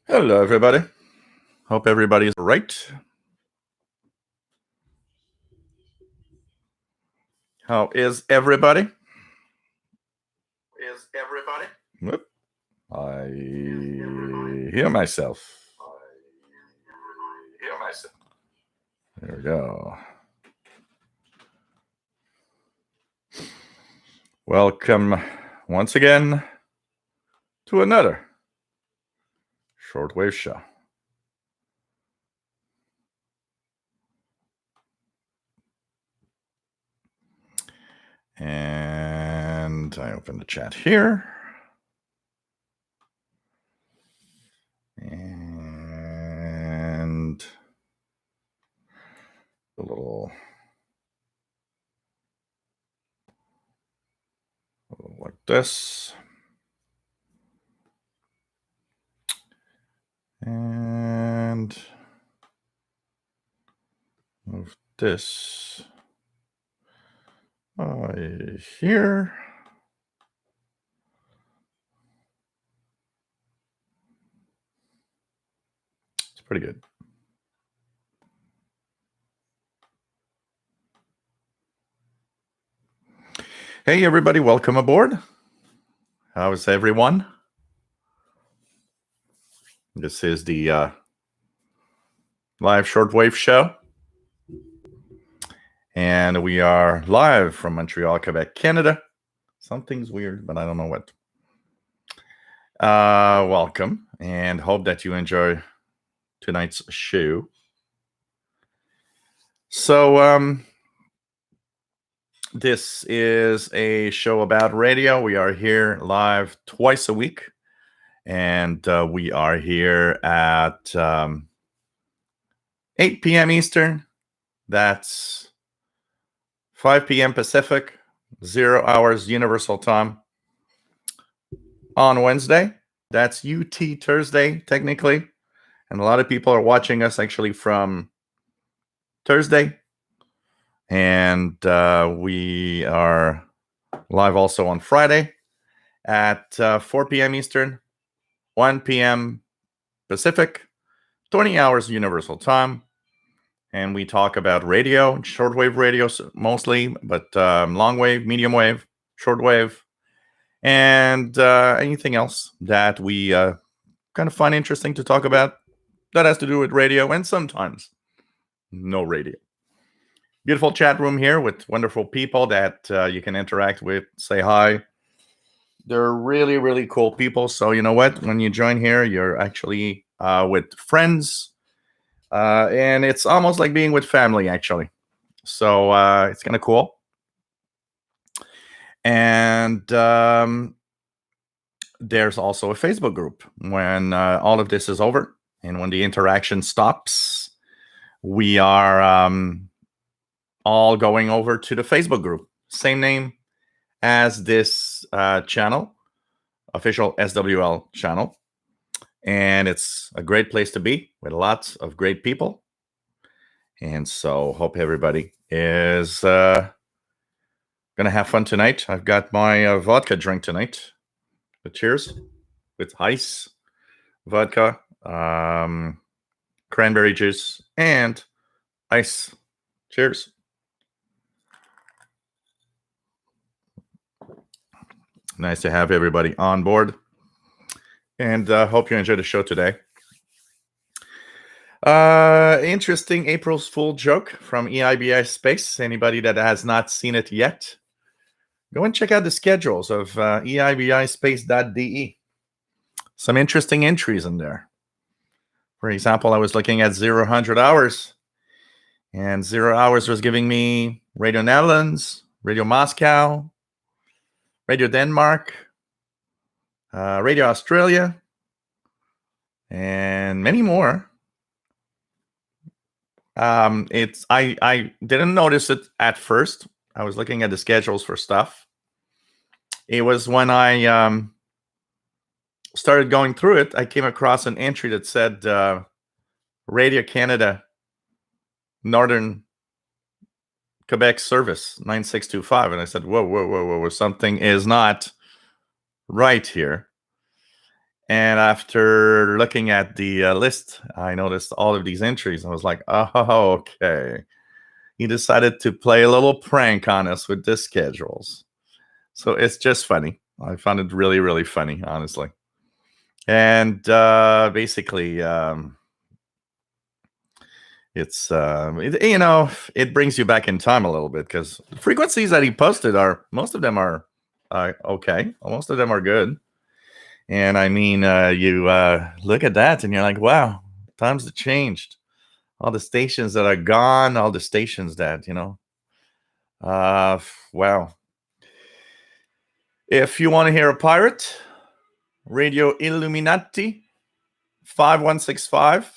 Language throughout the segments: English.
Hello, everybody. Hope everybody's right. How is everybody? Whoop. I hear myself. There we go. Welcome once again to another Shortwave show. And I open the chat here. And a little like this. And move this here. It's pretty good. Hey, everybody, welcome aboard. How is everyone? This is the live shortwave show. And we are live from Montreal, Quebec, Canada. Something's weird, but I don't know what. Welcome, and hope that you enjoy tonight's show. So, this is a show about radio. We are here live twice a week, and we are here at 8 p.m. Eastern. That's 5 p.m. Pacific, 0 hours Universal Time on Wednesday. That's UT Thursday, technically. And a lot of people are watching us actually from Thursday. And we are live also on Friday at 4 p.m. Eastern, 1 p.m. Pacific, 20 hours Universal Time. And we talk about radio, shortwave radio mostly, but long wave, medium wave, shortwave, and anything else that we kind of find interesting to talk about that has to do with radio, and sometimes no radio. Beautiful chat room here with wonderful people that you can interact with, say hi. They're really, really cool people. So you know what? When you join here, you're actually with friends. And it's almost like being with family, actually. So it's kind of cool. And there's also a Facebook group. When all of this is over and when the interaction stops, we are all going over to the Facebook group. Same name as this channel, official SWL channel. And it's a great place to be with lots of great people. And so hope everybody is going to have fun tonight. I've got my vodka drink tonight. Cheers with ice, vodka, cranberry juice, and ice. Cheers. Nice to have everybody on board. And hope you enjoy the show today. Interesting April's Fool joke from EIBI Space. Anybody that has not seen it yet, go and check out the schedules of EIBISpace.de. Some interesting entries in there. For example, I was looking at 0-100 hours, and 0 hours was giving me Radio Netherlands, Radio Moscow, Radio Denmark, Radio Australia, and many more. I didn't notice it at first. I was looking at the schedules for stuff. It was when I started going through it, I came across an entry that said Radio Canada Northern Quebec service 9625, and I said, whoa, something is not right here. And after looking at the list, I noticed all of these entries. I was like, oh, okay. He decided to play a little prank on us with the schedules. So it's just funny. I found it really, really funny, honestly. And basically, it's it brings you back in time a little bit, because the frequencies that he posted are, most of them are okay. Most of them are good. And I mean, you look at that and you're like, wow, times have changed. All the stations that are gone, all the stations that, wow. If you want to hear a pirate, Radio Illuminati 5165,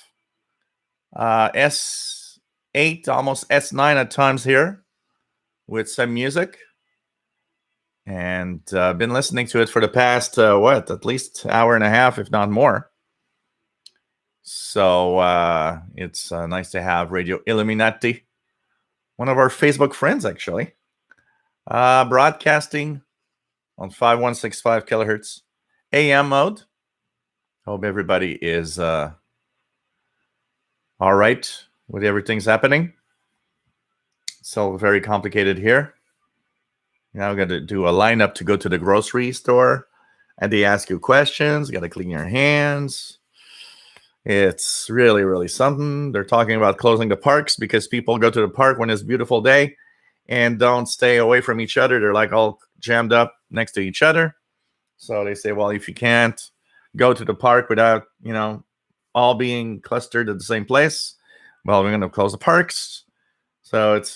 S8, almost S9 at times here, with some music. And been listening to it for the past, at least hour and a half, if not more. So it's nice to have Radio Illuminati, one of our Facebook friends, actually, broadcasting on 5165 kilohertz AM mode. Hope everybody is all right with everything's happening. It's all very complicated here. Now we got to do a lineup to go to the grocery store, and they ask you questions. You got to clean your hands. It's really, really something. They're talking about closing the parks because people go to the park when it's a beautiful day and don't stay away from each other. They're like all jammed up next to each other. So they say, well, if you can't go to the park without, all being clustered at the same place, we're going to close the parks. So it's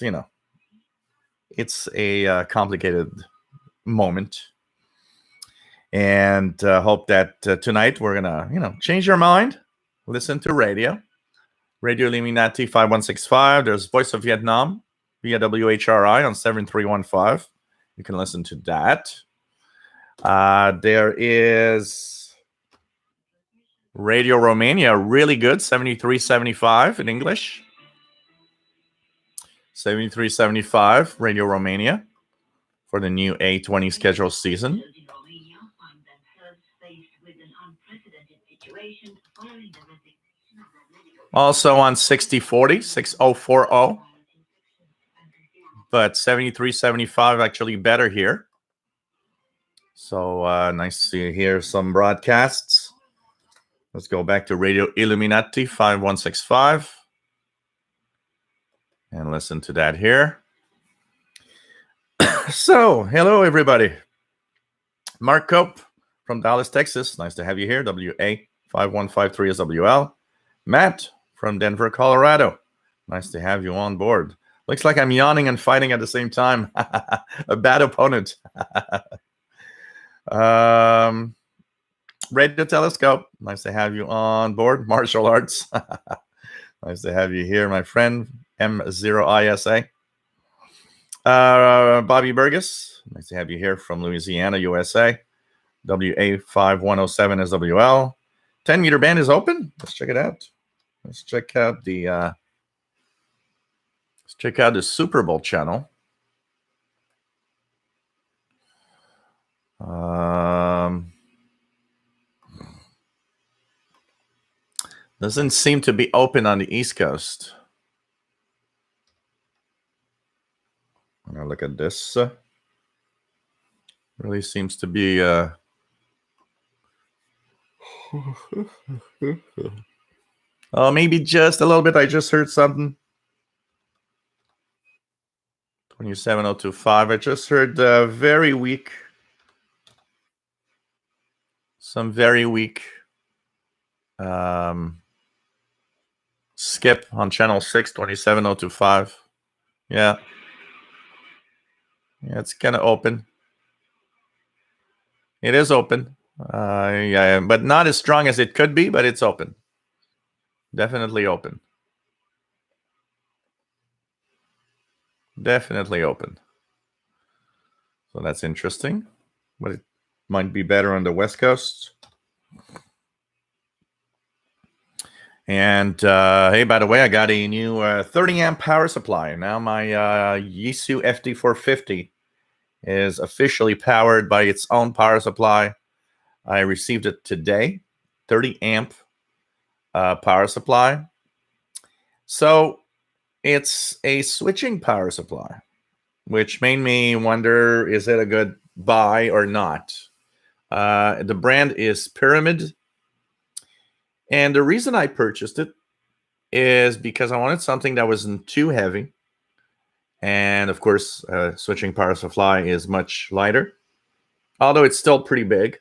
a complicated moment. And hope that tonight we're going to, change your mind. Listen to Radio Illuminati 5165. There's Voice of Vietnam via WHRI on 7315. You can listen to that. There is Radio Romania, really good, 7375 in English. 7375, Radio Romania, for the new A20 schedule season. Also on 6040, 6040. But 7375 actually better here. So nice to hear some broadcasts. Let's go back to Radio Illuminati 5165 and listen to that here. So, hello everybody. Mark Cope from Dallas, Texas. Nice to have you here. WA 5153 SWL. Matt from Denver, Colorado. Nice to have you on board. Looks like I'm yawning and fighting at the same time. A bad opponent. Radio Telescope. Nice to have you on board. Martial arts. Nice to have you here, my friend. M0ISA. Bobby Burgess. Nice to have you here from Louisiana, USA. WA5107 SWL. 10-meter band is open. Let's check it out. Let's check out the Super Bowl channel. Doesn't seem to be open on the East Coast. I'm gonna look at this. Really seems to be maybe just a little bit. I just heard something. 27025. I just heard very weak. Some very weak skip on channel 6, 27025. Yeah. Yeah, it's kind of open. It is open. Yeah, but not as strong as it could be, but it's open. Definitely open. Definitely open. So that's interesting. But it might be better on the West Coast. And hey, by the way, I got a new 30 amp power supply. Now my Yisu FD450 is officially powered by its own power supply. I received it today, 30 amp power supply. So it's a switching power supply, which made me wonder, is it a good buy or not? The brand is Pyramid. And the reason I purchased it is because I wanted something that wasn't too heavy. And of course, switching power supply is much lighter, although it's still pretty big.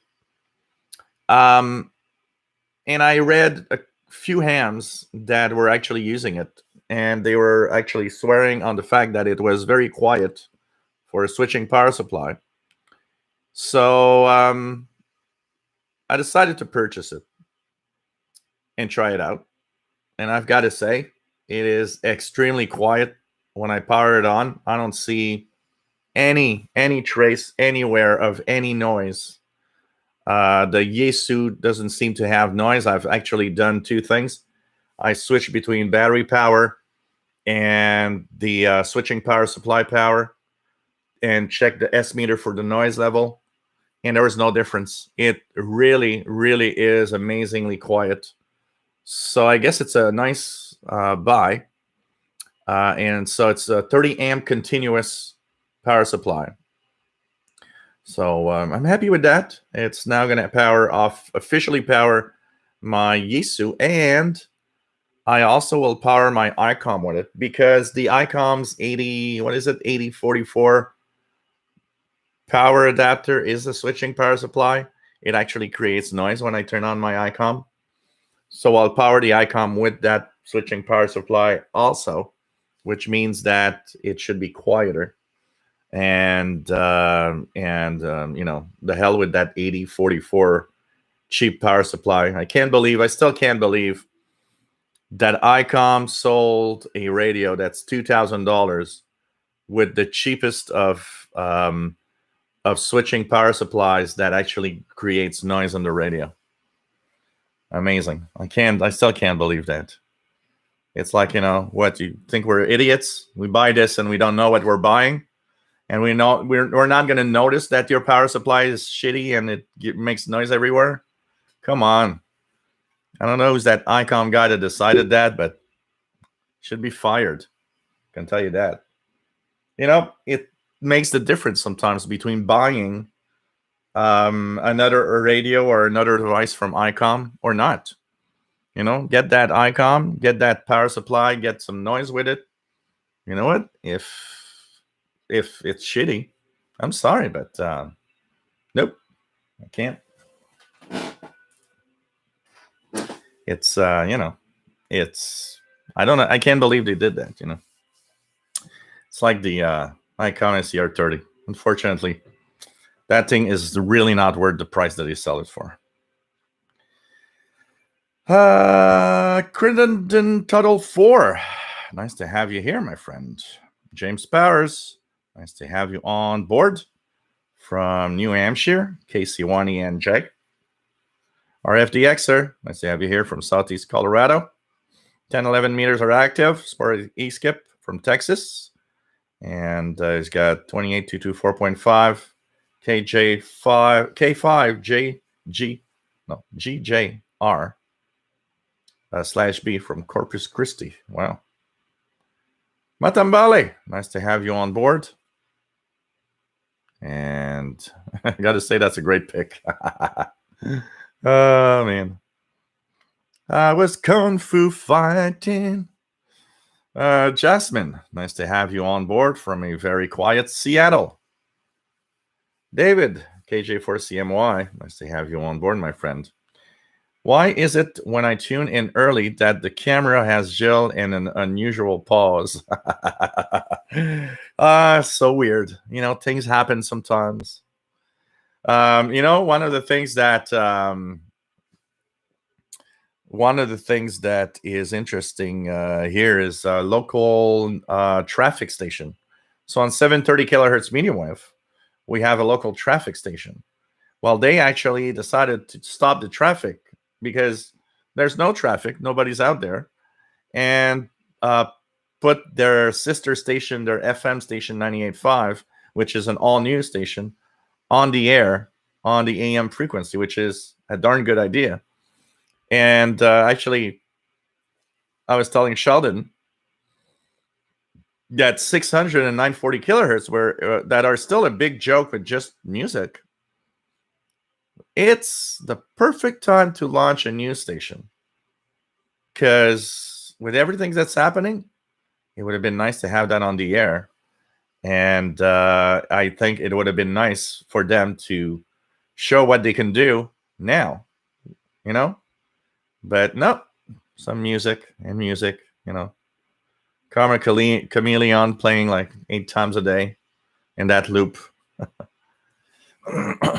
And I read a few hams that were actually using it, and they were actually swearing on the fact that it was very quiet for a switching power supply. So I decided to purchase it and try it out. And I've got to say, it is extremely quiet. When I power it on, I don't see any trace anywhere of any noise. The Yaesu doesn't seem to have noise. I've actually done two things. I switched between battery power and the switching power supply power and checked the S meter for the noise level, and there was no difference. It really, really is amazingly quiet. So I guess it's a nice buy. And so it's a 30 amp continuous power supply. So I'm happy with that. It's now going to officially power my Yaesu, and I also will power my ICOM with it, because the ICOM's 8044 power adapter is a switching power supply. It actually creates noise when I turn on my ICOM. So I'll power the ICOM with that switching power supply also, which means that it should be quieter. And the hell with that 8044 cheap power supply. I still can't believe that ICOM sold a radio that's $2,000 with the cheapest of switching power supplies that actually creates noise on the radio. Amazing. I still can't believe that. It's like, what, you think we're idiots? We buy this and we don't know what we're buying, and we know we're not going to notice that your power supply is shitty and it makes noise everywhere. Come on. I don't know who's that ICOM guy that decided that, but should be fired. I can tell you that. It makes the difference sometimes between buying another radio or another device from ICOM or not. Get that ICOM, get that power supply, get some noise with it. You know what? If it's shitty, I'm sorry, but nope, I can't. It's it's, I don't know. I can't believe they did that. It's like the ICOM SCR30. Unfortunately, that thing is really not worth the price that they sell it for. Crittenden Tuttle 4. Nice to have you here, my friend. James Powers. Nice to have you on board from New Hampshire. KC1 and Jake. RFDXer. Nice to have you here from Southeast Colorado. 1011 meters are active. Sport E-Skip from Texas. And he's got 28224.5 GJR /B from Corpus Christi. Wow. Matambale, nice to have you on board. And I got to say, that's a great pick. Oh, man. I was kung fu fighting. Jasmine, nice to have you on board from a very quiet Seattle. David, KJ4CMY, nice to have you on board, my friend. Why is it when I tune in early that the camera has gel and an unusual pause? So weird. Things happen sometimes. One of the things that is interesting here is local traffic station. So on 730 kilohertz medium wave, we have a local traffic station. Well, they actually decided to stop the traffic because there's no traffic, nobody's out there, and put their sister station, their FM station 98.5, which is an all-new station, on the air on the AM frequency, which is a darn good idea. And actually, I was telling Sheldon that 600 and 940 kilohertz that are still a big joke with just music. It's the perfect time to launch a news station, because with everything that's happening, it would have been nice to have that on the air. And I think it would have been nice for them to show what they can do now, you know? But no, some music, Karma Chameleon playing like 8 times a day in that loop.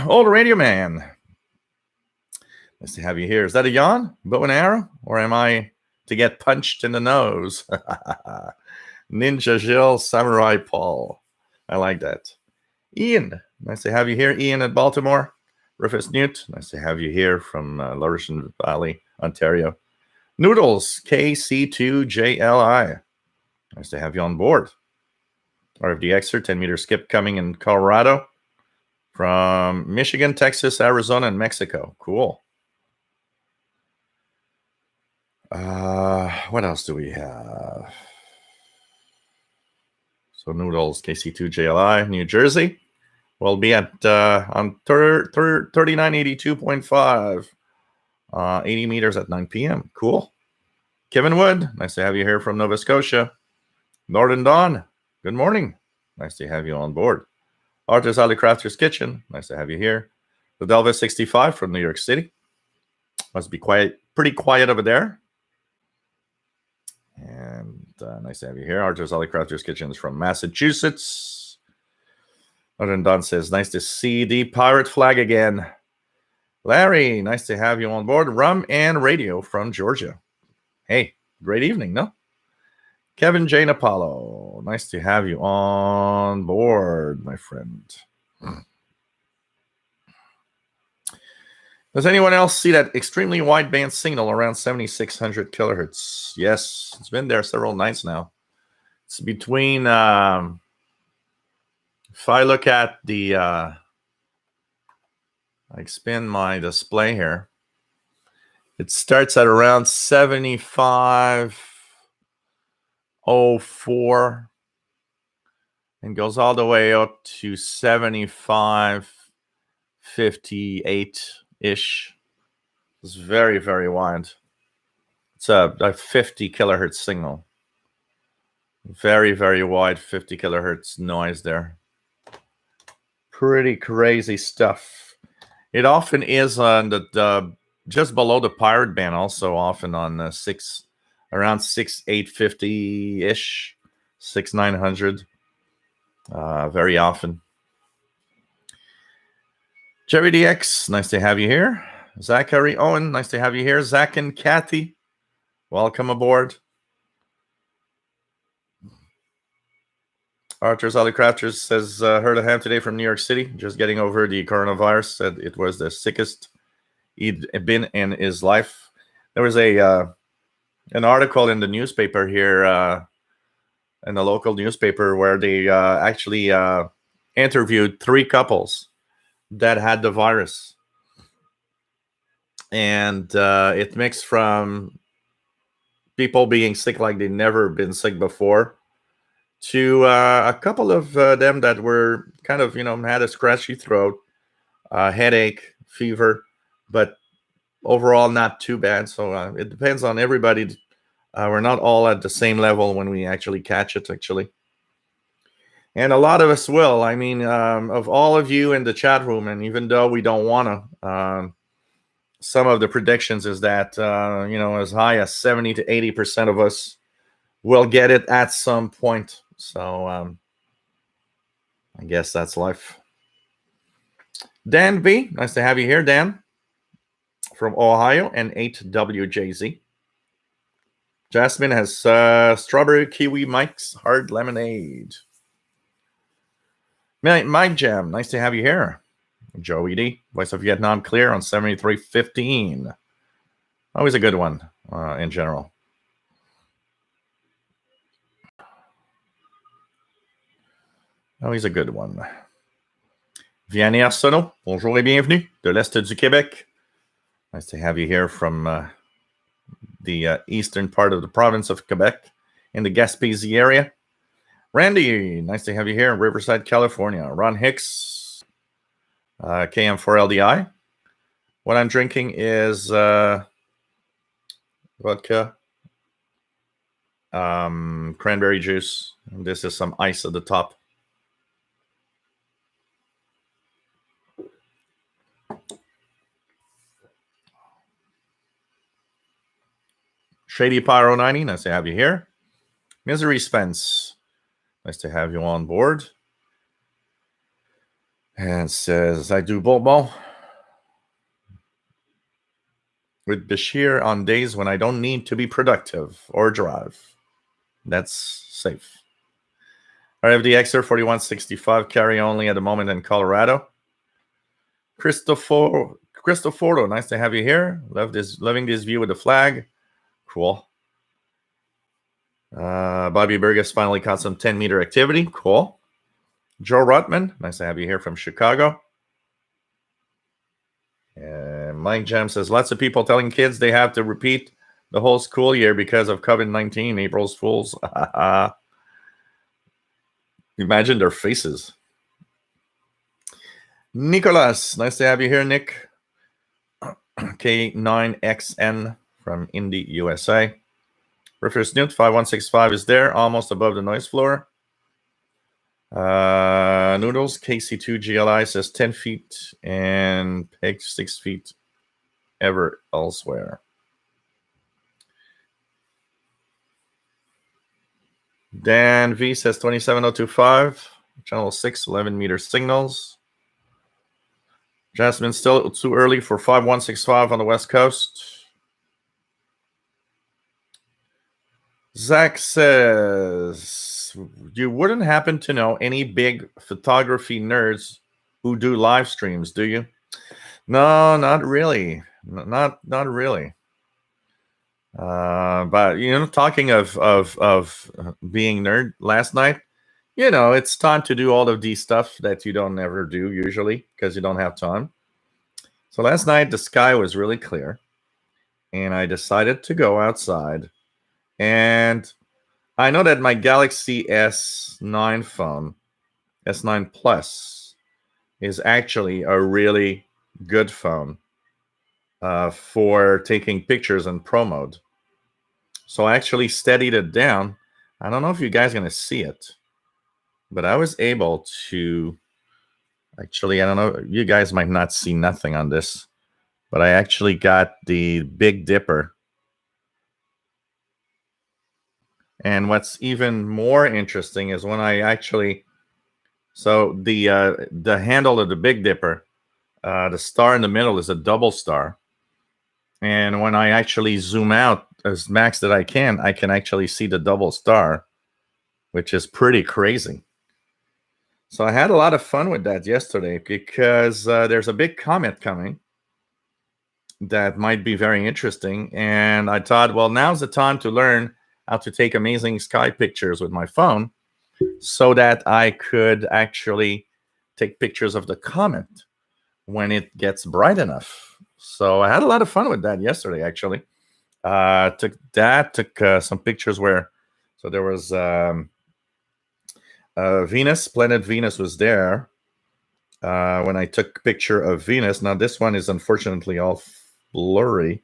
Old Radio Man. Nice to have you here. Is that a yawn, bow and arrow, or am I to get punched in the nose? Ninja Jill, Samurai Paul. I like that. Ian, nice to have you here. Ian at Baltimore. Rufus Newt, nice to have you here from Laurentian Valley, Ontario. Noodles, KC2JLI. Nice to have you on board. RFDXer, 10-meter skip coming in Colorado from Michigan, Texas, Arizona, and Mexico. Cool. What else do we have? So Noodles, KC2JLI, New Jersey. We'll be at on 3982.5, 80 meters at 9 p.m. Cool. Kevin Wood, nice to have you here from Nova Scotia. Northern Dawn, good morning. Nice to have you on board. Arthur's Alley Crafter's Kitchen, nice to have you here. The Delvis 65 from New York City. Must be pretty quiet over there. And nice to have you here. Arthur's Alley Crafter's Kitchen is from Massachusetts. Northern Dawn says, nice to see the pirate flag again. Larry, nice to have you on board. Rum and Radio from Georgia. Hey, great evening, no? Kevin J. Apollo, nice to have you on board, my friend. Does anyone else see that extremely wideband signal around 7,600 kilohertz? Yes, it's been there several nights now. It's between, if I look at the, I spin my display here, it starts at around 75.04 and goes all the way up to 75.58-ish. It's very, very wide. It's a 50 kilohertz signal. Very, very wide 50 kilohertz noise there. Pretty crazy stuff. It often is on the just below the pirate band, also often on around 6,850-ish, 6,900. Very often. Jerry DX, nice to have you here. Zachary Owen, nice to have you here. Zach and Kathy, welcome aboard. Arthur's Alley Crafters says, heard of him today from New York City, just getting over the coronavirus. Said it was the sickest he'd been in his life. There was an article in the newspaper here, in the local newspaper, where they actually interviewed 3 couples that had the virus. And it mixed from people being sick like they'd never been sick before to a couple of them that were kind of, had a scratchy throat, headache, fever, but overall not too bad. So it depends on everybody. We're not all at the same level when we actually catch it, actually. And a lot of us will. I mean, of all of you in the chat room, and even though we don't want to, some of the predictions is that, as high as 70 to 80% of us will get it at some point. So I guess that's life. Dan V, nice to have you here, Dan, from Ohio, and 8WJZ. Jasmine has strawberry kiwi Mike's hard lemonade. Mike Jam, nice to have you here. Joey D, Voice of Vietnam clear on 7315. Always a good one in general. Always a good one. Vianney Arsenault, bonjour et bienvenue de l'Est du Québec. Nice to have you here from the eastern part of the province of Quebec in the Gaspésie area. Randy, nice to have you here in Riverside, California. Ron Hicks, KM4LDI. What I'm drinking is vodka, cranberry juice. And this is some ice at the top. Shady Pyro 90, nice to have you here. Misery Spence, nice to have you on board. And says, I do Bourbon with Bashir on days when I don't need to be productive or drive. That's safe. RFDXer 4165, carry only at the moment in Colorado. Cristoforo, nice to have you here. Loving this view with the flag. Cool. Bobby Burgess finally caught some 10-meter activity. Cool. Joe Rutman, nice to have you here from Chicago. And Mike Jam says, lots of people telling kids they have to repeat the whole school year because of COVID-19. April's Fools. Imagine their faces. Nicolas, nice to have you here, Nick. K9XN from Indy, USA. River Snoot 5165 is there, almost above the noise floor. Noodles KC2 GLI says 10 feet and Peg 6 feet ever elsewhere. Dan V says 27025, channel 6, 11-meter signals. Jasmine, still too early for 5165 on the West Coast. Zach says, you wouldn't happen to know any big photography nerds who do live streams, do you? No, not really. Not really. But talking of being nerd last night, it's time to do all of these stuff that you don't ever do usually because you don't have time. So last night the sky was really clear, and I decided to go outside. And I know that my Galaxy S9 phone, S9 Plus, is actually a really good phone for taking pictures in pro mode. So I actually steadied it down. I don't know if you guys are going to see it, but I was able to actually, I don't know, you guys might not see nothing on this, but I actually got the Big Dipper. And what's even more interesting is when I actually, so the handle of the Big Dipper, the star in the middle is a double star. And when I actually zoom out as max that I can actually see the double star, which is pretty crazy. So I had a lot of fun with that yesterday because there's a big comet coming that might be very interesting. And I thought, well, now's the time to learn how to take amazing sky pictures with my phone so that I could actually take pictures of the comet when it gets bright enough. So I had a lot of fun with that yesterday, actually. Took some pictures where, so there was Venus, planet Venus was there when I took a picture of Venus. Now this one is unfortunately all blurry.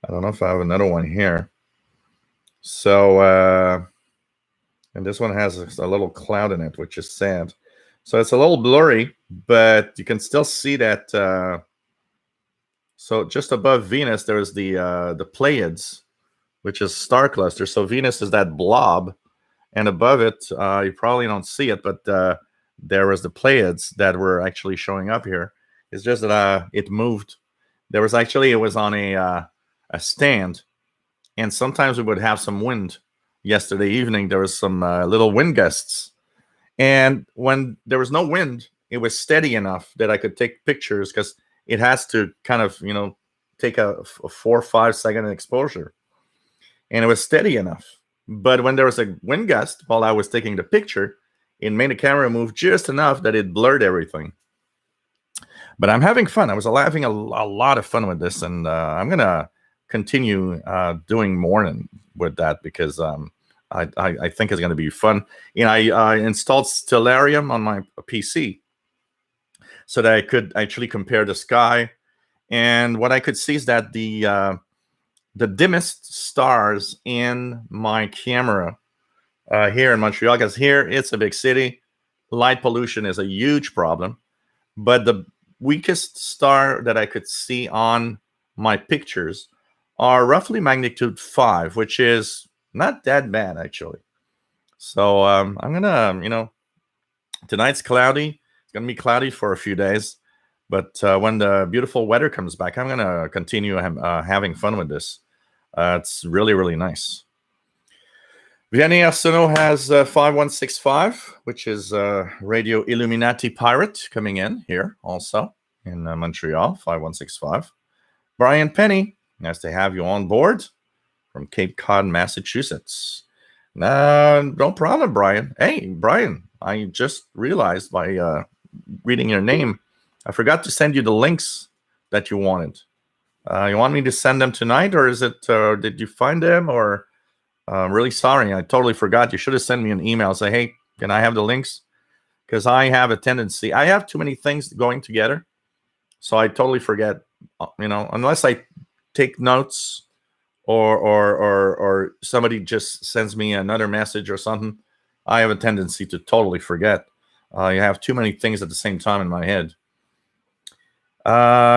I don't know if I have another one here. So, and this one has a little cloud in it, which is sad. So it's a little blurry, but you can still see that. So just above Venus, there's the Pleiades, which is star cluster. So Venus is that blob, and above it, you probably don't see it, but there was the Pleiades that were actually showing up here. It's just that it moved. There was actually, it was on a stand, and sometimes we would have some wind. Yesterday evening, there was some little wind gusts, and when there was no wind, it was steady enough that I could take pictures because it has to kind of, take a 4 or 5 second exposure. And it was steady enough. But when there was a wind gust while I was taking the picture, it made the camera move just enough that it blurred everything. But I'm having fun. I was having a lot of fun with this, and I'm gonna continue doing more with that because I think it's gonna be fun. I installed Stellarium on my PC so that I could actually compare the sky, and what I could see is that the dimmest stars in my camera here in Montreal, because here it's a big city, light pollution is a huge problem. But the weakest star that I could see on my pictures are roughly magnitude 5, which is not that bad actually. So I'm gonna, tonight's cloudy. It's gonna be cloudy for a few days, but when the beautiful weather comes back, I'm gonna continue having fun with this. It's really, really nice. Vianney Arsenault has 5165, which is Radio Illuminati Pirate coming in here also in Montreal, 5165. Brian Penny, nice to have you on board from Cape Cod, Massachusetts. No problem, Brian. Hey, Brian, I just realized by reading your name, I forgot to send you the links that you wanted. You want me to send them tonight, or is it, did you find them, or... I'm really sorry. I totally forgot. You should have sent me an email. Say, hey, can I have the links? Because I have a tendency. I have too many things going together. So I totally forget, unless I take notes or somebody just sends me another message or something. I have a tendency to totally forget. You have too many things at the same time in my head.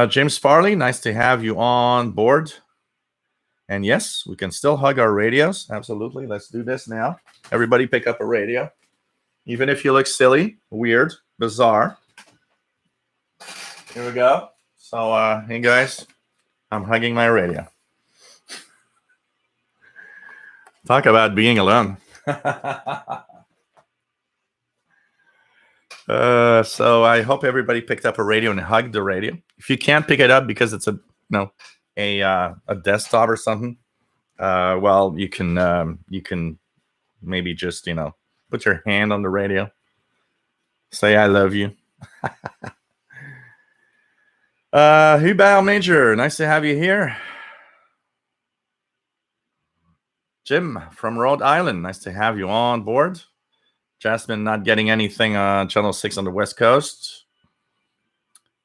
James Farley, nice to have you on board. And yes, we can still hug our radios. Absolutely. Let's do this now. Everybody pick up a radio. Even if you look silly, weird, bizarre. Here we go. So, hey guys, I'm hugging my radio. Talk about being alone. So I hope everybody picked up a radio and hugged the radio. If you can't pick it up because it's a desktop or something, well, you can maybe just put your hand on the radio, say I love you. Hubert Major, nice to have you here. Jim from Rhode Island, nice to have you on board. Jasmine not getting anything on channel 6 on the West Coast.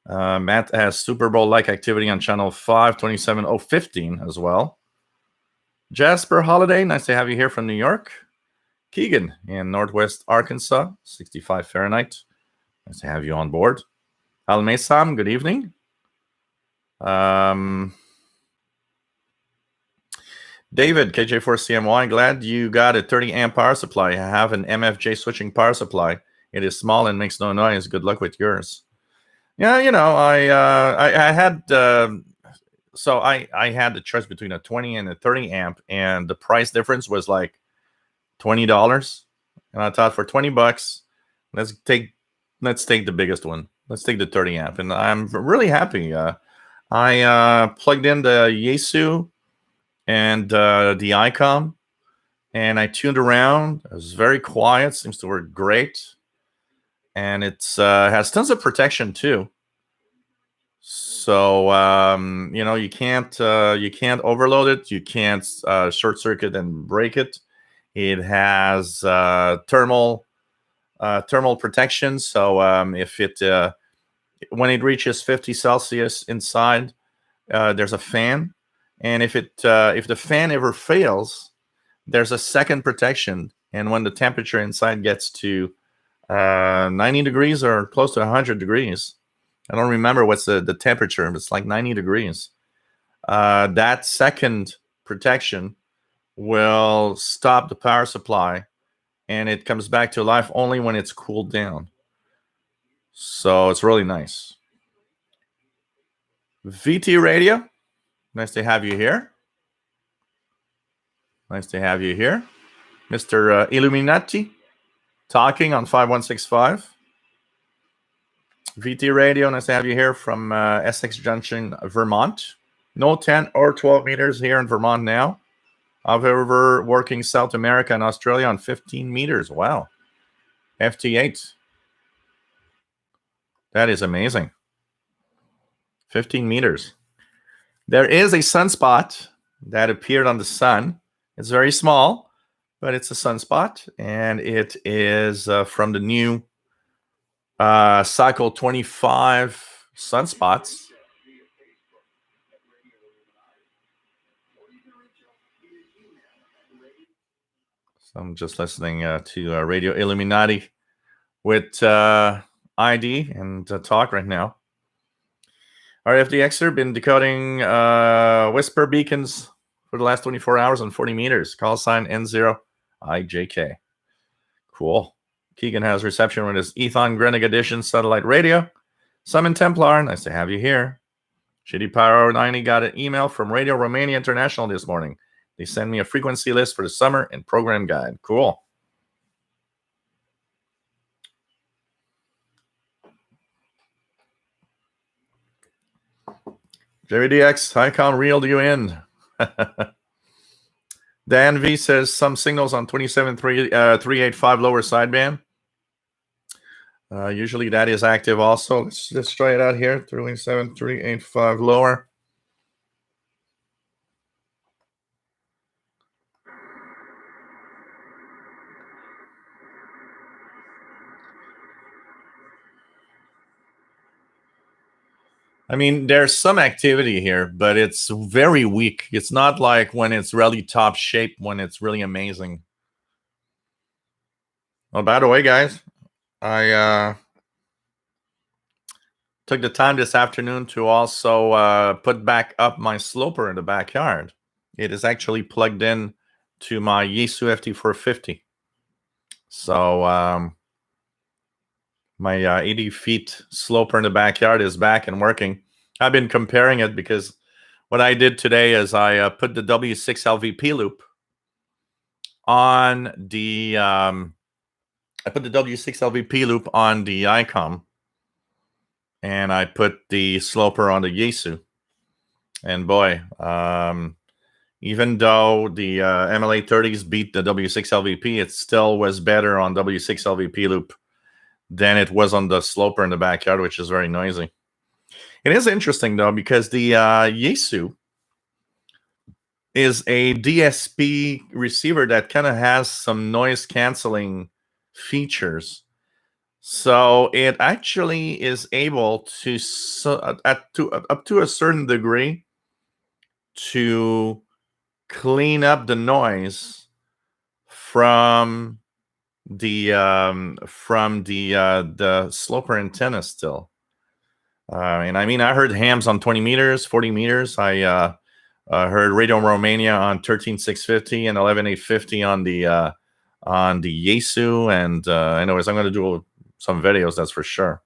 Matt has Super Bowl-like activity on channel 5, 27015 as well. Jasper Holiday, nice to have you here from New York. Keegan in Northwest Arkansas, 65 Fahrenheit. Nice to have you on board. Al Mesam, good evening. David, KJ4CMY, glad you got a 30 amp power supply. I have an MFJ switching power supply. It is small and makes no noise. Good luck with yours. Yeah, I had so I had the choice between a 20 and a 30 amp, and the price difference was like $20. And I thought, for $20, let's take the biggest one. Let's take the 30 amp, and I'm really happy. I plugged in the Yaesu and the ICOM, and I tuned around. It was very quiet. Seems to work great, and it's has tons of protection too. So you can't overload it. You can't short circuit and break it. It has thermal protection. So if it when it reaches 50 Celsius inside, there's a fan, and if the fan ever fails, there's a second protection. And when the temperature inside gets to 90 degrees or close to 100 degrees, I don't remember what's the temperature, but it's like 90 degrees. That second protection will stop the power supply, and it comes back to life only when it's cooled down. So it's really nice. VT Radio, nice to have you here. Nice to have you here. Mr. Illuminati, talking on 5165. VT Radio, nice to have you here from Essex Junction, Vermont. No 10 or 12 meters here in Vermont now. However, working South America and Australia on 15 meters. Wow. FT8. That is amazing. 15 meters. There is a sunspot that appeared on the sun. It's very small, but it's a sunspot, and it is from the new Cycle 25 sunspots. So I'm just listening to Radio Illuminati with ID and talk right now. RFDXer been decoding whisper beacons for the last 24 hours on 40 meters. Call sign N0IJK. Cool. Keegan has reception with his Ethon Grenig Edition satellite radio. Summon Templar, nice to have you here. Shitty Pyro 90 got an email from Radio Romania International this morning. They send me a frequency list for the summer and program guide. Cool. JVDX, Icon reeled you in. Dan V says some signals on 27385 lower sideband. Usually that is active also. Let's try it out here. 27385 lower. I mean, there's some activity here, but it's very weak. It's not like when it's really top shape, when it's really amazing. Oh, by the way, guys, I took the time this afternoon to also put back up my sloper in the backyard. It is actually plugged in to my Yaesu FT450. So my 80 feet sloper in the backyard is back and working. I've been comparing it because what I did today is I put the W6 LVP loop on the I put the W6 LVP loop on the ICOM, and I put the sloper on the Yaesu. And boy, even though the MLA 30s beat the W6 LVP, it still was better on W6 LVP loop than it was on the sloper in the backyard, which is very noisy. It is interesting, though, because the Yaesu is a DSP receiver that kind of has some noise canceling features. So it actually is able to, up to a certain degree, to clean up the noise from the sloper antenna still. And I mean, I heard hams on 20 meters, 40 meters. I heard Radio Romania on 13650 and 11850 on the Yaesu. And anyways, I'm going to do some videos, that's for sure.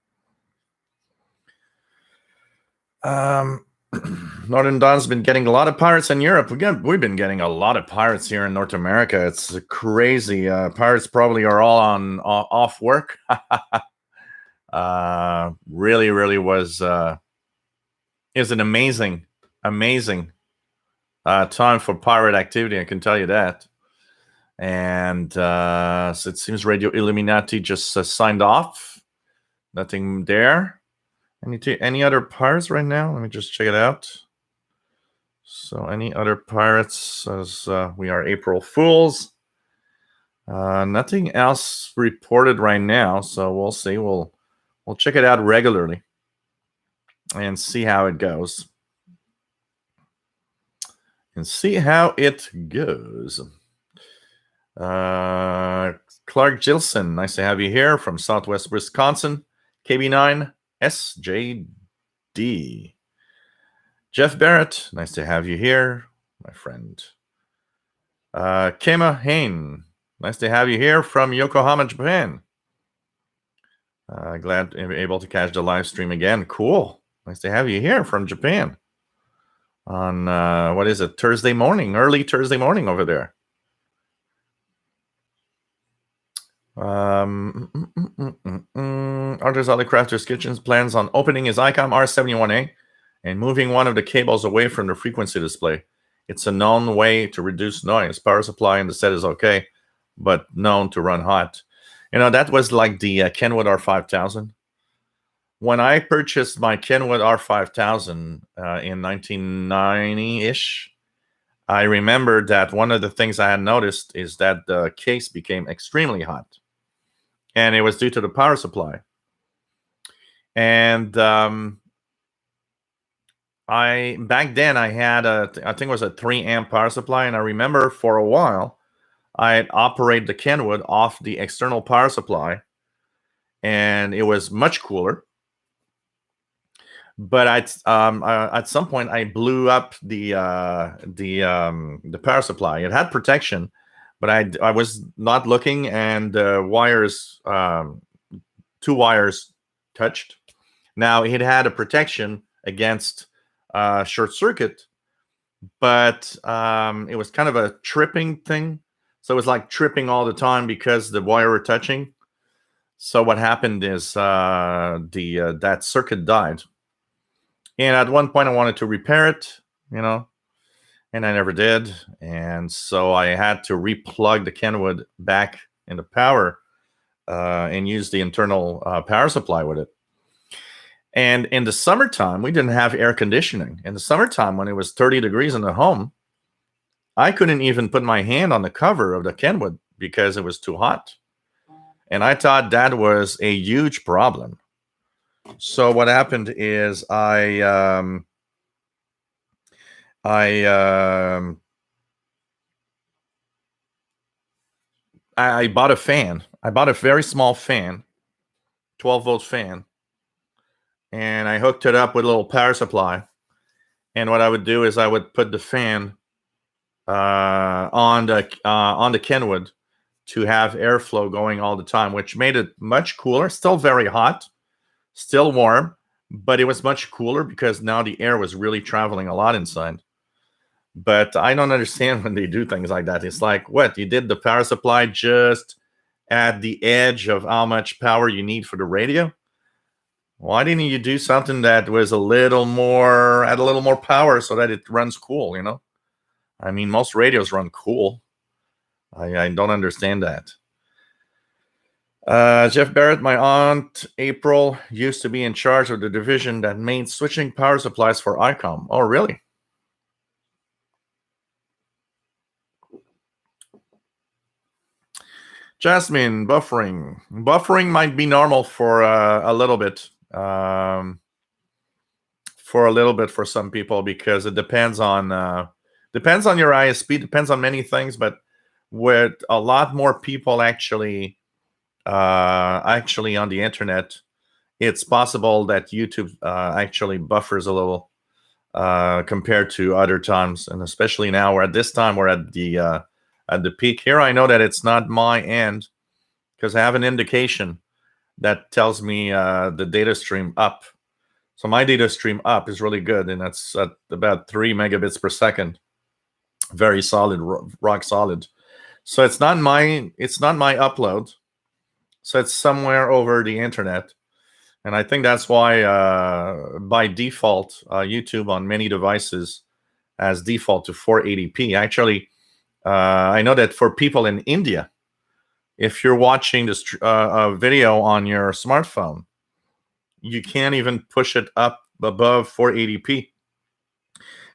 Northern Dawn's been getting a lot of pirates in Europe. We've been getting a lot of pirates here in North America. It's crazy. Pirates probably are all off work. Really was is an amazing time for pirate activity, I can tell you that. And so it seems Radio Illuminati just signed off. Nothing there. Any other pirates right now? Let me just check it out. So any other pirates, as we are April Fools. Nothing else reported right now, so we'll see. We'll check it out regularly and see how it goes. Clark Gilson, nice to have you here from Southwest Wisconsin. KB9 SJD. Jeff Barrett, nice to have you here, my friend. Kema Hain, nice to have you here from Yokohama, Japan. Glad to be able to catch the live stream again. Cool. Nice to have you here from Japan on, what is it, Thursday morning, early Thursday morning over there. Arthur's Other Crafters Kitchens plans on opening his ICOM R71A and moving one of the cables away from the frequency display. It's a known way to reduce noise. Power supply in the set is okay, but known to run hot. You know, that was like the Kenwood R5000. when I purchased my Kenwood R5000 in 1990-ish, I remember that one of the things I had noticed is that the case became extremely hot, and it was due to the power supply. And back then I had I think it was a 3 amp power supply, and I remember for a while I'd operate the Kenwood off the external power supply, and it was much cooler. But at some point I blew up the power supply. It had protection, but I was not looking, and wires, 2 wires touched. Now it had a protection against short circuit, but it was kind of a tripping thing. So it was like tripping all the time because the wire were touching. So what happened is that circuit died. And at one point I wanted to repair it, and I never did. And so I had to replug the Kenwood back into power and use the internal power supply with it. And in the summertime, we didn't have air conditioning. In the summertime, when it was 30 degrees in the home, I couldn't even put my hand on the cover of the Kenwood because it was too hot. And I thought that was a huge problem. So what happened is I bought a fan. I bought a very small fan, 12-volt fan, and I hooked it up with a little power supply. And what I would do is I would put the fan on the Kenwood to have airflow going all the time, which made it much cooler. Still very hot, still warm, but it was much cooler because now the air was really traveling a lot inside. But I don't understand when they do things like that. It's like, what? You did the power supply just at the edge of how much power you need for the radio? Why didn't you do something that was had a little more power so that it runs cool, I mean, most radios run cool. I don't understand that. Jeff Barrett, my aunt April used to be in charge of the division that made switching power supplies for ICOM. Oh, really? Jasmine, buffering. Buffering might be normal for a little bit. For some people, because it depends on your ISP, depends on many things. But with a lot more people actually on the internet, it's possible that YouTube actually buffers a little compared to other times, and especially now. At this time, we're at the peak. Here I know that it's not my end because I have an indication that tells me the data stream up. So my data stream up is really good, and that's at about 3 megabits per second. Very solid, rock solid. So it's not my upload. So it's somewhere over the internet. And I think that's why by default, YouTube on many devices has default to 480p. Actually, I know that for people in India, if you're watching this video on your smartphone, you can't even push it up above 480p.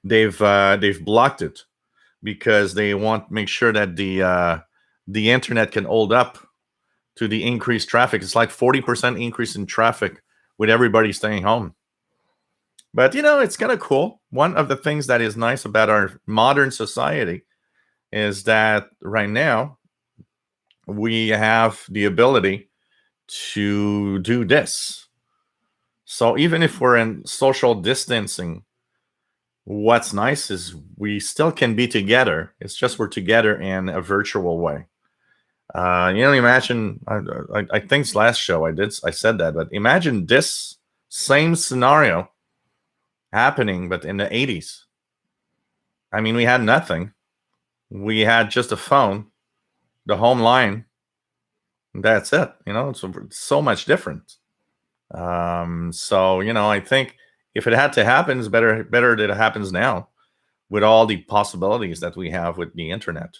They've blocked it because they want to make sure that the internet can hold up to the increased traffic. It's like 40% increase in traffic with everybody staying home. But it's kind of cool. One of the things that is nice about our modern society is that right now we have the ability to do this. So even if we're in social distancing, what's nice is we still can be together. It's just we're together in a virtual way. Imagine, I think last show I said that, but imagine this same scenario happening, but in the 80s. I mean, we had nothing. We had just a phone, the home line. That's it. It's so much different. So I think if it had to happen, it's better that it happens now with all the possibilities that we have with the internet.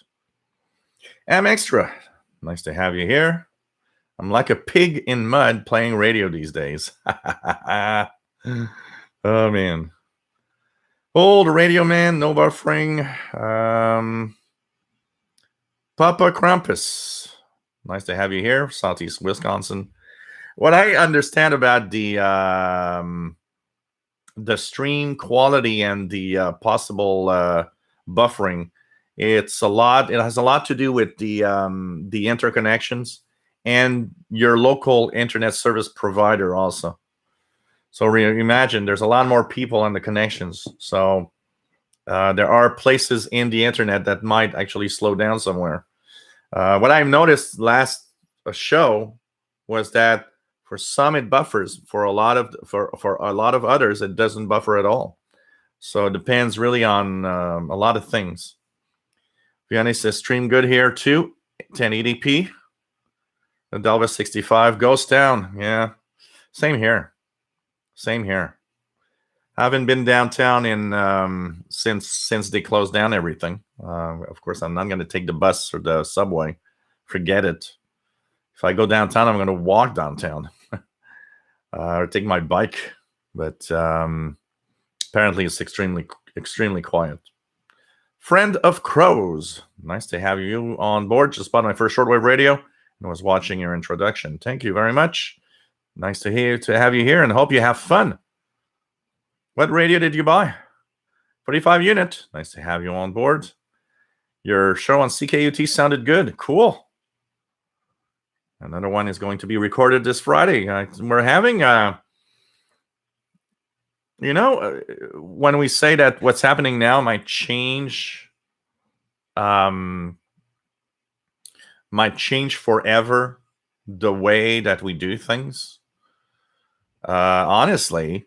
Extra, nice to have you here. I'm like a pig in mud playing radio these days. Oh man. Old radio man, no buffering. Papa Krampus. Nice to have you here, Southeast Wisconsin. What I understand about the stream quality and the possible buffering, it has a lot to do with the interconnections and your local internet service provider also. So imagine there's a lot more people on the connections. So there are places in the internet that might actually slow down somewhere. What I noticed last show was that for some it buffers, for a lot of others it doesn't buffer at all. So it depends really on a lot of things. Vianney says stream good here too, 1080p. The Delva 65 goes down. Yeah, same here. Haven't been downtown in since they closed down everything. Of course, I'm not going to take the bus or the subway. Forget it. If I go downtown, I'm going to walk downtown or take my bike. But apparently, it's extremely quiet. Friend of Crows, nice to have you on board. Just bought my first shortwave radio and was watching your introduction. Thank you very much. Nice to have you here, and hope you have fun. What radio did you buy? 45 unit. Nice to have you on board. Your show on CKUT sounded good. Cool. Another one is going to be recorded this Friday. We're having, when we say that what's happening now might change forever the way that we do things. Honestly,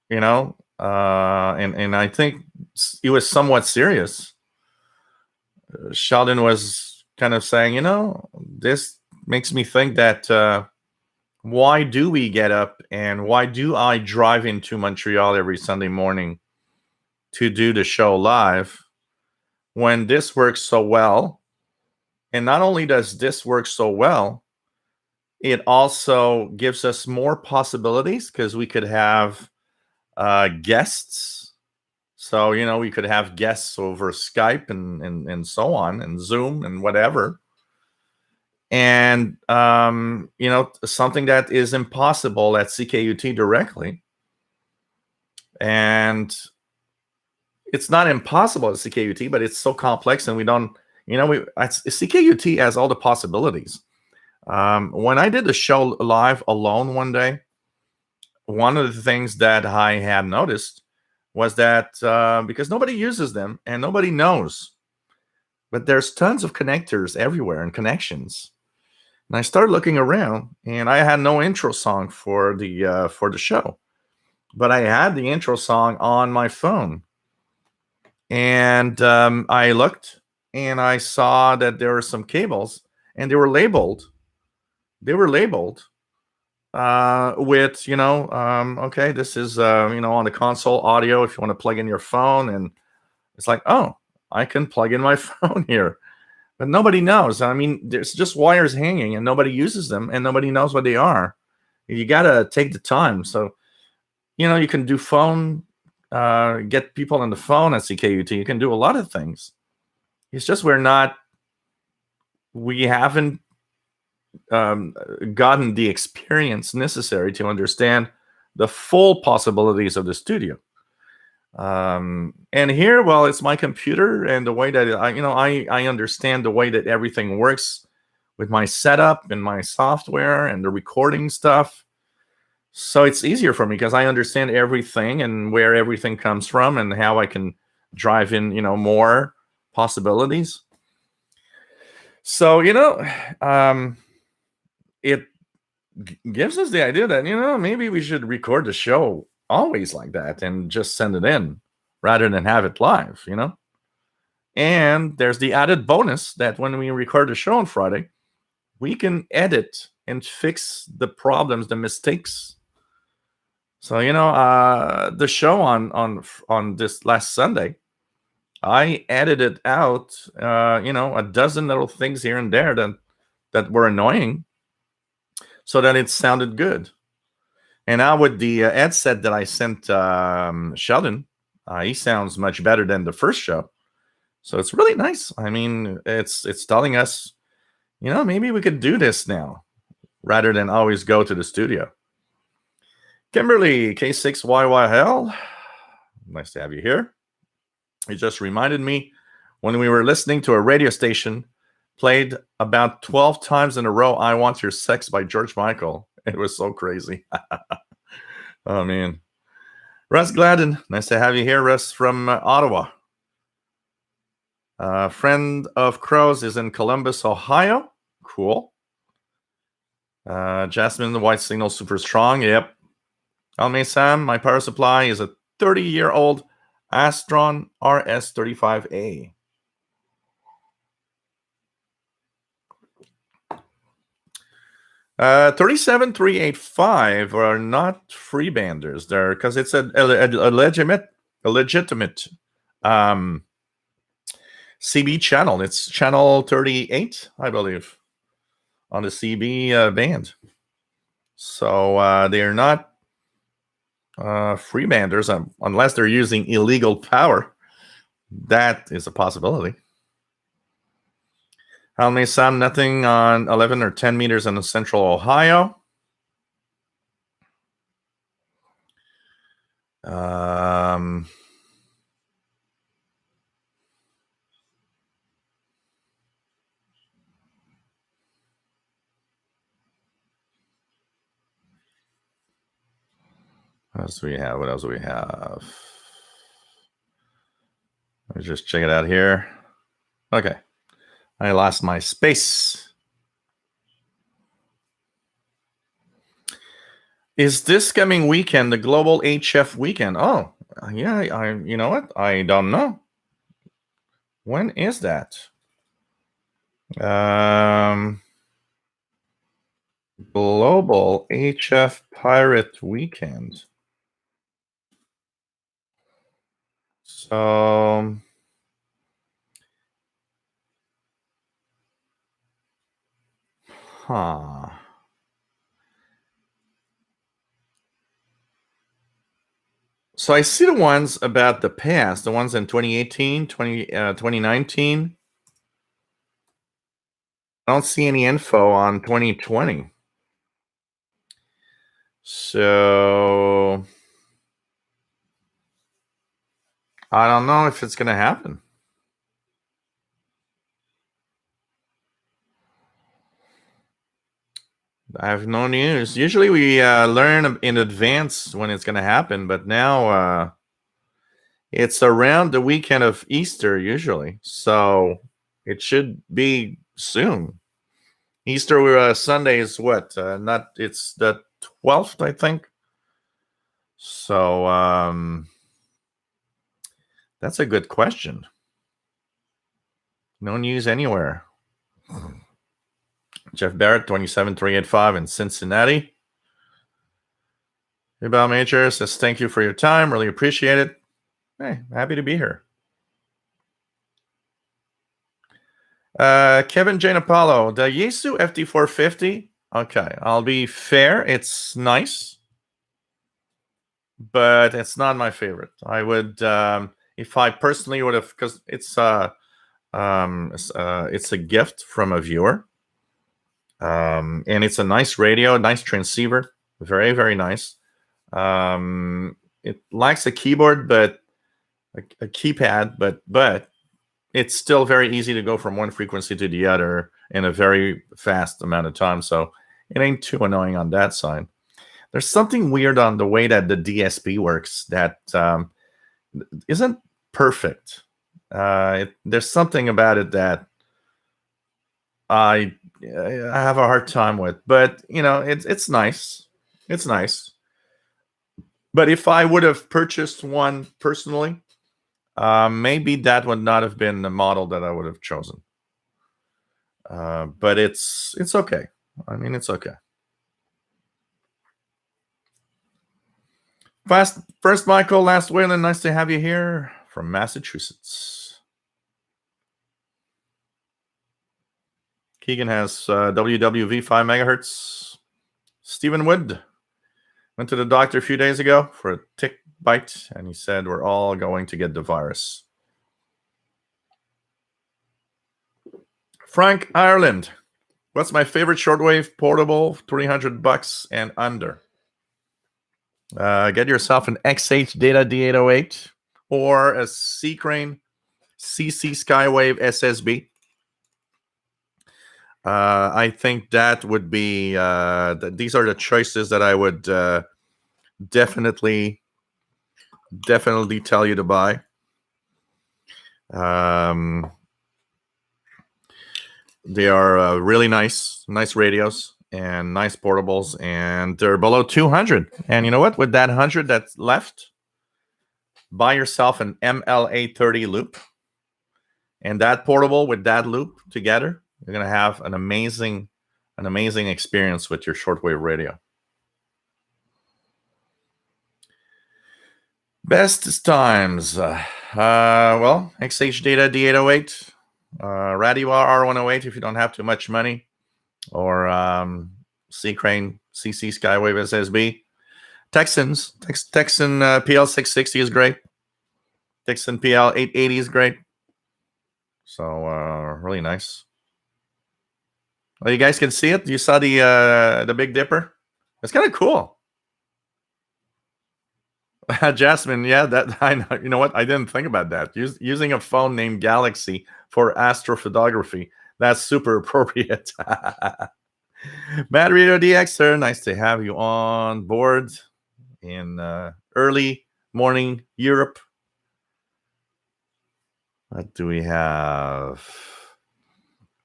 and I think it was somewhat serious. Sheldon was kind of saying, this makes me think that why do we get up and why do I drive into Montreal every Sunday morning to do the show live when this works so well? And not only does this work so well, it also gives us more possibilities because we could have guests. So, we could have guests over Skype and so on, and Zoom and whatever. And, something that is impossible at CKUT directly. And it's not impossible at CKUT, but it's so complex and we don't, CKUT has all the possibilities. When I did the show live alone one day, one of the things that I had noticed was that because nobody uses them and nobody knows, but there's tons of connectors everywhere and connections. And I started looking around, and I had no intro song for the show, but I had the intro song on my phone. And I looked, and I saw that there were some cables, and they were labeled. With okay, this is on the console audio if you want to plug in your phone, and it's like, oh, I can plug in my phone here, but nobody knows. I mean, there's just wires hanging and nobody uses them and nobody knows what they are. You gotta take the time. So you can do phone, get people on the phone at CKUT. You can do a lot of things. It's just we haven't gotten the experience necessary to understand the full possibilities of the studio. And here, well, it's my computer and the way that I understand the way that everything works with my setup and my software and the recording stuff. So it's easier for me because I understand everything and where everything comes from and how I can drive in, more possibilities. So, it gives us the idea that, maybe we should record the show always like that and just send it in rather than have it live, And there's the added bonus that when we record the show on Friday, we can edit and fix the problems, the mistakes. So, the show on this last Sunday, I edited out, a dozen little things here and there that were annoying. so that it sounded good. And now with the headset that I sent Sheldon, he sounds much better than the first show. So it's really nice. I mean, it's telling us, maybe we could do this now rather than always go to the studio. Kimberly, K6YYL, nice to have you here. It just reminded me when we were listening to a radio station played about 12 times in a row, I Want Your Sex by George Michael. It was so crazy. Oh, man. Russ Gladden, nice to have you here, Russ from Ottawa. Friend of Crows is in Columbus, Ohio. Cool. Jasmine, the white signal, super strong. Yep. Alme Sam, my power supply is a 30-year-old Astron RS35A. Uh, 37385 are not freebanders there because it's a legitimate CB channel. It's channel 38, I believe, on the CB band. So they're not freebanders unless they're using illegal power. That is a possibility. How many Sam? Nothing on 11 or 10 meters in central Ohio. What else do we have? Let me just check it out here. Okay. I lost my space. Is this coming weekend the Global HF weekend? Oh, yeah. You know what? I don't know. When is that? Global HF Pirate Weekend. So So I see the ones about the past, the ones in 2018, 2019. I don't see any info on 2020. So I don't know if it's going to happen. I have no news. Usually we learn in advance when it's going to happen, but now it's around the weekend of Easter usually. So it should be soon. Easter Sunday is what? It's the 12th, I think. So that's a good question. No news anywhere. Jeff Barrett, 27385 in Cincinnati. Hey, Bob Major says, thank you for your time. Really appreciate it. Hey, happy to be here. Kevin Janapalo, the Yaesu FD450. Okay, I'll be fair. It's nice, but it's not my favorite. I would, if I personally would have, because it's a gift from a viewer. And it's a nice radio, nice transceiver, very, very nice. It lacks a keyboard, but a keypad, but it's still very easy to go from one frequency to the other in a very fast amount of time. So it ain't too annoying on that side. There's something weird on the way that the DSP works that isn't perfect. There's something about it that I have a hard time with, but it's nice. It's nice. But if I would have purchased one personally, maybe that would not have been the model that I would have chosen. But it's okay. I mean, it's okay. First, Michael, last Wayland, nice to have you here from Massachusetts. Keegan has WWV 5 megahertz. Stephen Wood went to the doctor a few days ago for a tick bite, and he said we're all going to get the virus. Frank Ireland, what's my favorite shortwave portable? $300 and under. Get yourself an XH Data D808 or a C-Crane CC Skywave SSB. I think that would be these are the choices that I would definitely tell you to buy. They are really nice radios and nice portables, and they're below 200. And you know what? With that 100 that's left, buy yourself an MLA30 loop, and that portable with that loop together, you're gonna have an amazing experience with your shortwave radio. Best times, well, XH Data D808, Radio R108 if you don't have too much money, or C-Crane CC Skywave SSB. Texan PL660 is great. Texan PL880 is great. So really nice. Well, you guys can see it. You saw the Big Dipper. It's kind of cool. Jasmine, yeah, that I know. You know what? I didn't think about that. Using a phone named Galaxy for astrophotography. That's super appropriate. Mad Radio DXer, nice to have you on board in early morning Europe. What do we have?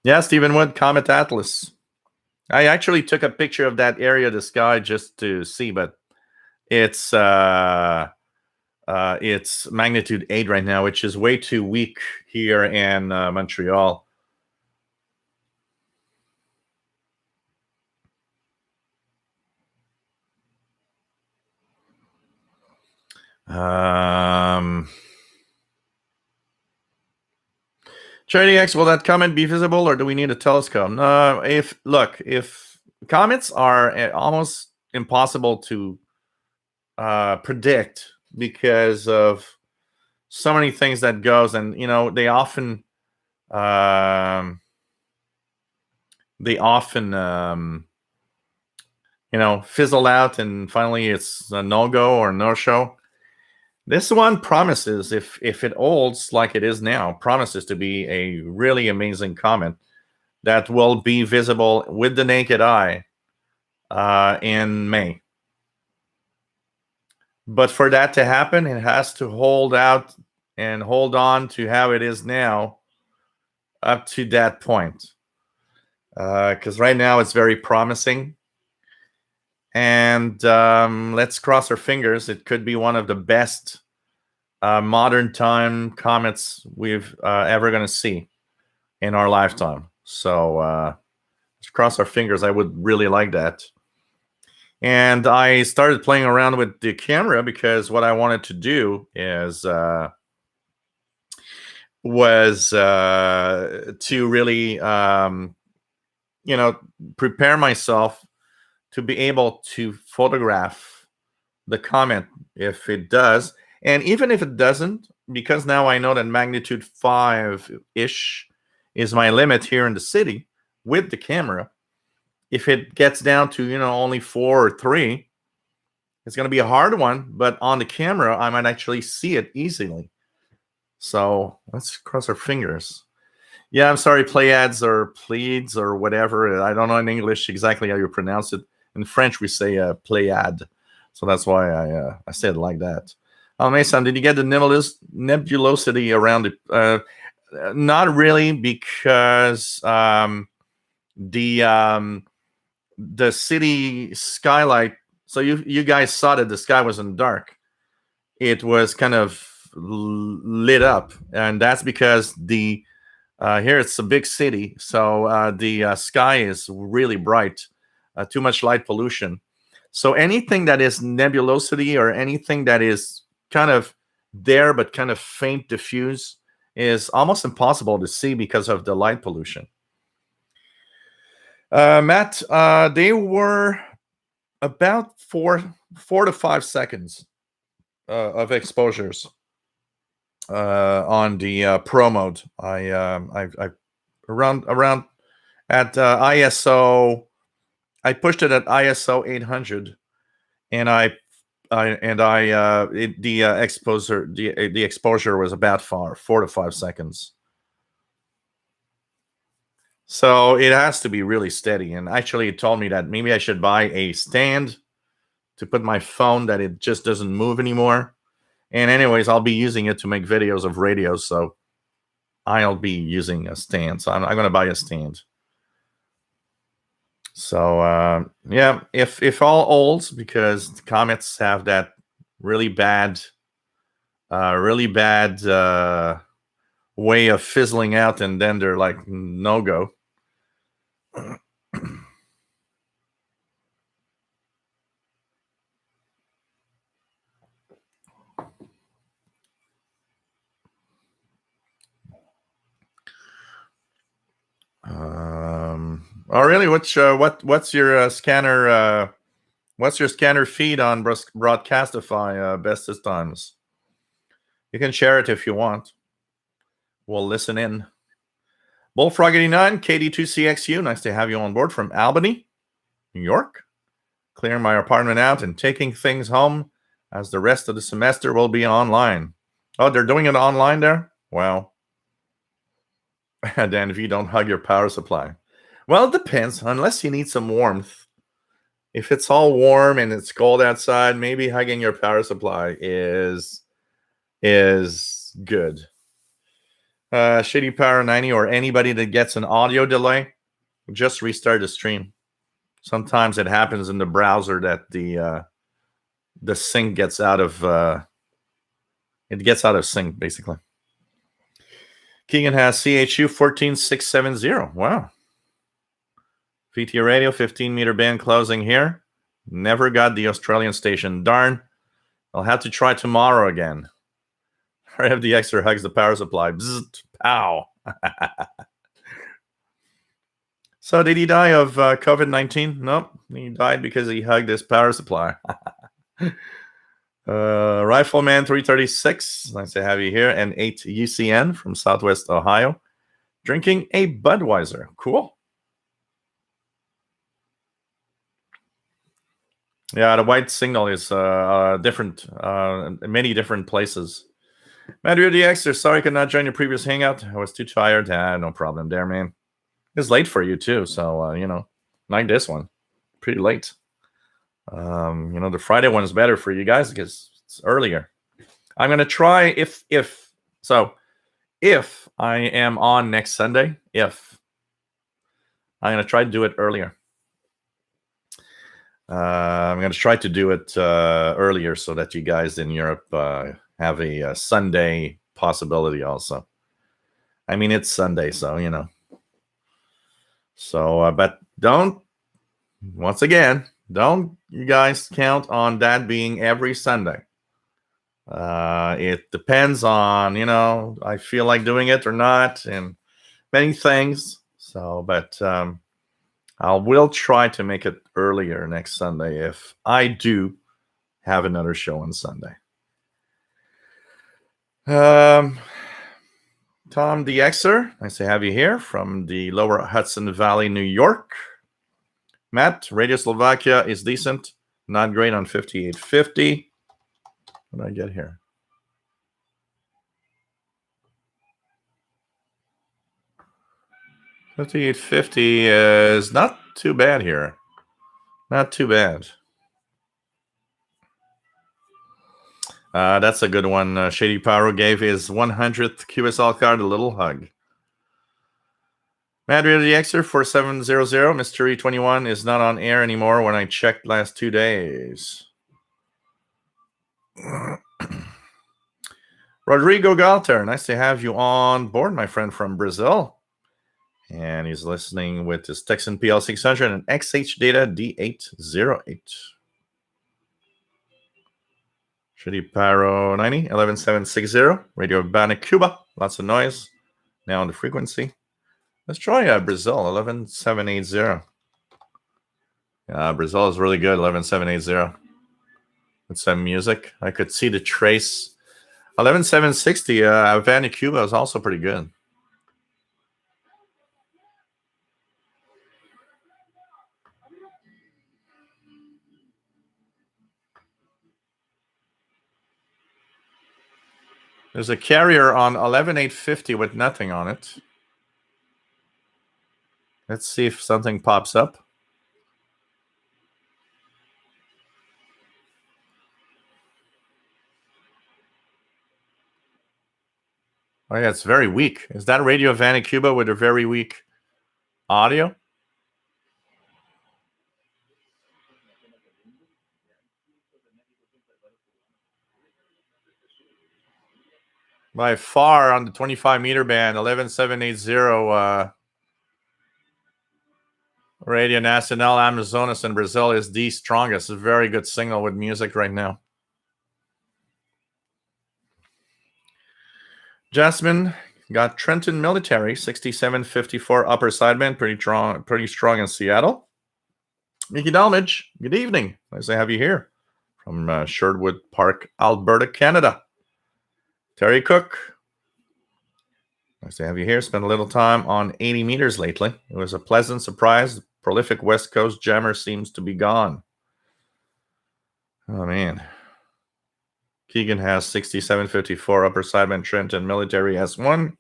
Yeah, Stephen Wood, Comet Atlas. I actually took a picture of that area of the sky just to see, but it's magnitude 8 right now, which is way too weak here in Montreal. Charity X, will that comet be visible, or do we need a telescope? If comets are almost impossible to predict because of so many things that goes, and they often fizzle out, and finally it's a no-go or no-show. This one promises, if it holds like it is now, promises to be a really amazing comet that will be visible with the naked eye in May. But for that to happen, it has to hold out and hold on to how it is now up to that point. Because right now it's very promising. And let's cross our fingers. It could be one of the best modern time comets we've ever going to see in our lifetime. So let's cross our fingers. I would really like that. And I started playing around with the camera because what I wanted to do was to really, prepare myself to be able to photograph the comet if it does. And even if it doesn't, because now I know that magnitude 5-ish is my limit here in the city with the camera. If it gets down to, only 4 or 3, it's going to be a hard one. But on the camera, I might actually see it easily. So let's cross our fingers. Yeah, I'm sorry, Pleiades or Pleiades or whatever. I don't know in English exactly how you pronounce it. In French, we say Pleiade. So that's why I said it like that. Mason, did you get the nebulosity around it? Not really, because the city skylight. So you guys saw that the sky wasn't dark; it was kind of lit up, and that's because here it's a big city, so the sky is really bright. Too much light pollution. So anything that is nebulosity or anything that is kind of there but kind of faint diffuse is almost impossible to see because of the light pollution. Matt, they were about 4 to 5 seconds of exposures on the pro mode. I around at ISO. I pushed it at ISO 800, and the exposure was about 4 to 5 seconds. So it has to be really steady. And actually, it told me that maybe I should buy a stand to put my phone that it just doesn't move anymore. And anyways, I'll be using it to make videos of radios, so I'll be using a stand. So I'm going to buy a stand. So yeah, if all olds, because the Comets have that really bad way of fizzling out, and then they're like no go. Oh really? What's your scanner? What's your scanner feed on Broadcastify? Bestest times. You can share it if you want. We'll listen in. Bullfrog 89, KD2CXU. Nice to have you on board from Albany, New York. Clearing my apartment out and taking things home, as the rest of the semester will be online. Oh, they're doing it online there? Wow. Dan V, don't hug your power supply. Well, it depends, unless you need some warmth. If it's all warm and it's cold outside, maybe hugging your power supply is good. Shitty Power 90 or anybody that gets an audio delay, just restart the stream. Sometimes it happens in the browser that the sync gets out of sync, basically. Keegan has CHU 14670. Wow. VT radio, 15-meter band closing here. Never got the Australian station. Darn. I'll have to try tomorrow again. the extra hugs the power supply. Bzzzt, pow. So did he die of COVID-19? Nope. He died because he hugged his power supply. Rifleman 336. Nice to have you here. And 8 UCN from Southwest Ohio. Drinking a Budweiser. Cool. Yeah, the white signal is different in many different places. Madrid DX, sorry I could not join your previous hangout. I was too tired. No problem there, man. It's late for you too, so like this one, pretty late. The Friday one is better for you guys because it's earlier. I'm gonna try if I am on next Sunday, I'm gonna try to do it earlier. I'm going to try to do it earlier so that you guys in Europe have a Sunday possibility also. I mean, it's Sunday, so, So, but don't you guys count on that being every Sunday. It depends on, I feel like doing it or not, and many things. So, but I will try to make it earlier next Sunday if I do have another show on Sunday. Tom DXer, nice to have you here from the lower Hudson Valley, New York. Matt, Radio Slovakia is decent, not great on 5850. What did I get here? $58.50 is not too bad here. Not too bad. That's a good one. Shady Power gave his 100th QSL card a little hug. Madrid DXer 4700. Mystery 21 is not on air anymore when I checked last 2 days. Rodrigo Galter, nice to have you on board, my friend from Brazil. And he's listening with his Texan PL600 and XH Data D808. Shitty Pyro 90, 11760. Radio Urbana, Cuba. Lots of noise. Now on the frequency. Let's try Brazil, 11780. Brazil is really good, 11780. With some music. I could see the trace. 11760, Havana, Cuba is also pretty good. There's a carrier on 11850 with nothing on it. Let's see if something pops up. Oh yeah, it's very weak. Is that Radio Havana, Cuba with a very weak audio? By far on the 25 meter band, 11780 Radio Nacional Amazonas in Brazil is the strongest. A very good signal with music right now. Jasmine got Trenton Military, 6754 upper sideband, pretty strong in Seattle. Mickey Dalmage, good evening. Nice to have you here from Sherwood Park, Alberta, Canada. Terry Cook, nice to have you here. Spent a little time on 80 meters lately. It was a pleasant surprise. The prolific West Coast jammer seems to be gone. Oh, man. Keegan has 6754 upper sideband, Trenton Military S1.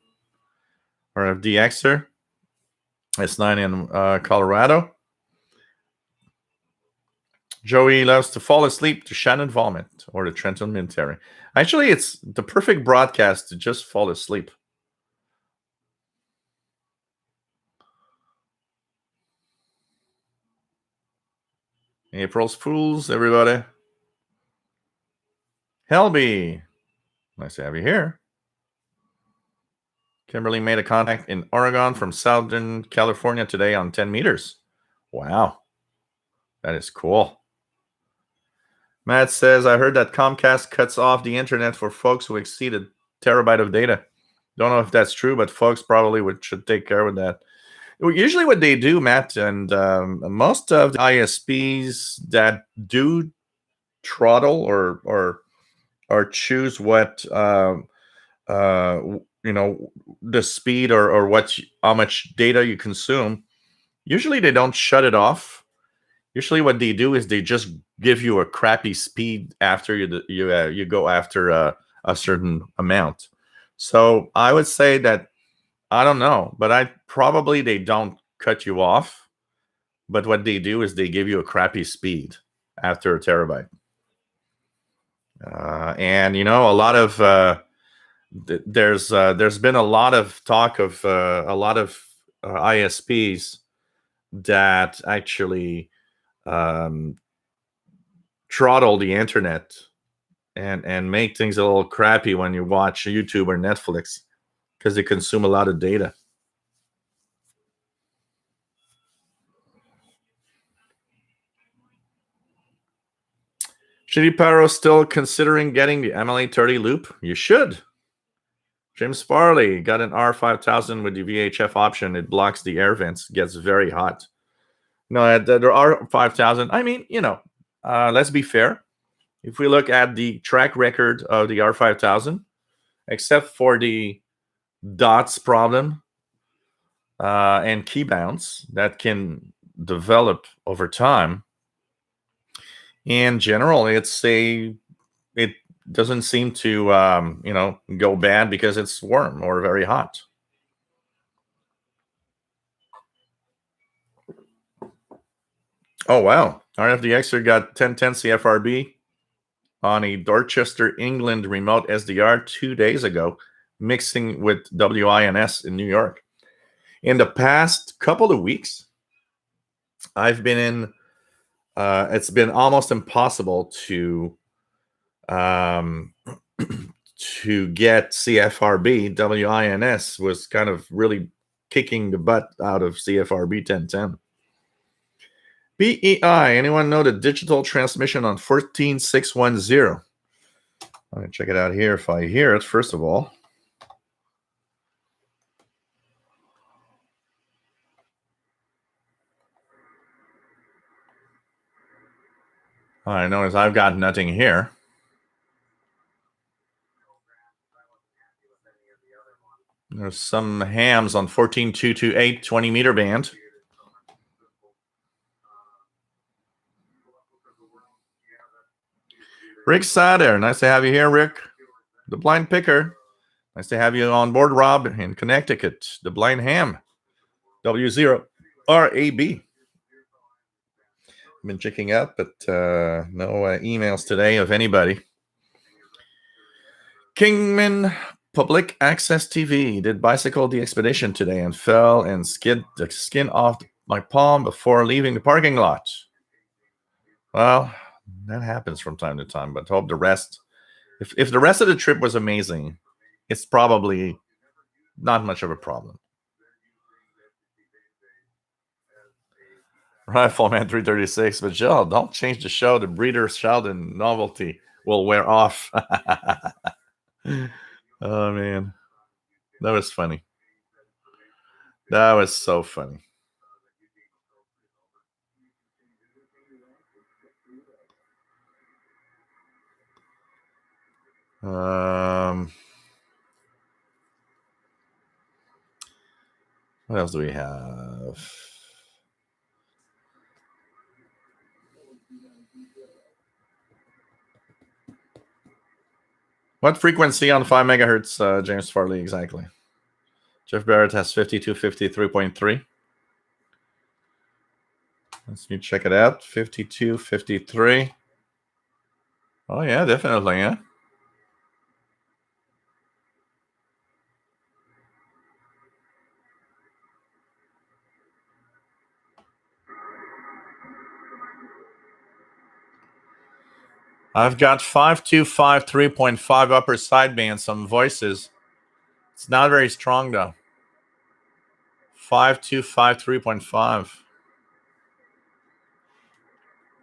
Or DXer. S9 in Colorado. Joey loves to fall asleep to Shannon Vomit or the Trenton Military. Actually, it's the perfect broadcast to just fall asleep. April's Fools, everybody. Helby, nice to have you here. Kimberly made a contact in Oregon from Southern California today on 10 meters. Wow, that is cool. Matt says, I heard that Comcast cuts off the internet for folks who exceed a terabyte of data. Don't know if that's true, but folks probably should take care of that. Usually what they do, Matt, and most of the ISPs that do throttle or choose what the speed or how much data you consume, usually they don't shut it off. Usually what they do is they just give you a crappy speed after you go after a certain amount. So I would say that, I don't know, but they don't cut you off. But what they do is they give you a crappy speed after a terabyte. And a lot of there's been a lot of talk of a lot of ISPs that actually throttle the internet and make things a little crappy when you watch YouTube or Netflix because they consume a lot of data. Shitty Paro still considering getting the MLA30 loop? You should. James Farley got an R5000 with the VHF option. It blocks the air vents, gets very hot. No, there are 5,000. I mean, let's be fair. If we look at the track record of the R5000, except for the dots problem and key bounce that can develop over time, in general, it doesn't seem to go bad because it's warm or very hot. Oh, wow. RFDXer got 1010 CFRB on a Dorchester, England remote SDR 2 days ago, mixing with WINS in New York. In the past couple of weeks, I've been in, it's been almost impossible to get CFRB. WINS was kind of really kicking the butt out of CFRB 1010. BEI, anyone know the digital transmission on 14610? I'm going to check it out here if I hear it, first of all. I notice I've got nothing here. There's some hams on 14.228 20 meter band. Rick Sader, nice to have you here, Rick. The blind picker. Nice to have you on board, Rob, in Connecticut. The blind ham. W0RAB. Been checking out, but no emails today of anybody. Kingman Public Access TV did bicycle the expedition today and fell and skid the skin off my palm before leaving the parking lot. Well, that happens from time to time, but hope the rest, if the rest of the trip was amazing, it's probably not much of a problem. Rifleman 336, but Jill, don't change the show. The Breeder Sheldon novelty will wear off. Oh, man. That was funny. That was so funny. What else do we have? What frequency on 5 megahertz, James Farley, exactly? Jeff Barrett has 5253.3. Let's me check it out. 5253. Oh, yeah, definitely, yeah. I've got 5253.5 upper sideband, some voices. It's not very strong, though. 5253.5.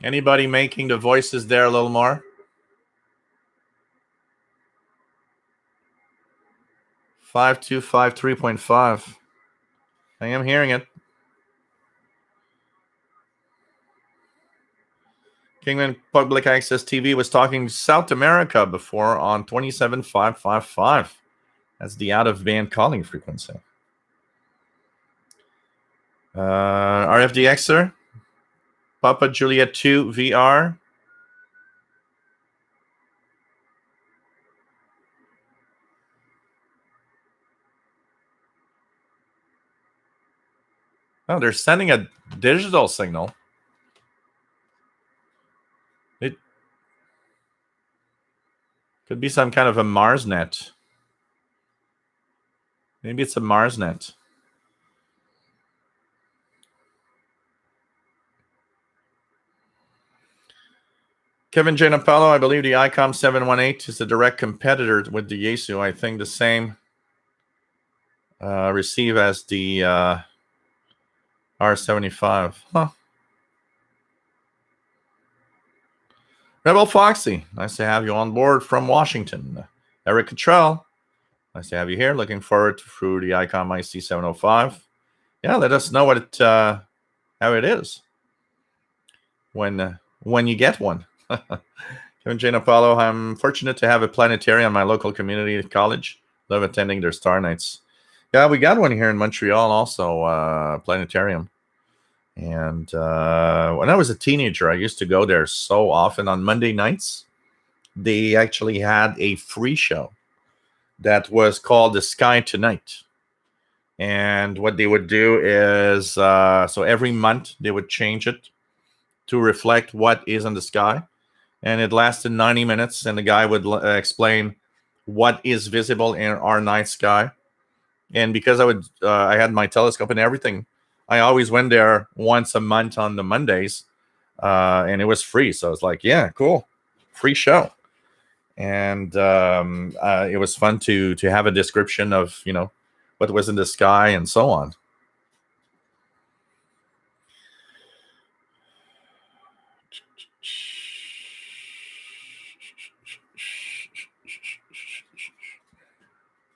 Anybody making the voices there a little more? 5253.5. I am hearing it. Kingman Public Access TV was talking South America before on 27555. That's the out-of-band calling frequency. RFDXer, Papa Juliet 2 VR. Oh, they're sending a digital signal. It could be some kind of a MarsNet. Maybe it's a MarsNet. Kevin Gianapalo, I believe the ICOM 718 is a direct competitor with the Yaesu. I think the same receive as the R75. Huh. Rebel Foxy, nice to have you on board from Washington. Eric Cottrell, nice to have you here. Looking forward through the ICOM IC 705. Yeah, let us know what it how it is when you get one. Kevin Gianapalo, I'm fortunate to have a planetarium in my local community college. Love attending their Star Nights. Yeah, we got one here in Montreal also, planetarium. And when I was a teenager, I used to go there so often on Monday nights. They actually had a free show that was called The Sky Tonight. And what they would do is, so every month they would change it to reflect what is in the sky. And it lasted 90 minutes, and the guy would explain what is visible in our night sky. And because I had my telescope and everything, I always went there once a month on the Mondays, and it was free. So I was like, yeah, cool, free show. And it was fun to have a description of, what was in the sky and so on.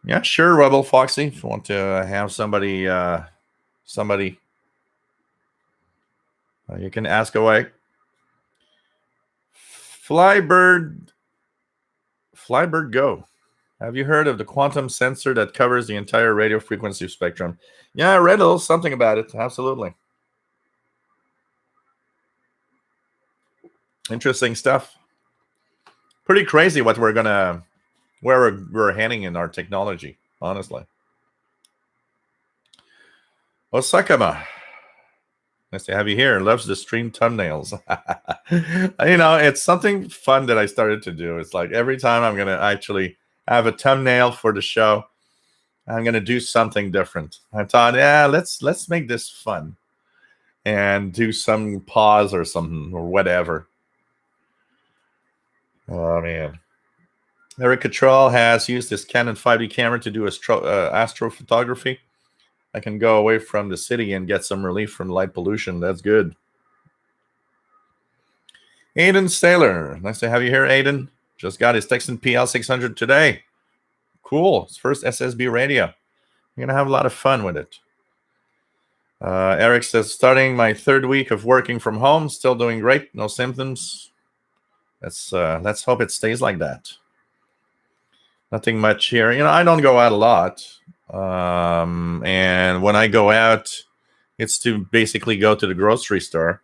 Yeah, sure, Rebel Foxy. If you want to have somebody, you can ask away. Flybird Go. Have you heard of the quantum sensor that covers the entire radio frequency spectrum? Yeah, I read a little something about it. Absolutely. Interesting stuff. Pretty crazy what where we're heading in our technology, honestly. Osakama. I say, have you here? Loves the stream thumbnails. It's something fun that I started to do. It's like every time I'm going to actually have a thumbnail for the show, I'm going to do something different. I thought, yeah, let's make this fun and do some pause or something or whatever. Oh, man. Eric Cottrell has used his Canon 5D camera to do astrophotography. I can go away from the city and get some relief from light pollution. That's good. Aiden Saylor. Nice to have you here, Aiden. Just got his Texan PL600 today. Cool. His first SSB radio. You're going to have a lot of fun with it. Eric says, starting my third week of working from home. Still doing great. No symptoms. Let's hope it stays like that. Nothing much here. I don't go out a lot. And when I go out, it's to basically go to the grocery store.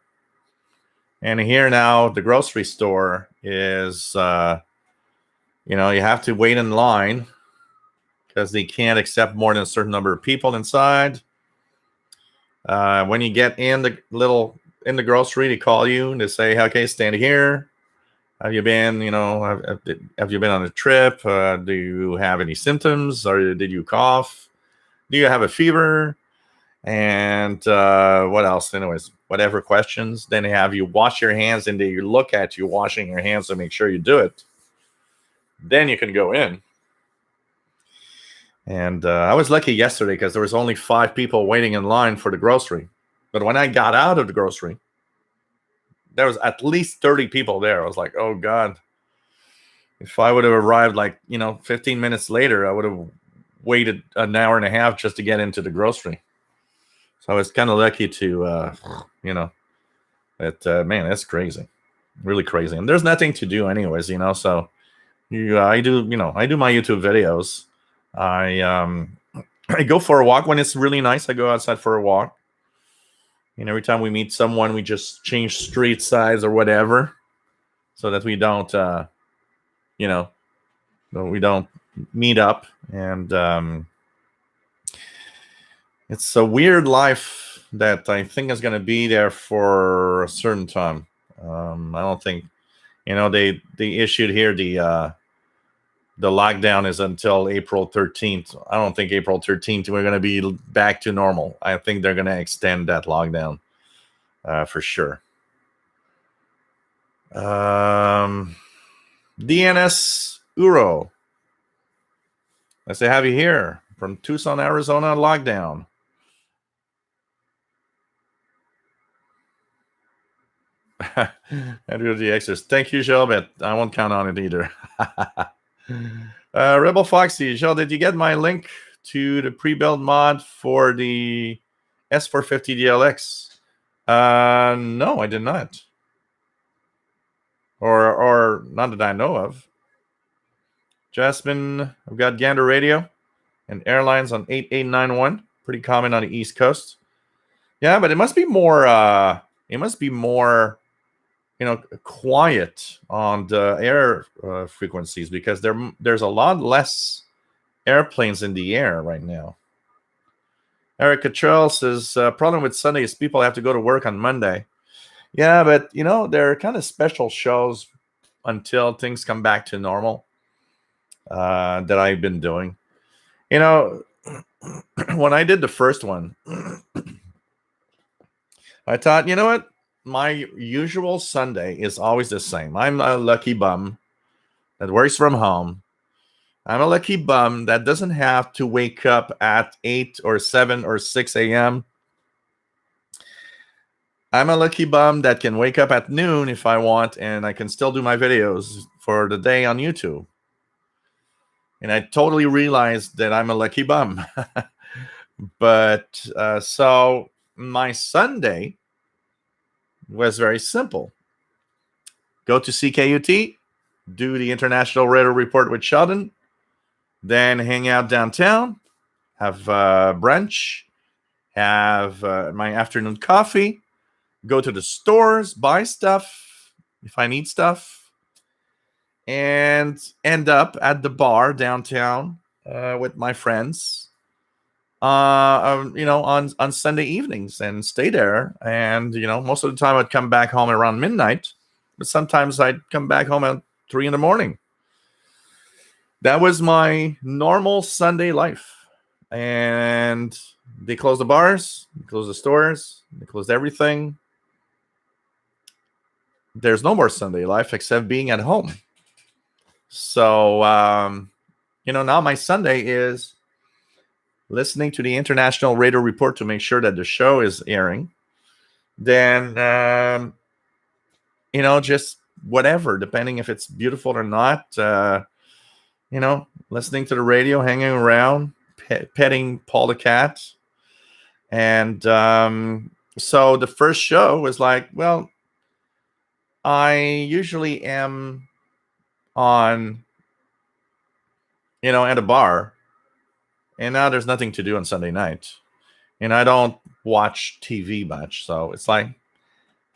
And here now, the grocery store is, you have to wait in line because they can't accept more than a certain number of people inside. When you get in the grocery, they call you and they say, okay, stand here. Have you been, have you been on a trip? Do you have any symptoms, or did you cough? Do you have a fever? And what else? Anyways, whatever questions. Then they have you wash your hands, and they look at you washing your hands to make sure you do it. Then you can go in. And I was lucky yesterday because there was only 5 people waiting in line for the grocery. But when I got out of the grocery, there was at least 30 people there. I was like, oh, God. If I would have arrived 15 minutes later, I would have waited an hour and a half just to get into the grocery. So I was kind of lucky to, man, that's crazy. Really crazy. And there's nothing to do anyways, so I do my YouTube videos. I go for a walk when it's really nice. I go outside for a walk. And every time we meet someone, we just change street sides or whatever so that we don't, we don't meet up. And it's a weird life that I think is going to be there for a certain time. I don't think, they issued here the lockdown is until April 13th. I don't think April 13th we're going to be back to normal. I think they're going to extend that lockdown for sure. DNS Uro. I say, have you here from Tucson, Arizona, lockdown. Andrew the Exorcist. Thank you, Joe, but I won't count on it either. Rebel Foxy, Joe, did you get my link to the pre-built mod for the S450 DLX? No, I did not. Or not that I know of. Jasmine, I've got Gander Radio and airlines on 8891. Pretty common on the East Coast. Yeah, but it must be more. Quiet on the air frequencies because there's a lot less airplanes in the air right now. Eric Cottrell says, problem with Sunday is people have to go to work on Monday. Yeah, but, they're kind of special shows until things come back to normal that I've been doing. When I did the first one, I thought, you know what? My usual Sunday is always the same. I'm a lucky bum that works from home. I'm a lucky bum that doesn't have to wake up at 8 or 7 or 6 a.m. I'm a lucky bum that can wake up at noon if I want, and I can still do my videos for the day on YouTube. And I totally realized that I'm a lucky bum. But so my Sunday was very simple. go to CKUT, do the International Radio Report with Sheldon, then hang out downtown, have brunch, have my afternoon coffee, go to the stores, buy stuff if I need stuff, and end up at the bar downtown with my friends, on Sunday evenings and stay there. And, most of the time I'd come back home around midnight, but sometimes I'd come back home at 3 in the morning. That was my normal Sunday life. And they closed the bars, they closed the stores, they closed everything. There's no more Sunday life except being at home. So, now my Sunday is listening to the International Radio Report to make sure that the show is airing. Then, just whatever, depending if it's beautiful or not. Listening to the radio, hanging around, petting Paul the cat. And so the first show was like, well, I usually am on, at a bar. And now there's nothing to do on Sunday night. And I don't watch TV much. So it's like,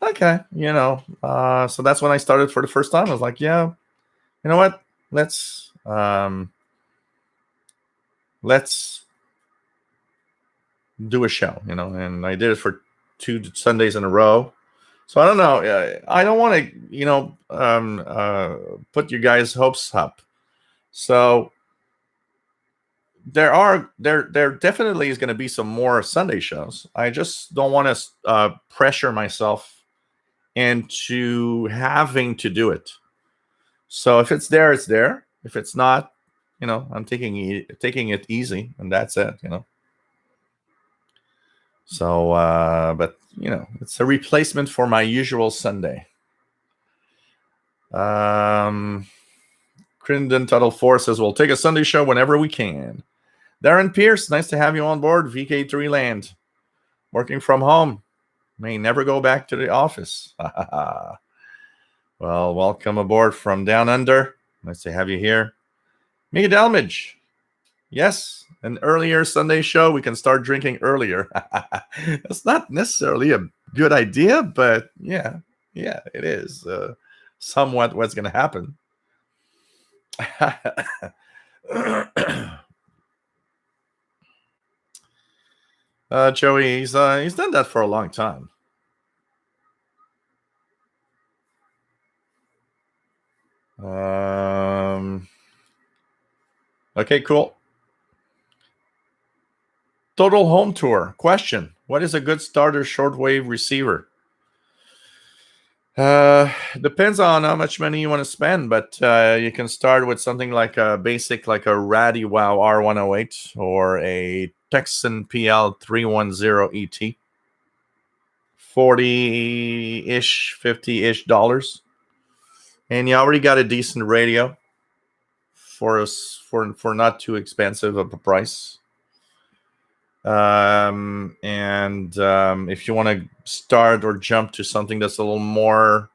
okay, so that's when I started for the first time. I was like, yeah, you know what? Let's do a show, and I did it for 2 Sundays in a row. So I don't know. I don't want to, put you guys' hopes up. So there definitely is going to be some more Sunday shows. I just don't want to pressure myself into having to do it. So if it's there, it's there. If it's not, I'm taking it easy, and that's it. So, but it's a replacement for my usual Sunday. Crittenden Tuttle 4 says we'll take a Sunday show whenever we can. Darren Pierce, nice to have you on board. VK3 Land, working from home, may never go back to the office. Well, welcome aboard from down under. Nice to have you here. Mika Delmage, yes, an earlier Sunday show. We can start drinking earlier. That's not necessarily a good idea, but yeah, it is somewhat what's going to happen. Joey, he's done that for a long time. Okay, cool. Total home tour question: what is a good starter shortwave receiver? Depends on how much money you want to spend, but you can start with something like a basic, like a RadioWow R108 or a Texan PL 310 ET. $40-ish, $50-ish dollars. And you already got a decent radio for not too expensive of a price. And if you want to start or jump to something that's a little more,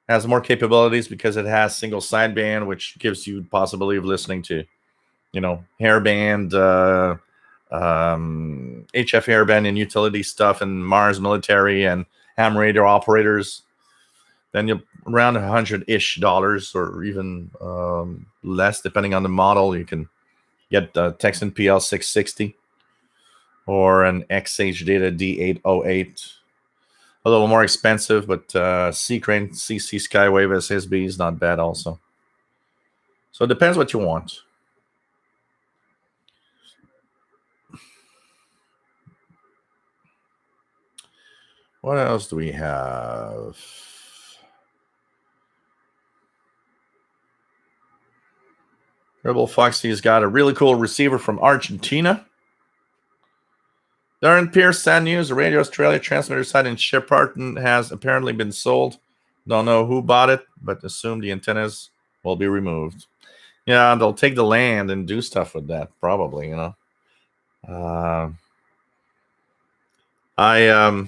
has more capabilities because it has single sideband, which gives you the possibility of listening to, hairband, HF hairband and utility stuff and Mars military and ham radio operators, then you're around $100-ish or even less, depending on the model. You can get the Texan PL 660 or an XH Data D808. A little more expensive, but C-Crane CC Skywave SSB is not bad also. So it depends what you want. What else do we have? Rebel Foxy's got a really cool receiver from Argentina. Darren Pierce, sad news. The Radio Australia transmitter site in Shepparton has apparently been sold. Don't know who bought it, but assume the antennas will be removed. Yeah, they'll take the land and do stuff with that, probably, I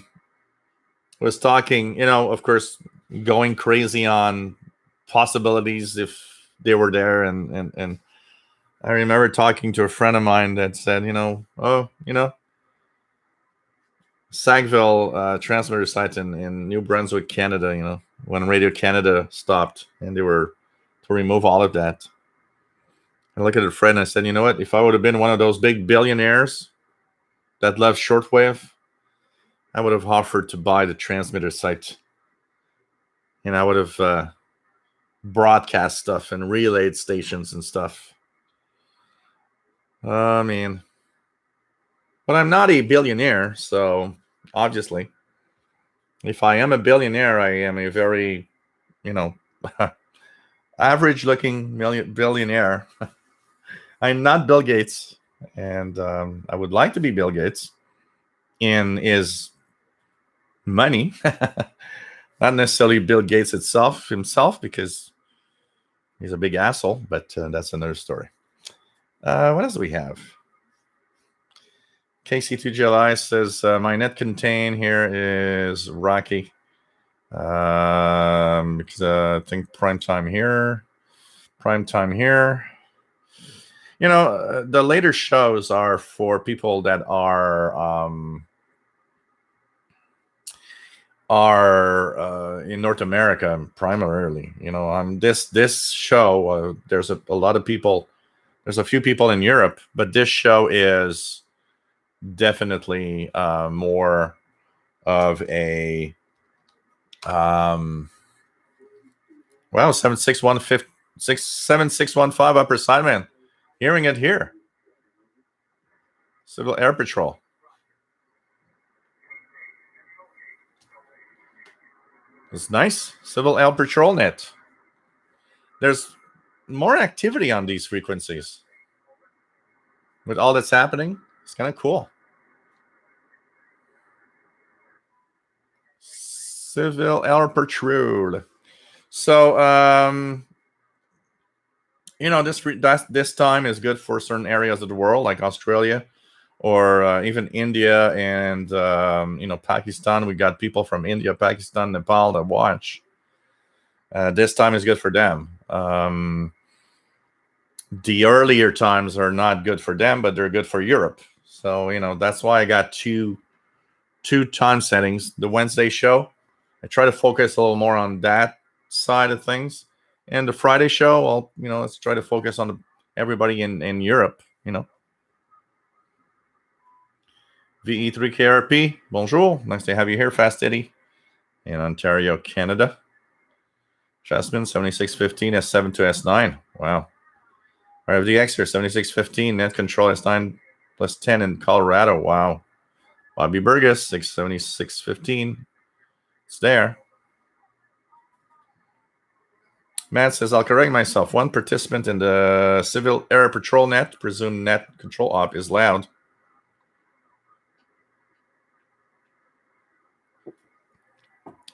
was talking, of course, going crazy on possibilities if they were there. And I remember talking to a friend of mine that said, Sackville transmitter site in New Brunswick, Canada, when Radio Canada stopped and they were to remove all of that. I look at a friend and I said, you know what? If I would have been one of those big billionaires that loved shortwave, I would have offered to buy the transmitter site. And I would have broadcast stuff and relayed stations and stuff. I mean, but I'm not a billionaire, so obviously, if I am a billionaire, I am a very, average-looking billionaire. I'm not Bill Gates, and I would like to be Bill Gates in his money, not necessarily Bill Gates himself, because he's a big asshole. But that's another story. What else do we have? KC2GLI says, my net contain here is rocky. Because I think prime time here. The later shows are for people that are in North America primarily. This show, there's a lot of people. There's a few people in Europe, but this show is definitely more of a 7615 Upper Sideman. Hearing it here. Civil Air Patrol. It's nice. Civil Air Patrol net. There's more activity on these frequencies. With all that's happening, it's kind of cool. Civil Air Patrol. So, this time is good for certain areas of the world, like Australia, or even India and Pakistan. We got people from India, Pakistan, Nepal that watch. This time is good for them. The earlier times are not good for them, but they're good for Europe. So that's why I got two time settings. The Wednesday show, I try to focus a little more on that side of things, and the Friday show, well, let's try to focus on everybody in Europe. VE3KRP, bonjour. Nice to have you here, Fast Eddie, in Ontario, Canada. Jasmine, 7615 S7 to S9. Wow. RFDX here, 7615 net control S9 plus 10 in Colorado. Wow. Bobby Burgess, 67615. It's there. Matt says, I'll correct myself. One participant in the Civil Air Patrol net, presumed net control op, is loud.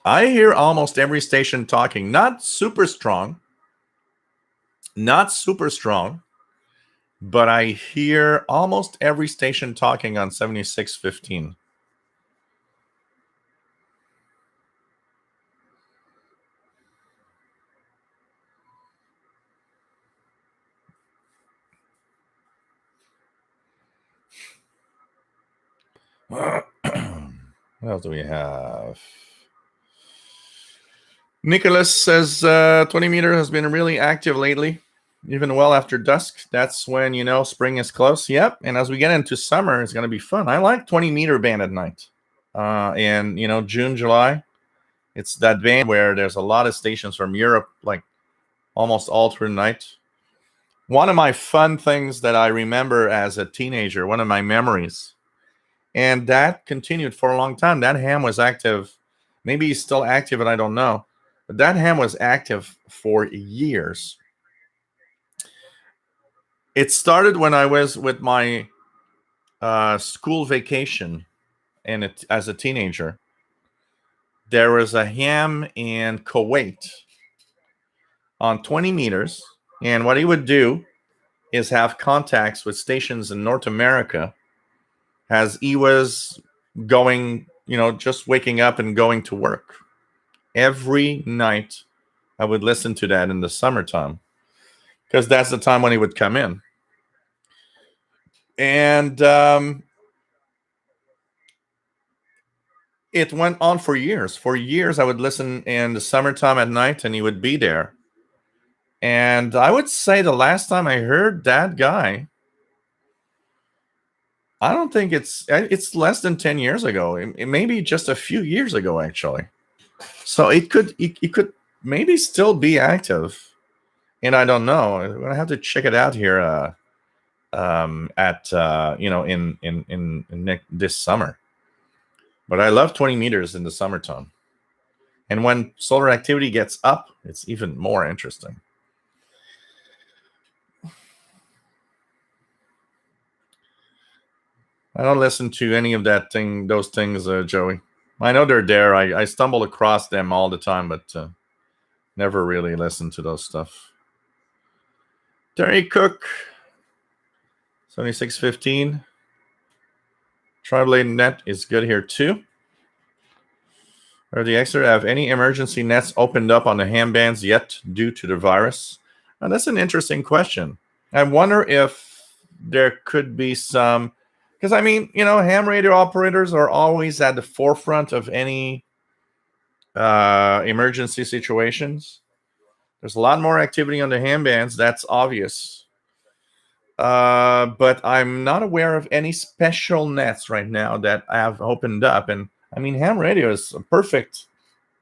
I hear almost every station talking. Not super strong, but I hear almost every station talking on 7615. What else do we have? Nicholas says 20 meter has been really active lately, even well after dusk. That's when spring is close. Yep. And as we get into summer, it's going to be fun. I like 20 meter band at night. And June, July, it's that band where there's a lot of stations from Europe, like almost all through the night. One of my fun things that I remember as a teenager, one of my memories, and that continued for a long time. That ham was active. Maybe he's still active, and I don't know. But that ham was active for years. It started when I was with my school vacation, and as a teenager. There was a ham in Kuwait on 20 meters, and what he would do is have contacts with stations in North America as he was going, just waking up and going to work. Every night I would listen to that in the summertime because that's the time when he would come in. And it went on for years. For years, I would listen in the summertime at night, and he would be there. And I would say the last time I heard that guy, I don't think it's less than 10 years ago. It may be just a few years ago, actually. So it could maybe still be active, and I don't know. I'm gonna have to check it out here at in this summer. But I love 20 meters in the summertime, and when solar activity gets up, it's even more interesting. I don't listen to any of those things, Joey. I know they're there. I stumble across them all the time, but never really listen to those stuff. Terry Cook, 7615. Tri-blade net is good here too. Are the extra have any emergency nets opened up on the ham bands yet due to the virus? Now, that's an interesting question. I wonder if there could be some, because I mean, ham radio operators are always at the forefront of any emergency situations. There's a lot more activity on the ham bands, that's obvious. But I'm not aware of any special nets right now that have opened up. And I mean, ham radio is a perfect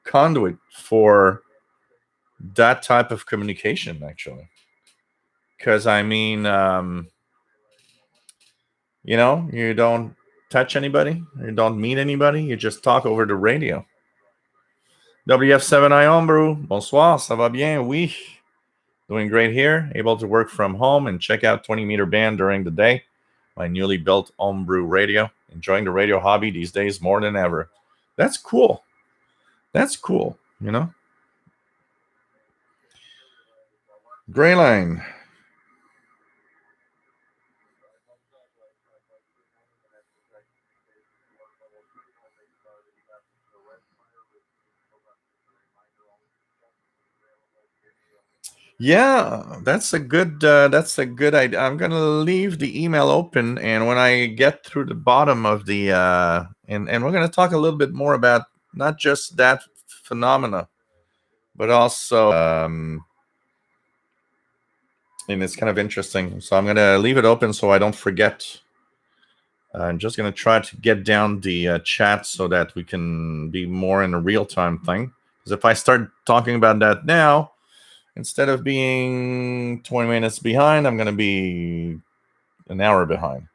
conduit for that type of communication, actually. Because I mean, you don't touch anybody, you don't meet anybody, you just talk over the radio. WF7I Homebrew, bonsoir, ça va bien? Oui. Doing great here. Able to work from home and check out 20 meter band during the day. My newly built homebrew radio. Enjoying the radio hobby these days more than ever. That's cool. That's cool, Gray line. Yeah, that's a good idea. I'm gonna leave the email open, and when I get through the bottom of the and we're gonna talk a little bit more about not just that phenomena, but also and it's kind of interesting. So I'm gonna leave it open so I don't forget. I'm just gonna try to get down the chat so that we can be more in a real time thing. Because if I start talking about that now, instead of being 20 minutes behind, I'm going to be an hour behind.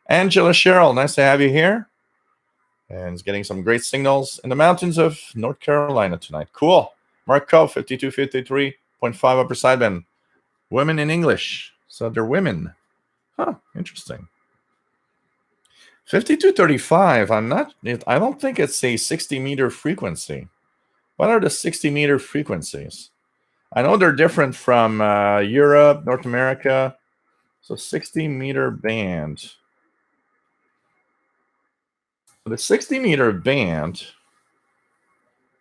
Angela Cheryl, nice to have you here. And it's getting some great signals in the mountains of North Carolina tonight. Cool. Mark Cove, 5253.5 upper sideband. Women in English. So they're women. Huh, interesting. 5235, I don't think it's a 60 meter frequency. What are the 60 meter frequencies? I know they're different from Europe, North America. So 60 meter band. The 60 meter band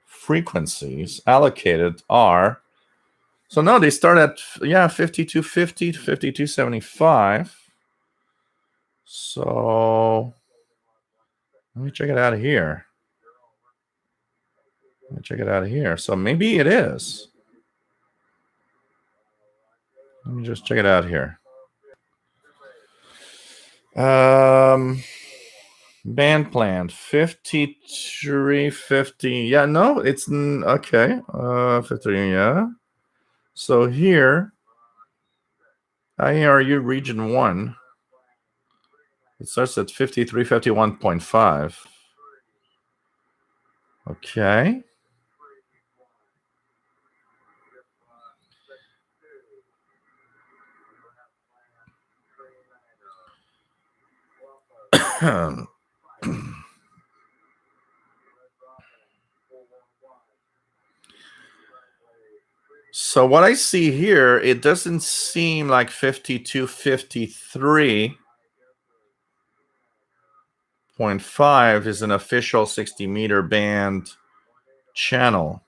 frequencies allocated are, so no, they start at 5250 to 5275. So let me check it out of here. So maybe it is. Let me just check it out here. Band plan 5350. Yeah, no, it's okay. 53, yeah. So here, IRU region 1. It starts at 5351.5. Okay. So what I see here, it doesn't seem like 5253.5 is an official 60 meter band channel.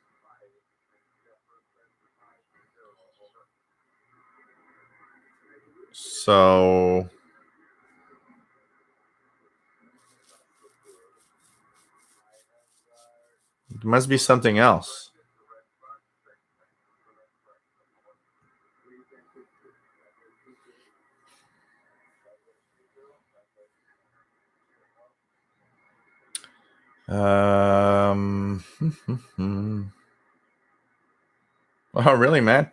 So it must be something else. Oh, really, man?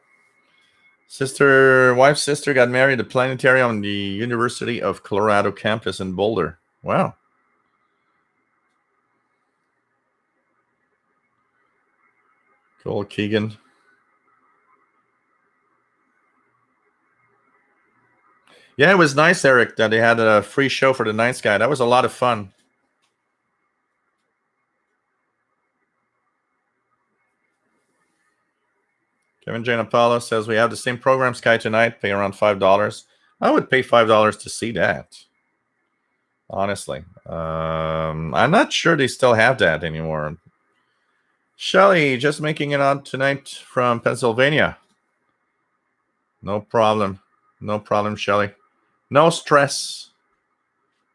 Wife's sister got married at the planetarium on the University of Colorado campus in Boulder. Wow. Cool, Keegan. Yeah, it was nice, Eric, that they had a free show for the night sky. That was a lot of fun. Kevin Jane Apollo says we have the same program sky tonight, pay around $5. I would pay $5 to see that. Honestly. I'm not sure they still have that anymore. Shelly, just making it on tonight from Pennsylvania. No problem. No problem, Shelly. No stress.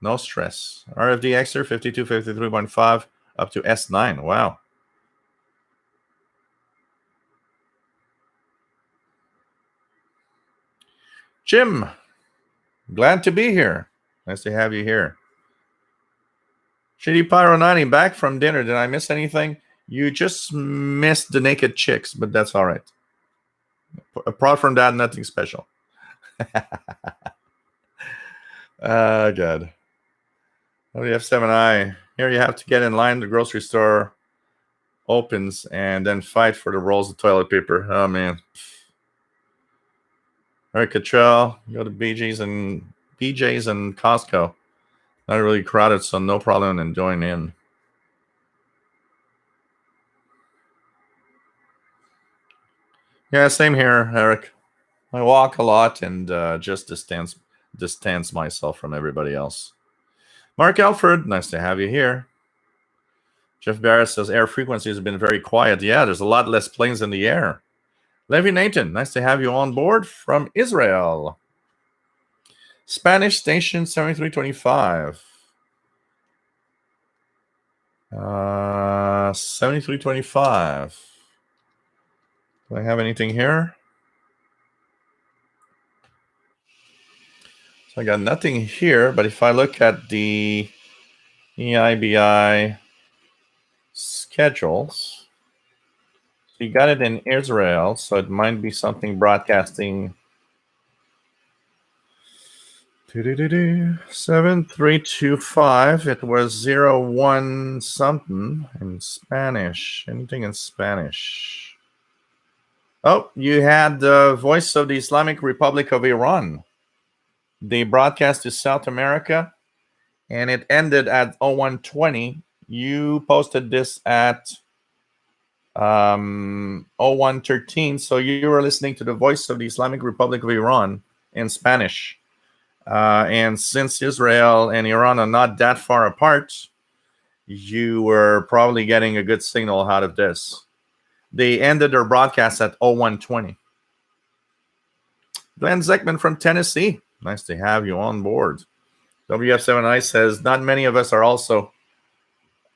No stress. RFD Xer 5253.5 up to S9. Wow. Jim, glad to be here. Nice to have you here. Shitty Pyro 90, back from dinner. Did I miss anything? You just missed the naked chicks, but that's all right. Apart from that, nothing special. God. WF7I. Here you have to get in line. The grocery store opens and then fight for the rolls of toilet paper. Oh, man. All right, Cottrell. Go to BJ's and Costco. Not really crowded, so no problem in join in. Yeah, same here, Eric. I walk a lot and just distance myself from everybody else. Mark Alfred, nice to have you here. Jeff Barrett says air frequencies have been very quiet. Yeah, there's a lot less planes in the air. Levi Nathan, nice to have you on board from Israel. Spanish Station 7325. 7325. Do I have anything here? So I got nothing here, but if I look at the EIBI schedules, you got it in Israel, so it might be something broadcasting. 7325. It was 01 something in Spanish. Anything in Spanish? Oh, you had the Voice of the Islamic Republic of Iran. They broadcast to South America, and it ended at 0120. You posted this at 0113. So you were listening to the Voice of the Islamic Republic of Iran in Spanish. And since Israel and Iran are not that far apart, you were probably getting a good signal out of this. They ended their broadcast at 0120. Glenn Zeckman from Tennessee. Nice to have you on board. WF7I says, not many of us are also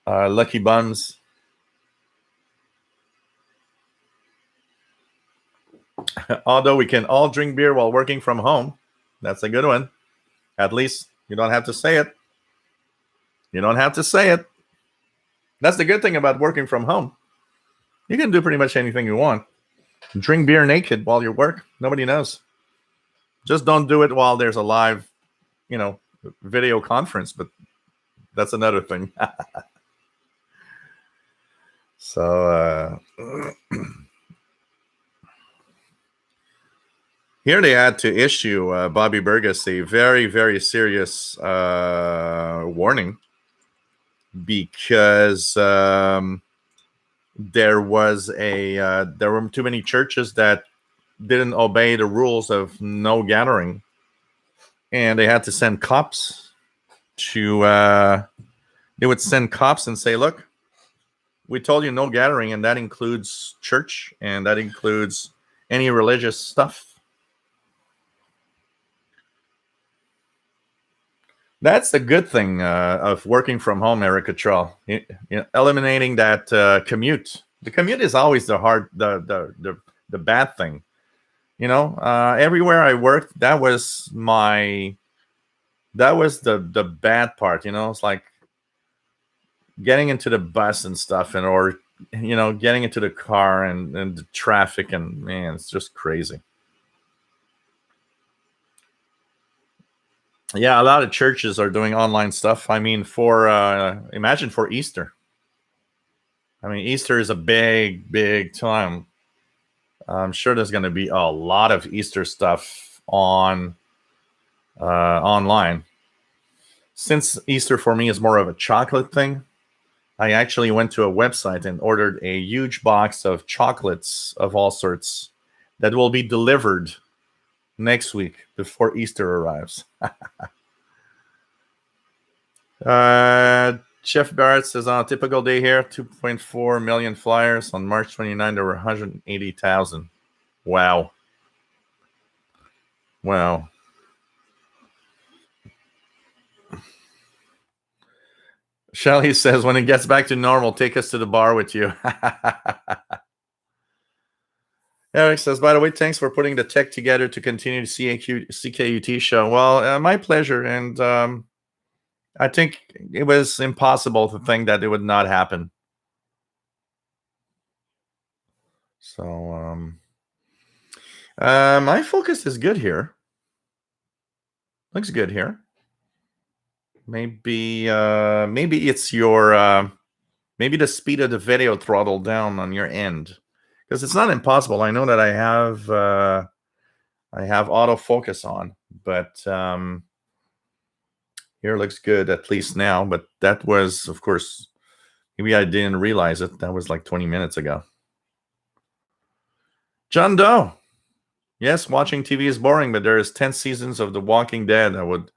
lucky bums. Although we can all drink beer while working from home. That's a good one. At least you don't have to say it. You don't have to say it. That's the good thing about working from home. You can do pretty much anything you want. Drink beer naked while you work. Nobody knows. Just don't do it while there's a live, video conference, but that's another thing. So here they had to issue Bobby Burgess a very, very serious warning because there were too many churches that didn't obey the rules of no gathering, and they had to send cops to. They would send cops and say, "Look, we told you no gathering, and that includes church, and that includes any religious stuff." That's the good thing of working from home, Eric Cottrell. Eliminating that commute. The commute is always the bad thing. Everywhere I worked, that was the bad part. It's like getting into the bus and stuff, or getting into the car and the traffic, and man, it's just crazy. Yeah, a lot of churches are doing online stuff. I mean, imagine for Easter. I mean, Easter is a big time. I'm sure there's going to be a lot of Easter stuff online. Since Easter for me is more of a chocolate thing, I actually went to a website and ordered a huge box of chocolates of all sorts that will be delivered next week before Easter arrives. Jeff Barrett says, on a typical day here, 2.4 million flyers. On March 29, there were 180,000. Wow. Shelly says, when it gets back to normal, take us to the bar with you. Eric says, by the way, thanks for putting the tech together to continue the CKUT show. Well, my pleasure. And I think it was impossible to think that it would not happen. So my focus is good here. Looks good here. Maybe it's your maybe the speed of the video throttled down on your end, because it's not impossible. I know that I have autofocus on, but here looks good at least now. But that was, of course, maybe I didn't realize it. That was like 20 minutes ago. John Doe. Yes, watching TV is boring, but there's 10 seasons of The Walking Dead. I would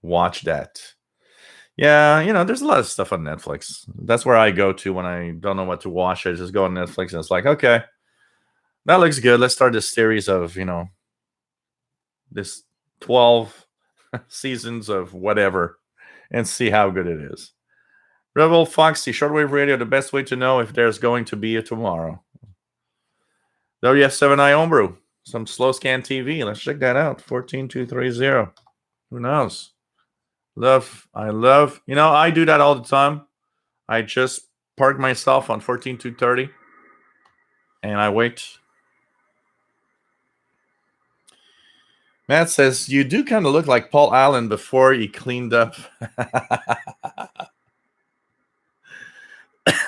watch that. Yeah, there's a lot of stuff on Netflix. That's where I go to when I don't know what to watch. I just go on Netflix and it's like, okay, that looks good. Let's start this series of, this 12 seasons of whatever and see how good it is. Rebel Foxy, Shortwave Radio, the best way to know if there's going to be a tomorrow. WF7i Homebrew, some slow scan TV. Let's check that out. 14230. Who knows? I love, I do that all the time. I just park myself on 14230 and I wait. Matt says, you do kind of look like Paul Allen before he cleaned up.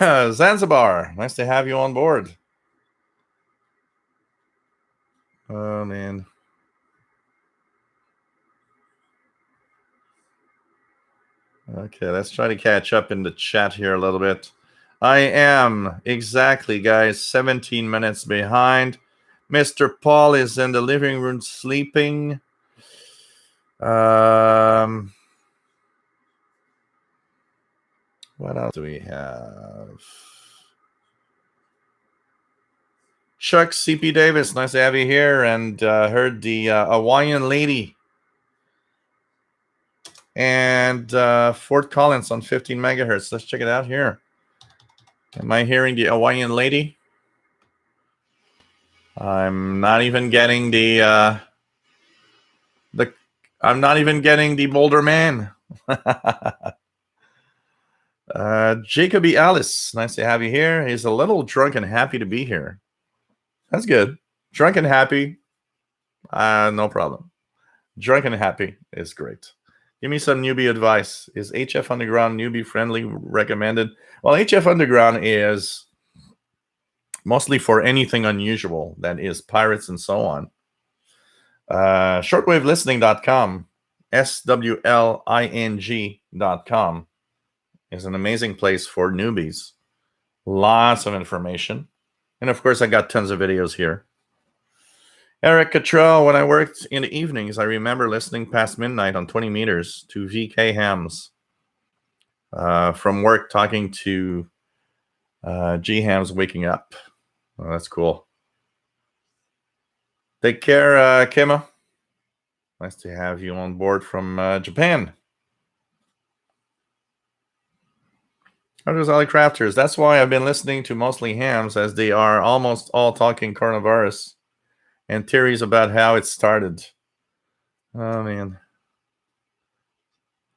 Zanzibar, nice to have you on board. Oh, man. Okay, let's try to catch up in the chat here a little bit. I am, exactly, guys, 17 minutes behind. Mr. Paul is in the living room sleeping. What else do we have? Chuck CP Davis, nice to have you here. And heard the Hawaiian Lady and Fort Collins on 15 megahertz. Let's check it out here. Am I hearing the Hawaiian Lady? I'm not even getting the I'm not even getting the Boulder Man. Jacoby Alice, nice to have you here. He's a little drunk and happy to be here. That's good. Drunk and happy, no problem. Drunk and happy is great. Give me some newbie advice. Is HF Underground newbie friendly recommended? Well, HF Underground is mostly for anything unusual, that is pirates and so on. Shortwavelistening.com, SWLING.com is an amazing place for newbies. Lots of information. And of course, I got tons of videos here. Eric Cottrell, when I worked in the evenings, I remember listening past midnight on 20 meters to VK Hams from work, talking to G Hams waking up. Oh, that's cool. Take care, Kema. Nice to have you on board from Japan. Others Ali Crafters. That's why I've been listening to mostly hams, as they are almost all talking coronavirus and theories about how it started. Oh man,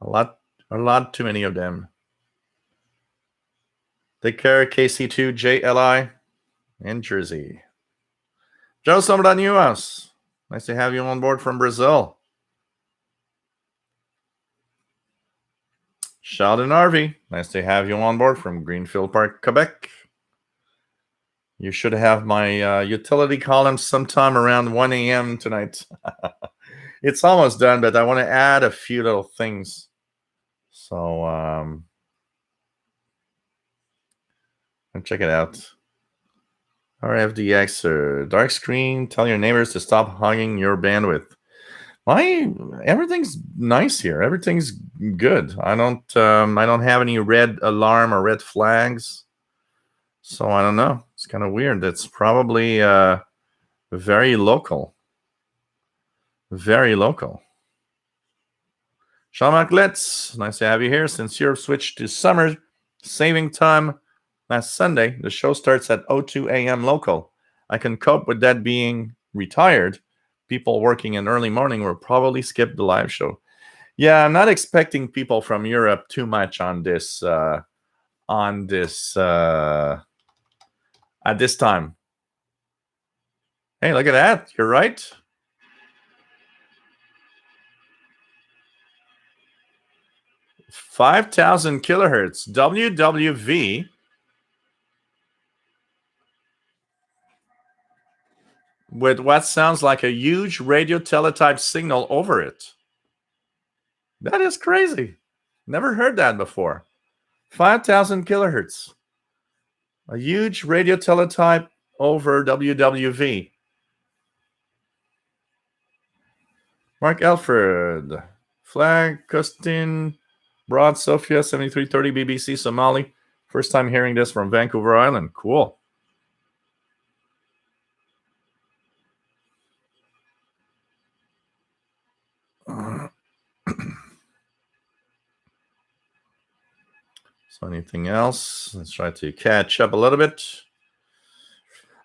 a lot too many of them. Take care, KC2JLI in Jersey. Joe Sombra Newhouse. Nice to have you on board from Brazil. Sheldon Harvey. Nice to have you on board from Greenfield Park, Quebec. You should have my utility column sometime around 1 a.m. tonight. It's almost done, but I want to add a few little things. So, check it out. RFDX or dark screen. Tell your neighbors to stop hogging your bandwidth. Everything's nice here. Everything's good. I don't have any red alarm or red flags. So I don't know. It's kind of weird. It's probably very local. Very local. Jean-Marc Letts, nice to have you here. Since Europe switched to summer saving time last Sunday, the show starts at 02 a.m. local. I can cope with that being retired. People working in early morning will probably skip the live show. Yeah, I'm not expecting people from Europe too much on this at this time. Hey, look at that. You're right. 5,000 kilohertz. WWV. With what sounds like a huge radio teletype signal over it. That is crazy. Never heard that before. 5,000 kilohertz. A huge radio teletype over WWV. Mark Alfred. Flag, Costin, Broad, Sofia, 7330 BBC, Somali. First time hearing this from Vancouver Island. Cool. So anything else? Let's try to catch up a little bit.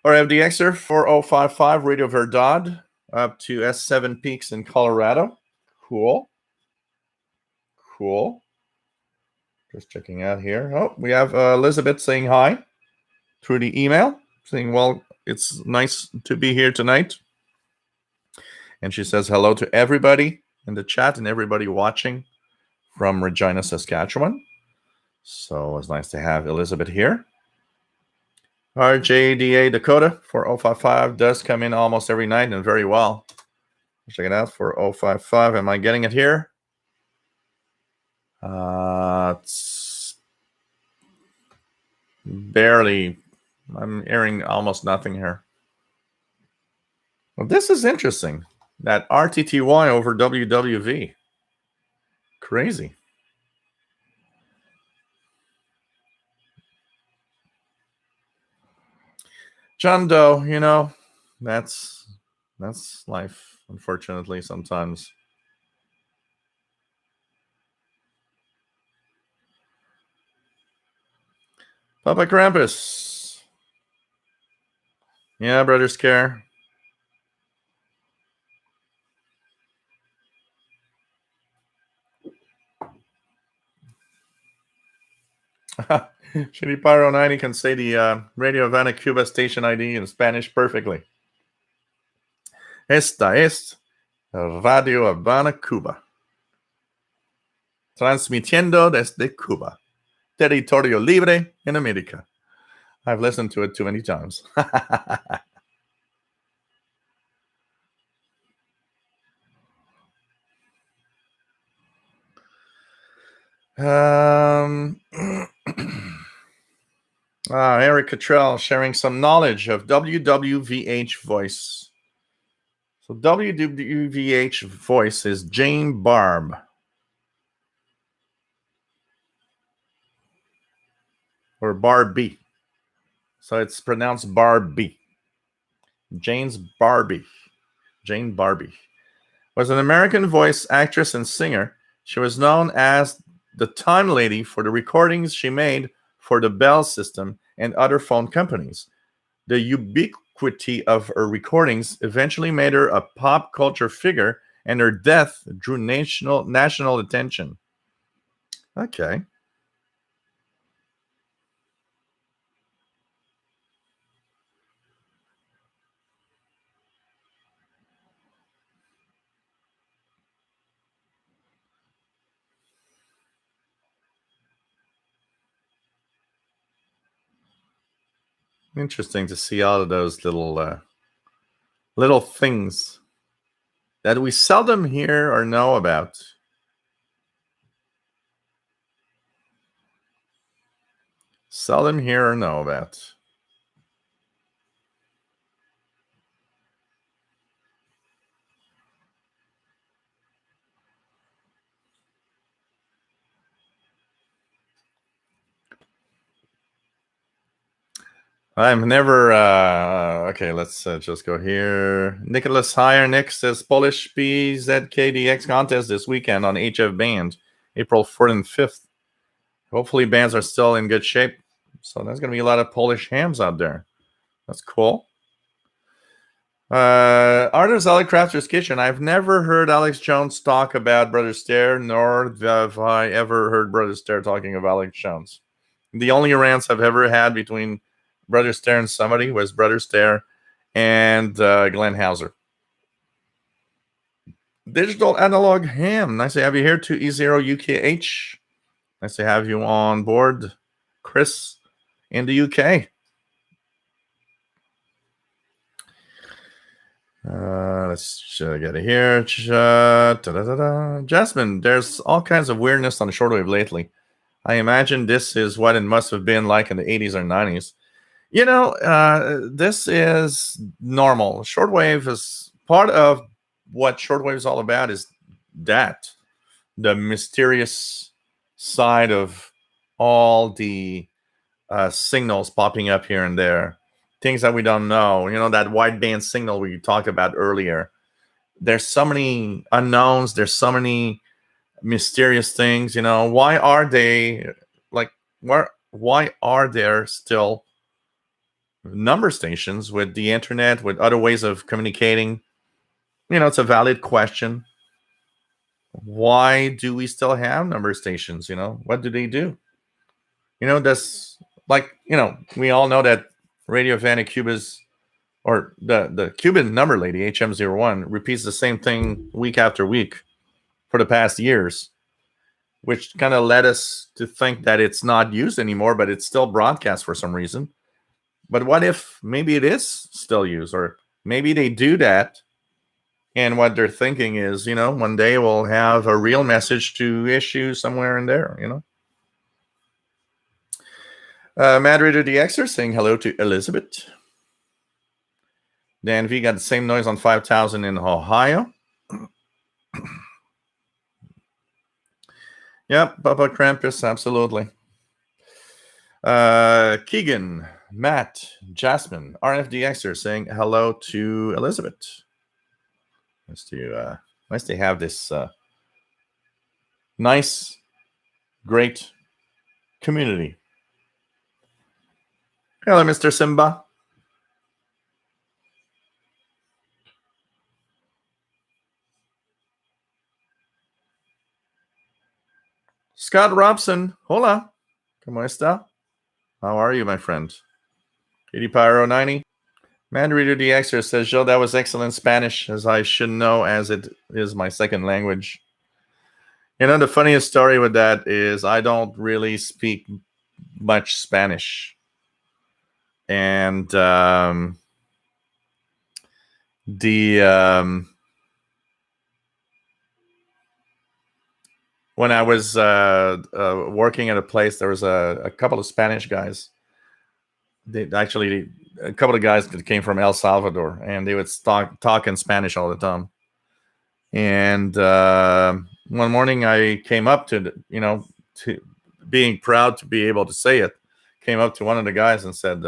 RFDXer 4055 Radio Verdad up to S7 Peaks in Colorado. Cool. Just checking out here. Oh, we have Elizabeth saying hi through the email, saying, well, it's nice to be here tonight. And she says hello to everybody in the chat and everybody watching from Regina, Saskatchewan. So it's nice to have Elizabeth here. RJDA Dakota 4055 does come in almost every night and very well. Check it out, 4055. Am I getting it here? It's barely. I'm hearing almost nothing here. Well, this is interesting. That RTTY over WWV. Crazy. John Doe, you know, that's life, unfortunately, sometimes. Papa Krampus. Yeah, Brother Scare. Shitty Pyro 90 can say the Radio Havana Cuba station ID in Spanish perfectly. Esta es Radio Havana Cuba. Transmitiendo desde Cuba. Territorio Libre in America. I've listened to it too many times. Eric Cottrell sharing some knowledge of WWVH voice. So WWVH voice is Jane Barb. Or Barbie. So it's pronounced Barbie. Jane Barbie. Was an American voice actress and singer. She was known as the Time Lady for the recordings she made for the Bell system and other phone companies. The ubiquity of her recordings eventually made her a pop culture figure, and her death drew national attention. Okay. Interesting to see all of those little things that we seldom hear or know about. Seldom hear or know about. I'm never okay. Let's just go here. Nicholas Hire Nick says Polish BZKDX contest this weekend on HF Band, April 4th and 5th. Hopefully, bands are still in good shape. So there's going to be a lot of Polish hams out there. That's cool. Artist Alec Crafter's Kitchen. I've never heard Alex Jones talk about Brother Stare, nor have I ever heard Brother Stare talking of Alex Jones. The only rants I've ever had between Brother Stare and somebody was Brother Stare and Glenn Hauser. Digital Analog Ham. Nice to have you here to E0UKH. Nice to have you on board, Chris, in the UK. Let's get it here. Jasmine, there's all kinds of weirdness on the shortwave lately. I imagine this is what it must have been like in the 80s or 90s. You know, this is normal. Shortwave is part of what shortwave is all about, is that the mysterious side of all the signals popping up here and there, things that we don't know. You know, that wideband signal we talked about earlier. There's so many unknowns. There's so many mysterious things. You know, why are they like? Why are there still number stations with the internet, with other ways of communicating? You know, it's a valid question. Why do we still have number stations? You know, what do they do? You know, that's like, you know, we all know that Radio Havana Cuba's, or the Cuban number lady, HM01, repeats the same thing week after week for the past years, which kind of led us to think that it's not used anymore, but it's still broadcast for some reason. But what if maybe it is still used, or maybe they do that, and what they're thinking is, you know, one day we'll have a real message to issue somewhere in there, you know. Madrid DXer saying hello to Elizabeth. Dan V got the same noise on 5,000 in Ohio. Yep, Papa Krampus, absolutely. Keegan, Matt, Jasmine, RFDXer saying hello to Elizabeth. Nice to have this nice, great community. Hello, Mr. Simba. Scott Robson, hola. ¿Cómo está? How are you, my friend? Katie Pyro 90. Mandarin DXer says, Joe, that was excellent Spanish, as I should know, as it is my second language. You know, the funniest story with that is I don't really speak much Spanish. And when I was working at a place, there was a couple of Spanish guys. A couple of guys that came from El Salvador, and they would talk in Spanish all the time. And one morning I came up to being proud to be able to say it, came up to one of the guys and said,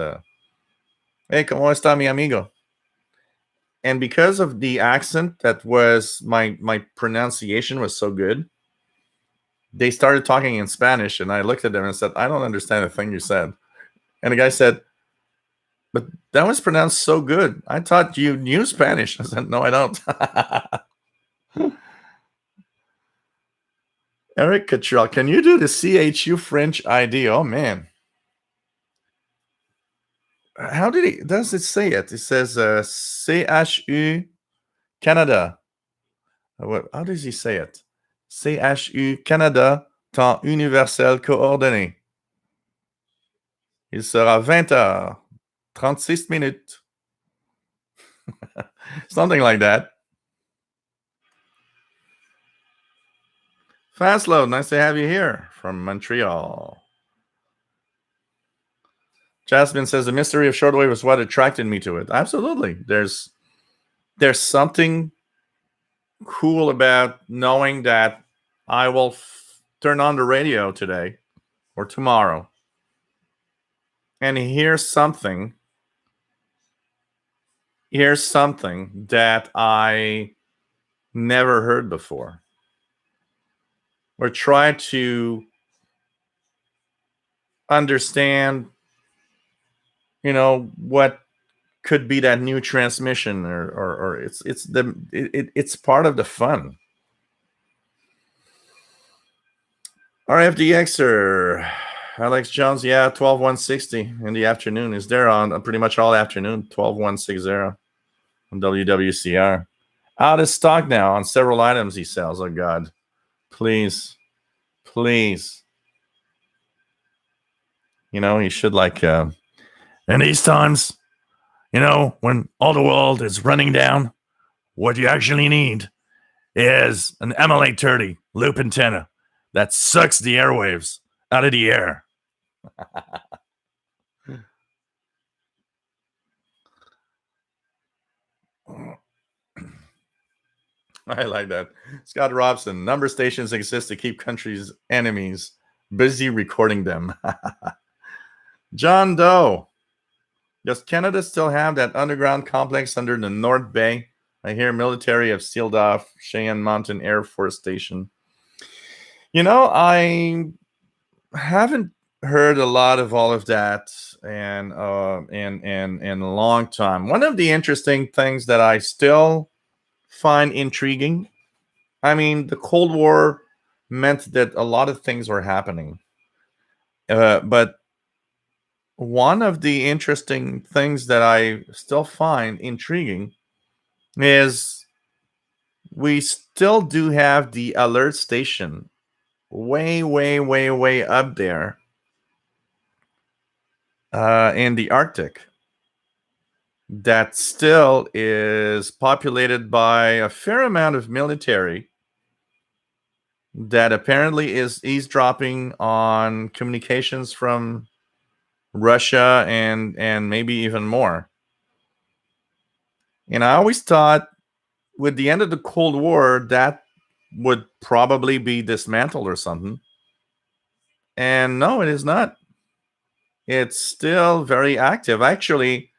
hey, ¿cómo está mi amigo? And because of the accent, that was my pronunciation was so good, they started talking in Spanish, and I looked at them and said, I don't understand a thing you said. And the guy said, but that was pronounced so good. I thought you knew Spanish. I said, no, I don't. Eric Cottrell, can you do the CHU French ID? Oh, man. How does it say it? It says CHU Canada. How does he say it? CHU Canada, temps universel coordonné. Il sera 20h, 36 minutes. Something like that. Fast load, nice to have you here from Montreal. Jasmine says the mystery of shortwave is what attracted me to it. Absolutely. There's something cool about knowing that I will turn on the radio today or tomorrow and hear something that I never heard before, or try to understand, what could be that new transmission, or it's part of the fun. RFDXer, Alex Jones, yeah, 12160 in the afternoon. Is there on pretty much all afternoon, 12160 on WWCR. Out of stock now on several items he sells. Oh, God. Please. He should in these times, when all the world is running down, what you actually need is an ML830 loop antenna that sucks the airwaves out of the air. I like that. Scott Robson, number stations exist to keep countries' enemies busy recording them. John Doe, does Canada still have that underground complex under the North Bay? I hear military have sealed off Cheyenne Mountain Air Force Station. I haven't heard a lot of all of that in a long time. One of the interesting things that I still find intriguing, the Cold War meant that a lot of things were happening. But one of the interesting things that I still find intriguing is we still do have the alert station way up there in the Arctic that still is populated by a fair amount of military that apparently is eavesdropping on communications from Russia and maybe even more. I always thought with the end of the Cold War that would probably be dismantled or something. And no, it is not. It's still very active. Actually,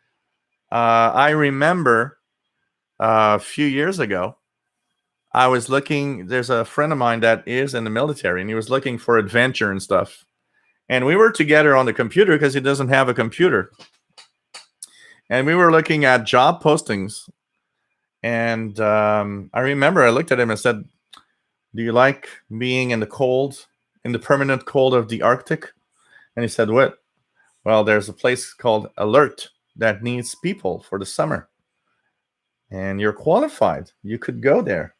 I remember a few years ago, I was looking, there's a friend of mine that is in the military, and he was looking for adventure and stuff. And we were together on the computer because he doesn't have a computer. And we were looking at job postings. And I remember I looked at him and said, do you like being in the cold, in the permanent cold of the Arctic? And he said, what? Well, there's a place called Alert that needs people for the summer. And you're qualified. You could go there.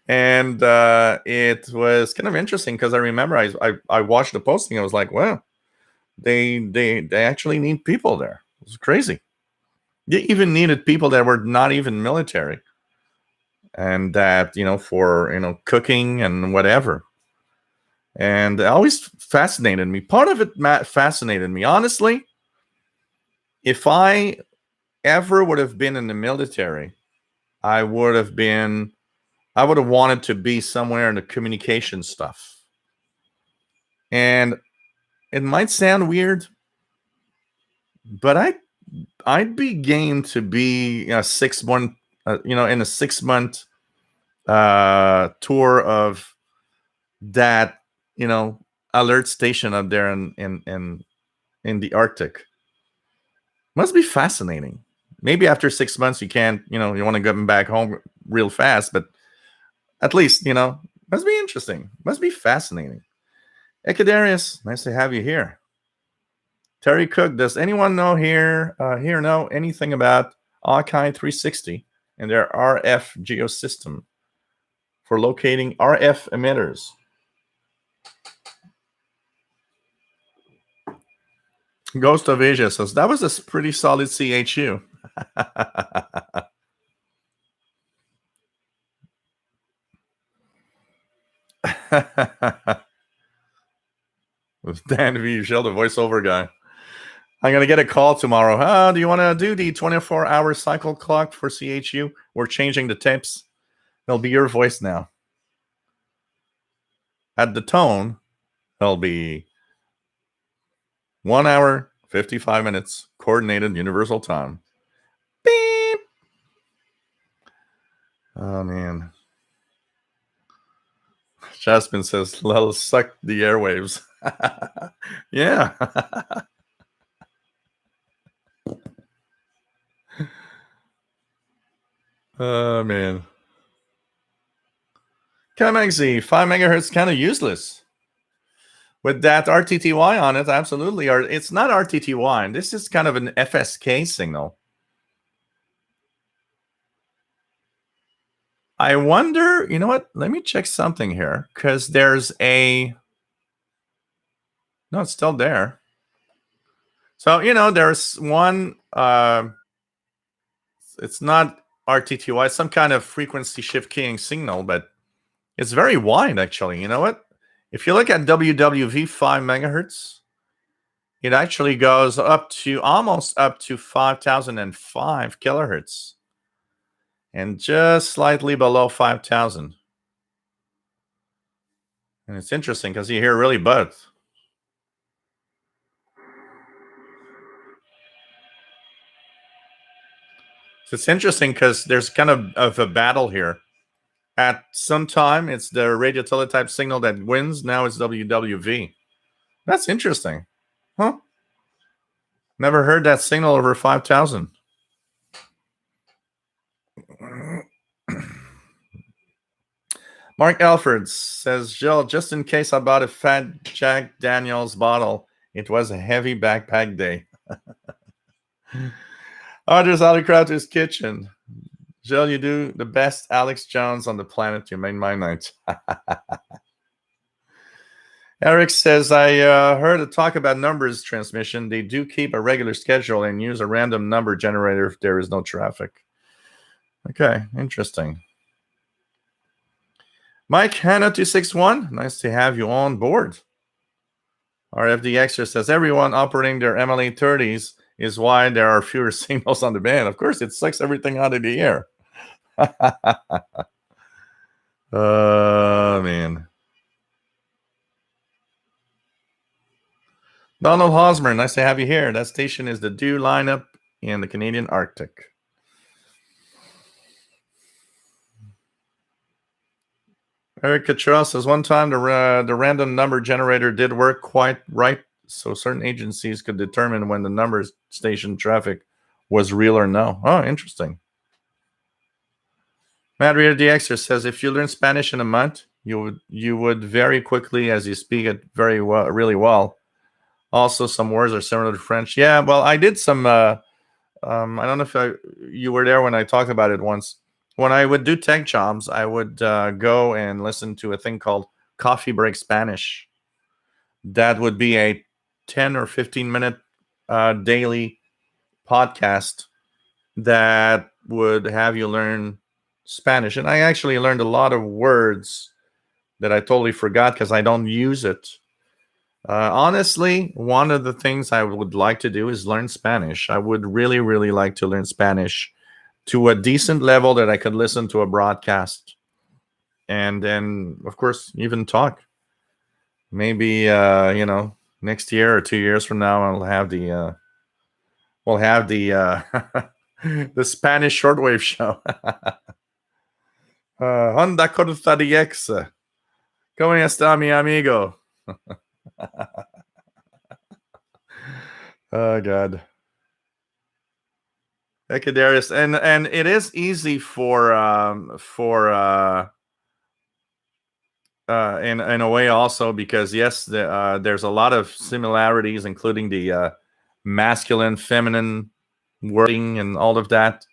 And it was kind of interesting because I remember I watched the posting. I was like, well, they actually need people there. It was crazy. They even needed people that were not even military, and that for cooking and whatever. And it always fascinated me. Part of it fascinated me, honestly. If I ever would have been in the military, I would have wanted to be somewhere in the communication stuff. And it might sound weird, but I'd be game to be in a 6-month tour of that, alert station up there in the Arctic. Must be fascinating. Maybe after 6 months you can't, you want to get back home real fast, but at least, must be interesting. Must be fascinating. Ecadarius, nice to have you here. Terry Cook, does anyone know anything about Akai 360 and their RF geosystem for locating RF emitters? Ghost of Asia says that was a pretty solid CHU. With Dan Vigel, the voiceover guy. I'm going to get a call tomorrow. Do you want to do the 24-hour cycle clock for CHU? We're changing the tapes. It'll be your voice now. At the tone, it'll be 1 hour, 55 minutes, coordinated universal time. Beep. Oh, man. Jasmine says, let us suck the airwaves. Yeah. Oh, man. Kamaxi, 5 megahertz, kind of useless. With that RTTY on it, absolutely. It's not RTTY. This is kind of an FSK signal. I wonder, you know what? Let me check something here, because there's a... No, it's still there. So, there's one... it's not RTTY, it's some kind of frequency shift keying signal, but it's very wide, actually. You know what? If you look at WWV 5 megahertz, it actually goes almost up to 5005 kilohertz. And just slightly below 5,000. And it's interesting because you hear really both. So it's interesting because there's kind of a battle here. At some time, it's the radio teletype signal that wins. Now it's WWV. That's interesting. Huh? Never heard that signal over 5,000. Mark Alford says, Jill, just in case I bought a fat Jack Daniels bottle, it was a heavy backpack day. There's Ali Crowder's kitchen. Jill, you do the best Alex Jones on the planet. You made my night. Eric says, I heard a talk about numbers transmission. They do keep a regular schedule and use a random number generator if there is no traffic. Okay, interesting. Mike Hanna 261, nice to have you on board. RFDXer says, everyone operating their MLA 30s is why there are fewer signals on the band. Of course, it sucks everything out of the air. Oh, man. Donald Hosmer, nice to have you here. That station is the Dew lineup in the Canadian Arctic. Eric Cottrell says, one time the random number generator did work quite right, so certain agencies could determine when the number station traffic was real or no. Oh, interesting. Matt Reader DXer says, if you learn Spanish in a month, you would very quickly, as you speak it really well. Also, some words are similar to French. Yeah, well, I did some... I don't know if you were there when I talked about it once. When I would do tech jobs, I would go and listen to a thing called Coffee Break Spanish. That would be a 10 or 15-minute daily podcast that would have you learn Spanish. And I actually learned a lot of words that I totally forgot because I don't use it. Honestly, one of the things I would like to do is learn Spanish. I would really, really like to learn Spanish to a decent level that I could listen to a broadcast. And then, of course, even talk. Maybe, next year or 2 years from now, we'll have the the Spanish shortwave show. Honda Corta DX. ¿Cómo está mi amigo? Oh God. Thank you, Darius. And it is easy in a way also because yes, there's a lot of similarities, including the masculine, feminine wording and all of that.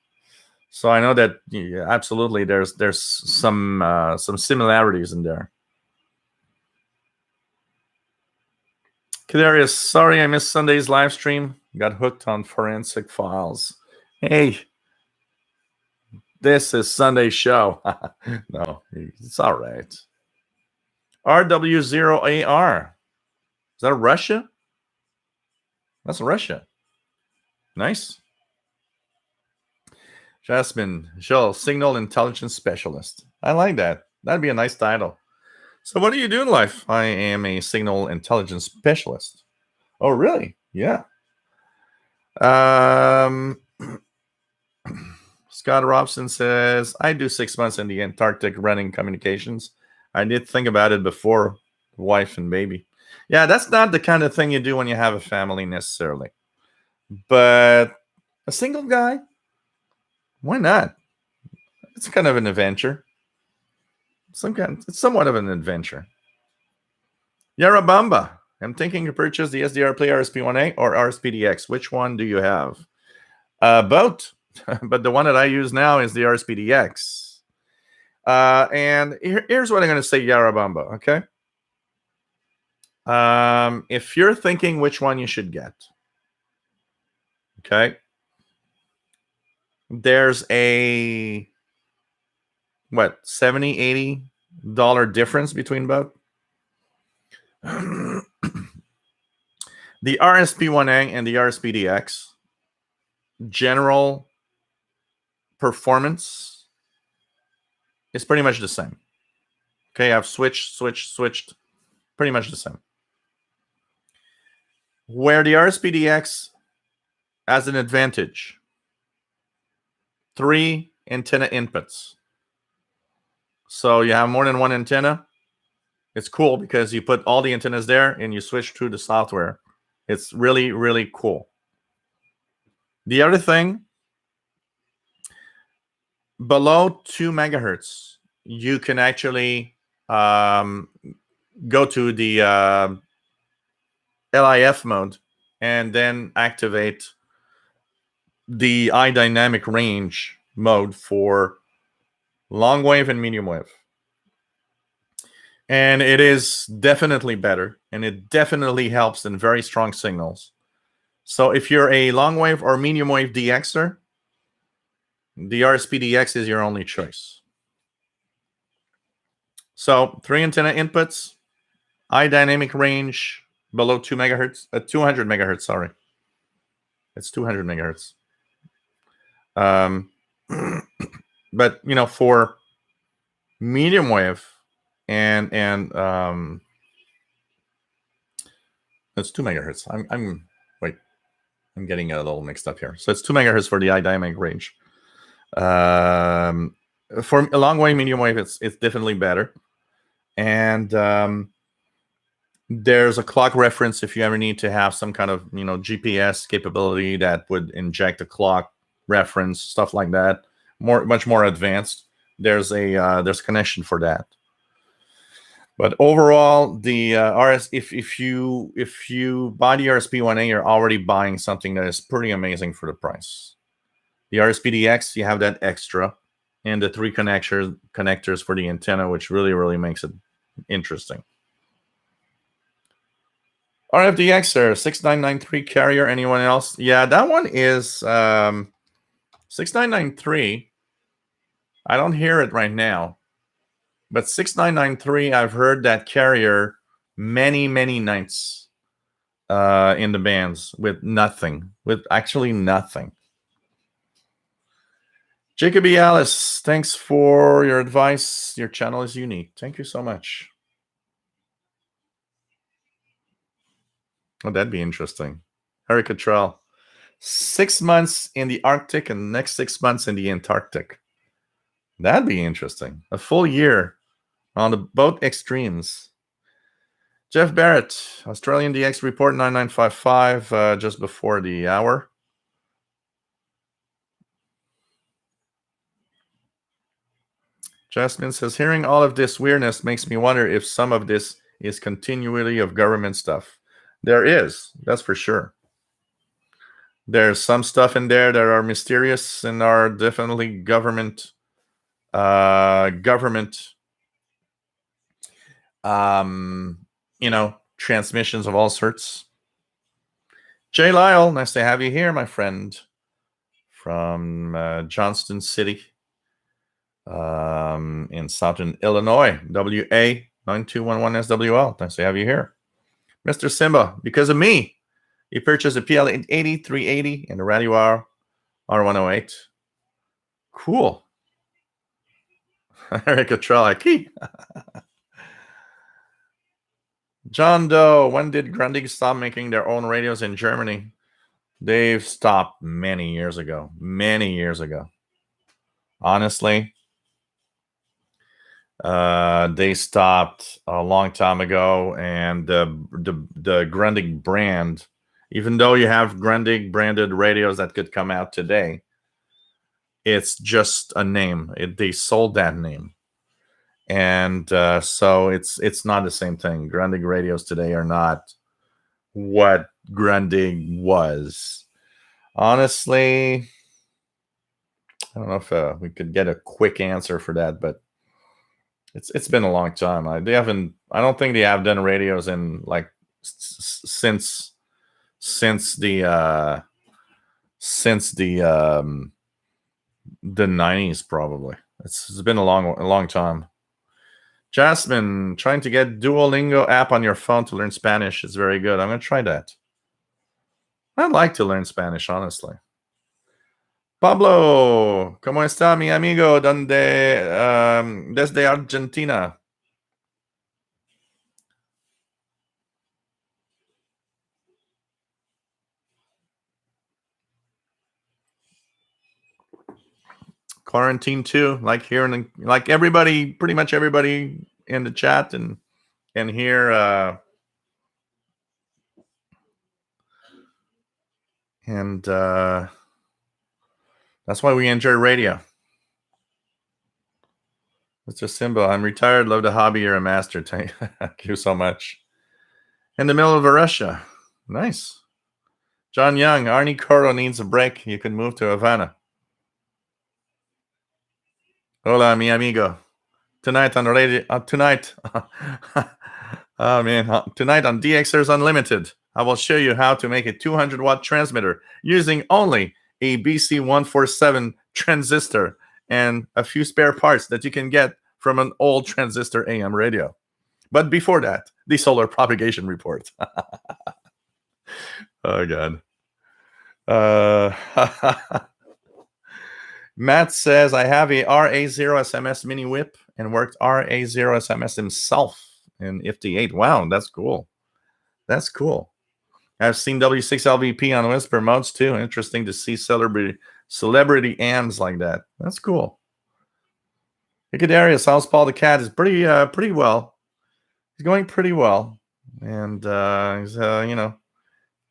So I know that absolutely there's some similarities in there. Kadarius, sorry I missed Sunday's live stream. Got hooked on forensic files. Hey, this is Sunday's show. No, it's all right. RW0AR. Is that Russia? That's Russia. Nice. Jasmine, Joel, Signal Intelligence Specialist. I like that. That'd be a nice title. So what do you do in life? I am a Signal Intelligence Specialist. Oh, really? Yeah. Scott Robson says, I do 6 months in the Antarctic running communications. I did think about it before, wife and baby. Yeah, that's not the kind of thing you do when you have a family necessarily. But a single guy, why not? It's kind of an adventure. It's somewhat of an adventure. Yarabamba, I'm thinking to purchase the SDR Play RSP1A or RSPDX. Which one do you have? Both, but the one that I use now is the RSPDX. And here's what I'm going to say, Yarabamba, okay? If you're thinking which one you should get, okay, there's a what, $70, $80 difference between both. The RSP1A and the RSPDX general performance is pretty much the same. Okay, I've switched, pretty much the same. Where the RSPDX has an advantage, 3 antenna inputs. So you have more than one antenna. It's cool because you put all the antennas there and you switch through the software. It's really, really cool. The other thing, below 2 megahertz, you can actually go to the LIF mode and then activate the high dynamic range mode for long wave and medium wave. And it is definitely better, and it definitely helps in very strong signals. So if you're a long wave or medium wave DXer, the RSPDX is your only choice. So 3 antenna inputs, high dynamic range below 2 megahertz, 200 megahertz, sorry. It's 200 megahertz. But, you know, for medium wave and it's 2 megahertz. I'm getting a little mixed up here. So it's 2 megahertz for the high dynamic range. For a long wave, medium wave, it's definitely better. And there's a clock reference if you ever need to have some kind of, you know, GPS capability that would inject a clock reference, stuff like that. Much more advanced. There's a connection for that. But overall, the if you buy the RSP1A, you're already buying something that is pretty amazing for the price. The RSPDX, you have that extra, and the 3 connectors for the antenna, which really, really makes it interesting. RFDX, sir, 6993 carrier. Anyone else? Yeah, that one is 6993. I don't hear it right now. But 6993, I've heard that carrier many, many nights in the bands with nothing, with actually nothing. Jacob E. Alice, thanks for your advice. Your channel is unique. Thank you so much. Oh, that'd be interesting. Harry Cottrell, 6 months in the Arctic and the next 6 months in the Antarctic. That'd be interesting. A full year on the both extremes. Jeff Barrett, Australian DX report 9955, just before the hour. Jasmine says, hearing all of this weirdness makes me wonder if some of this is continuity of government stuff. There is, that's for sure. There's some stuff in there that are mysterious and are definitely government transmissions of all sorts. Jay Lyle, nice to have you here, my friend, from Johnston City in Southern Illinois, WA 9211 SWL. Nice to have you here. Mr. Simba, because of me, he purchased a PL 8380 and a Radio R108. Cool. Erica Trelaki. John Doe, when did Grundig stop making their own radios in Germany? They've stopped many years ago. Many years ago. Honestly, they stopped a long time ago, and the Grundig brand, even though you have Grundig branded radios that could come out today, it's just a name. They sold that name. And so it's not the same thing. Grundig radios today are not what Grundig was. Honestly, I don't know if we could get a quick answer for that, but it's been a long time. I don't think they have done radios in like since the 90s probably. It's been a long time. Jasmine, trying to get Duolingo app on your phone to learn Spanish is very good. I'm going to try that. I'd like to learn Spanish, honestly. Pablo, ¿cómo está mi amigo desde Argentina? Quarantine too, like here like everybody, pretty much everybody in the chat and here and that's why we enjoy radio. Mr. Simba, I'm retired, love the hobby, you're a master. Thank you so much. In the middle of Russia. Nice. John Young, Arnie Coro needs a break. You can move to Havana. Hola, mi amigo. Tonight on radio, tonight, oh man, tonight on DXers Unlimited, I will show you how to make a 200-watt transmitter using only a BC147 transistor and a few spare parts that you can get from an old transistor AM radio. But before that, the solar propagation report. Oh, God. Matt says, I have a RA0 SMS mini whip and worked RA0 SMS himself in IFT8. Wow, that's cool. That's cool. I've seen W6LVP on Whisper modes too. Interesting to see celebrity AMs like that. That's cool. Icadarius, how's Paul the Cat? Is pretty well. He's going pretty well. And he's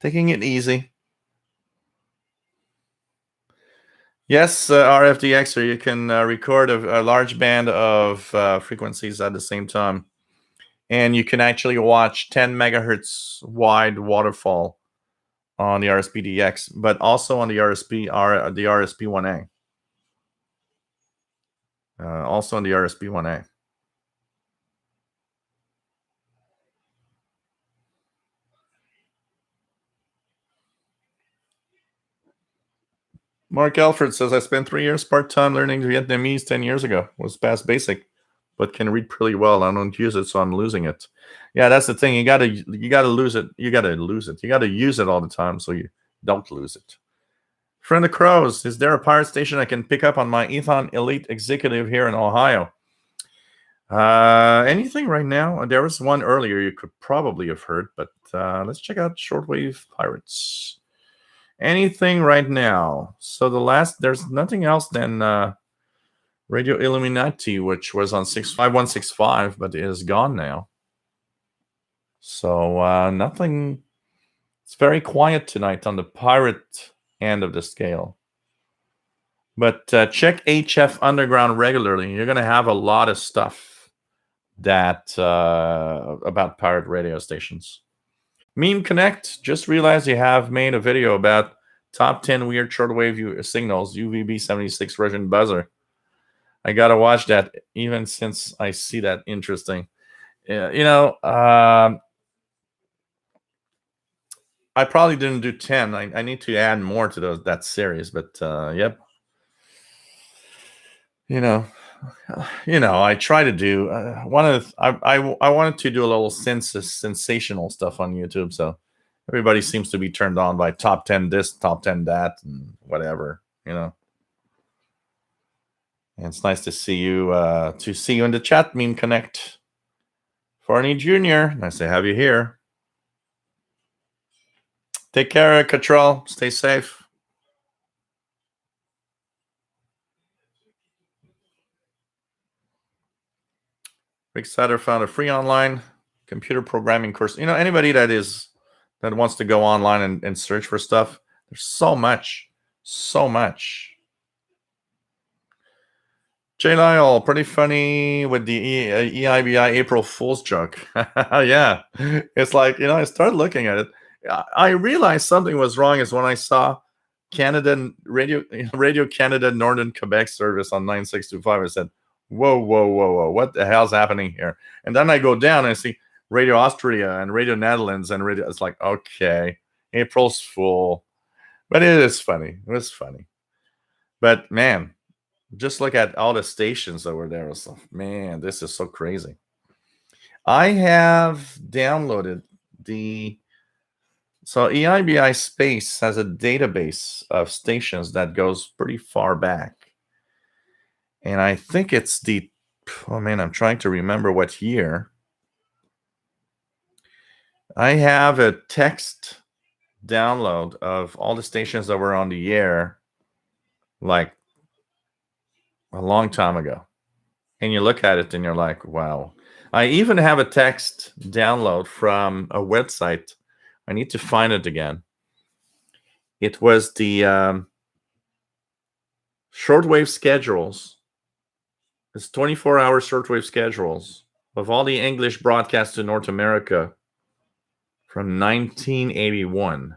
taking it easy. Yes, RFDXer, you can record a large band of frequencies at the same time. And you can actually watch 10 megahertz wide waterfall on the RSPDX, but also on the RSP1A. Also on the RSP1A. Mark Alfred says, I spent 3 years part-time learning Vietnamese 10 years ago. Was past basic, but can read pretty well. I don't use it, so I'm losing it. Yeah, that's the thing. You gotta lose it. You gotta use it all the time so you don't lose it. Friend of Crows, is there a pirate station I can pick up on my Ethon Elite Executive here in Ohio? Anything right now? There was one earlier you could probably have heard, but let's check out Shortwave Pirates. Anything right now? So there's nothing else than Radio Illuminati, which was on 5165, but is gone now. So nothing. It's very quiet tonight on the pirate end of the scale. But check HF Underground regularly. You're going to have a lot of stuff that about pirate radio stations. Meme Connect, just realized you have made a video about top 10 weird shortwave signals, UVB76 Russian buzzer. I got to watch that, even since I see that interesting. I probably didn't do 10. I need to add more to that series, but yep. I try to do I wanted to do a little sensational stuff on YouTube, so everybody seems to be turned on by top 10 this, top 10 that, and whatever. And it's nice to see you in the chat. Meme Connect, Farney Jr. Nice to have you here. Take care, Cottrell. Stay safe. Rick Satter found a free online computer programming course. Anybody that wants to go online and search for stuff, there's so much. Jay Lyle, pretty funny with the EIBI April Fool's joke. Yeah, it's like, I started looking at it. I realized something was wrong is when I saw Canada Radio Canada Northern Quebec service on 9625. I said, whoa, what the hell's happening here? And then I go down and I see Radio Austria and Radio Netherlands and Radio. It's like, okay, April's Fool. But it is funny. It was funny. But man, just look at all the stations that were there. It's like, man, this is so crazy. I have downloaded so EIBI Space has a database of stations that goes pretty far back. And I think it's I'm trying to remember what year. I have a text download of all the stations that were on the air like a long time ago. And you look at it and you're like, wow. I even have a text download from a website. I need to find it again. It was the shortwave schedules. It's 24-hour shortwave schedules of all the English broadcasts to North America from 1981.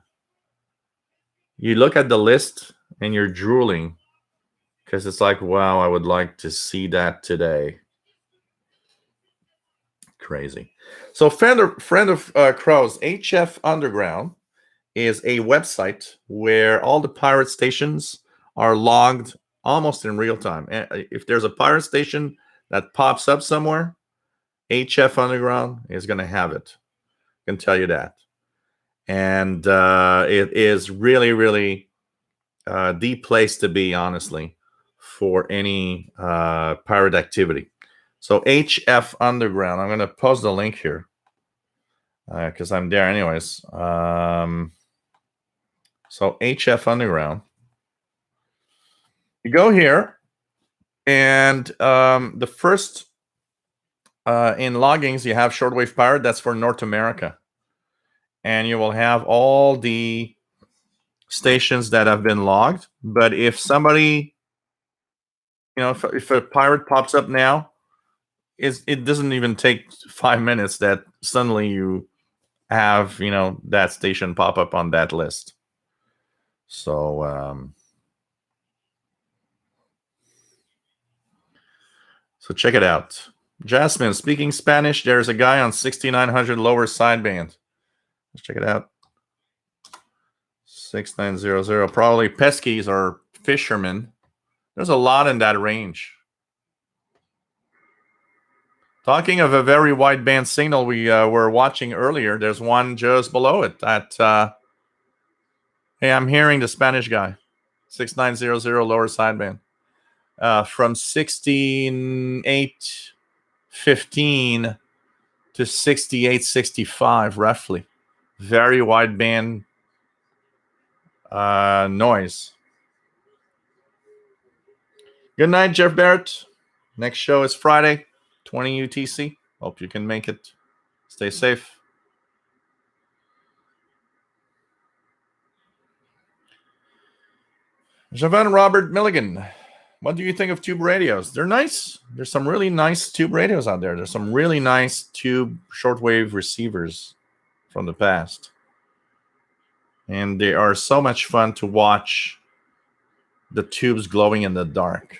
You look at the list and you're drooling because it's like, wow, I would like to see that today. Crazy. So friend of Crow's, HF Underground is a website where all the pirate stations are logged almost in real time. If there's a pirate station that pops up somewhere, HF Underground is going to have it. I can tell you that. And it is really, really the place to be, honestly, for any pirate activity. So HF Underground, I'm going to post the link here because I'm there anyways. So HF Underground. You go here, and the first in loggings, you have Shortwave Pirate. That's for North America. And you will have all the stations that have been logged. But if somebody, if a pirate pops up now, it doesn't even take 5 minutes that suddenly you have, that station pop up on that list. So check it out. Jasmine, speaking Spanish, there's a guy on 6900 lower sideband. Let's check it out. 6900, probably peskies or fishermen. There's a lot in that range. Talking of a very wideband signal we were watching earlier, there's one just below it at, hey, I'm hearing the Spanish guy, 6900 lower sideband, from 16.815 to 68.65 roughly. Very wideband noise. Good night, Jeff Barrett. Next show is Friday, 20 UTC. Hope you can make it. Stay safe. Javan Robert Milligan. What do you think of tube radios? They're nice. There's some really nice tube radios out there. There's some really nice tube shortwave receivers from the past. And they are so much fun to watch the tubes glowing in the dark.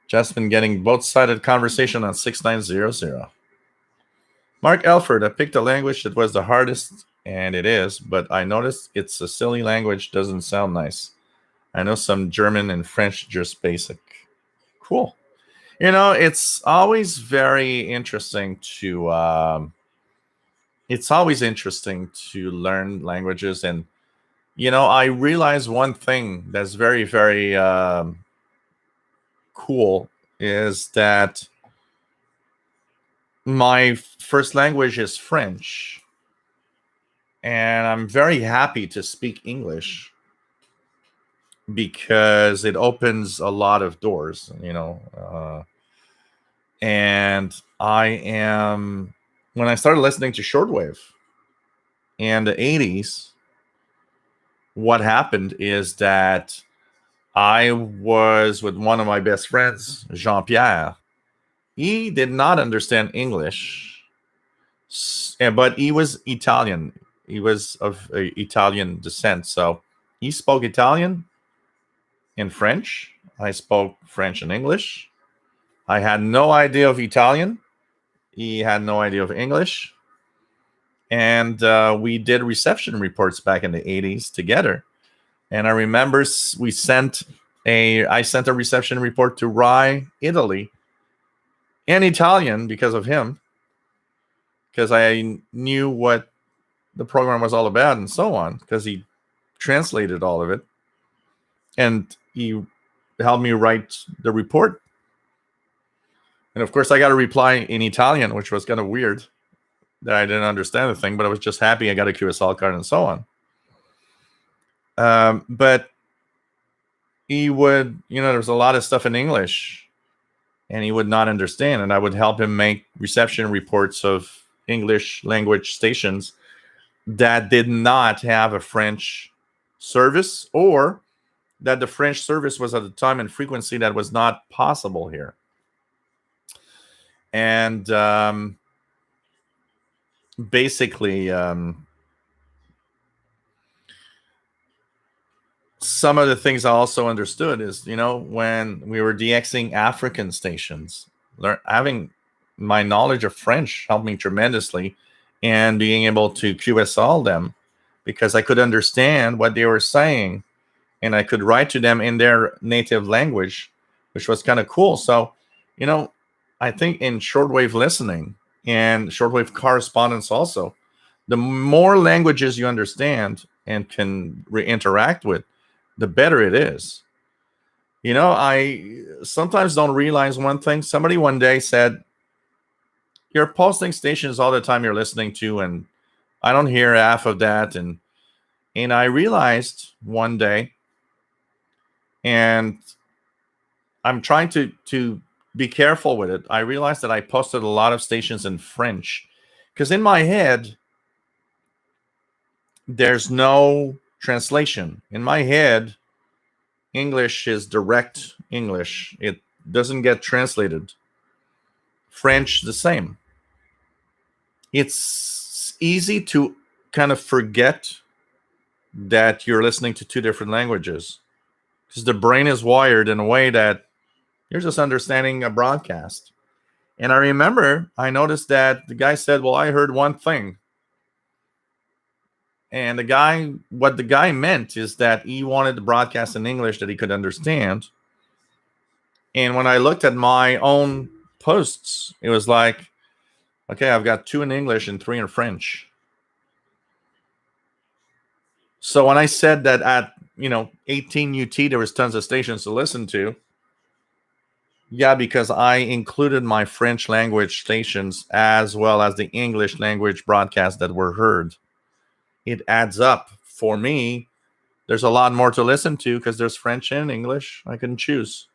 Just been getting both-sided conversation on 6900. Mark Elford, I picked a language that was the hardest, and it is, but I noticed it's a silly language, doesn't sound nice. I know some German and French, just basic. Cool. You know, it's always very interesting to learn languages. And, you know, I realize one thing that's very, very cool is that my first language is French. And I'm very happy to speak English because it opens a lot of doors, you know. And when I started listening to Shortwave in the 80s, what happened is that I was with one of my best friends, Jean-Pierre. He did not understand English, but he was Italian. He was of Italian descent. So he spoke Italian and French. I spoke French and English. I had no idea of Italian. He had no idea of English. And we did reception reports back in the 80s together. And I remember I sent a reception report to Rye, Italy, in Italian because of him, because I knew what the program was all about and so on, because he translated all of it. And he helped me write the report. And of course, I got a reply in Italian, which was kind of weird that I didn't understand the thing, but I was just happy I got a QSL card and so on. But he would, you know, there was a lot of stuff in English and he would not understand. And I would help him make reception reports of English language stations that did not have a French service, or that the French service was at the time in frequency that was not possible here. And basically, some of the things I also understood is, you know, when we were DXing African stations, having my knowledge of French helped me tremendously, and being able to QSL them because I could understand what they were saying and I could write to them in their native language, which was kind of cool. So, you know, I think in shortwave listening and shortwave correspondence also, the more languages you understand and can interact with, the better it is. You know, I sometimes don't realize one thing. Somebody one day said, you're posting stations all the time you're listening to, and I don't hear half of that. And I realized one day, and I'm trying to be careful with it. I realized that I posted a lot of stations in French because in my head, there's no translation. In my head, English is direct English. It doesn't get translated. French, the same. It's easy to kind of forget that you're listening to two different languages because the brain is wired in a way that you're just understanding a broadcast. And I remember I noticed that the guy said, well, I heard one thing. And what the guy meant is that he wanted to broadcast in English that he could understand. And when I looked at my own posts, it was like, okay, I've got 2 in English and 3 in French. So when I said that at, 18 UT, there was tons of stations to listen to. Yeah, because I included my French language stations as well as the English language broadcasts that were heard. It adds up. For me, There's a lot more to listen to because there's French and English. I can choose.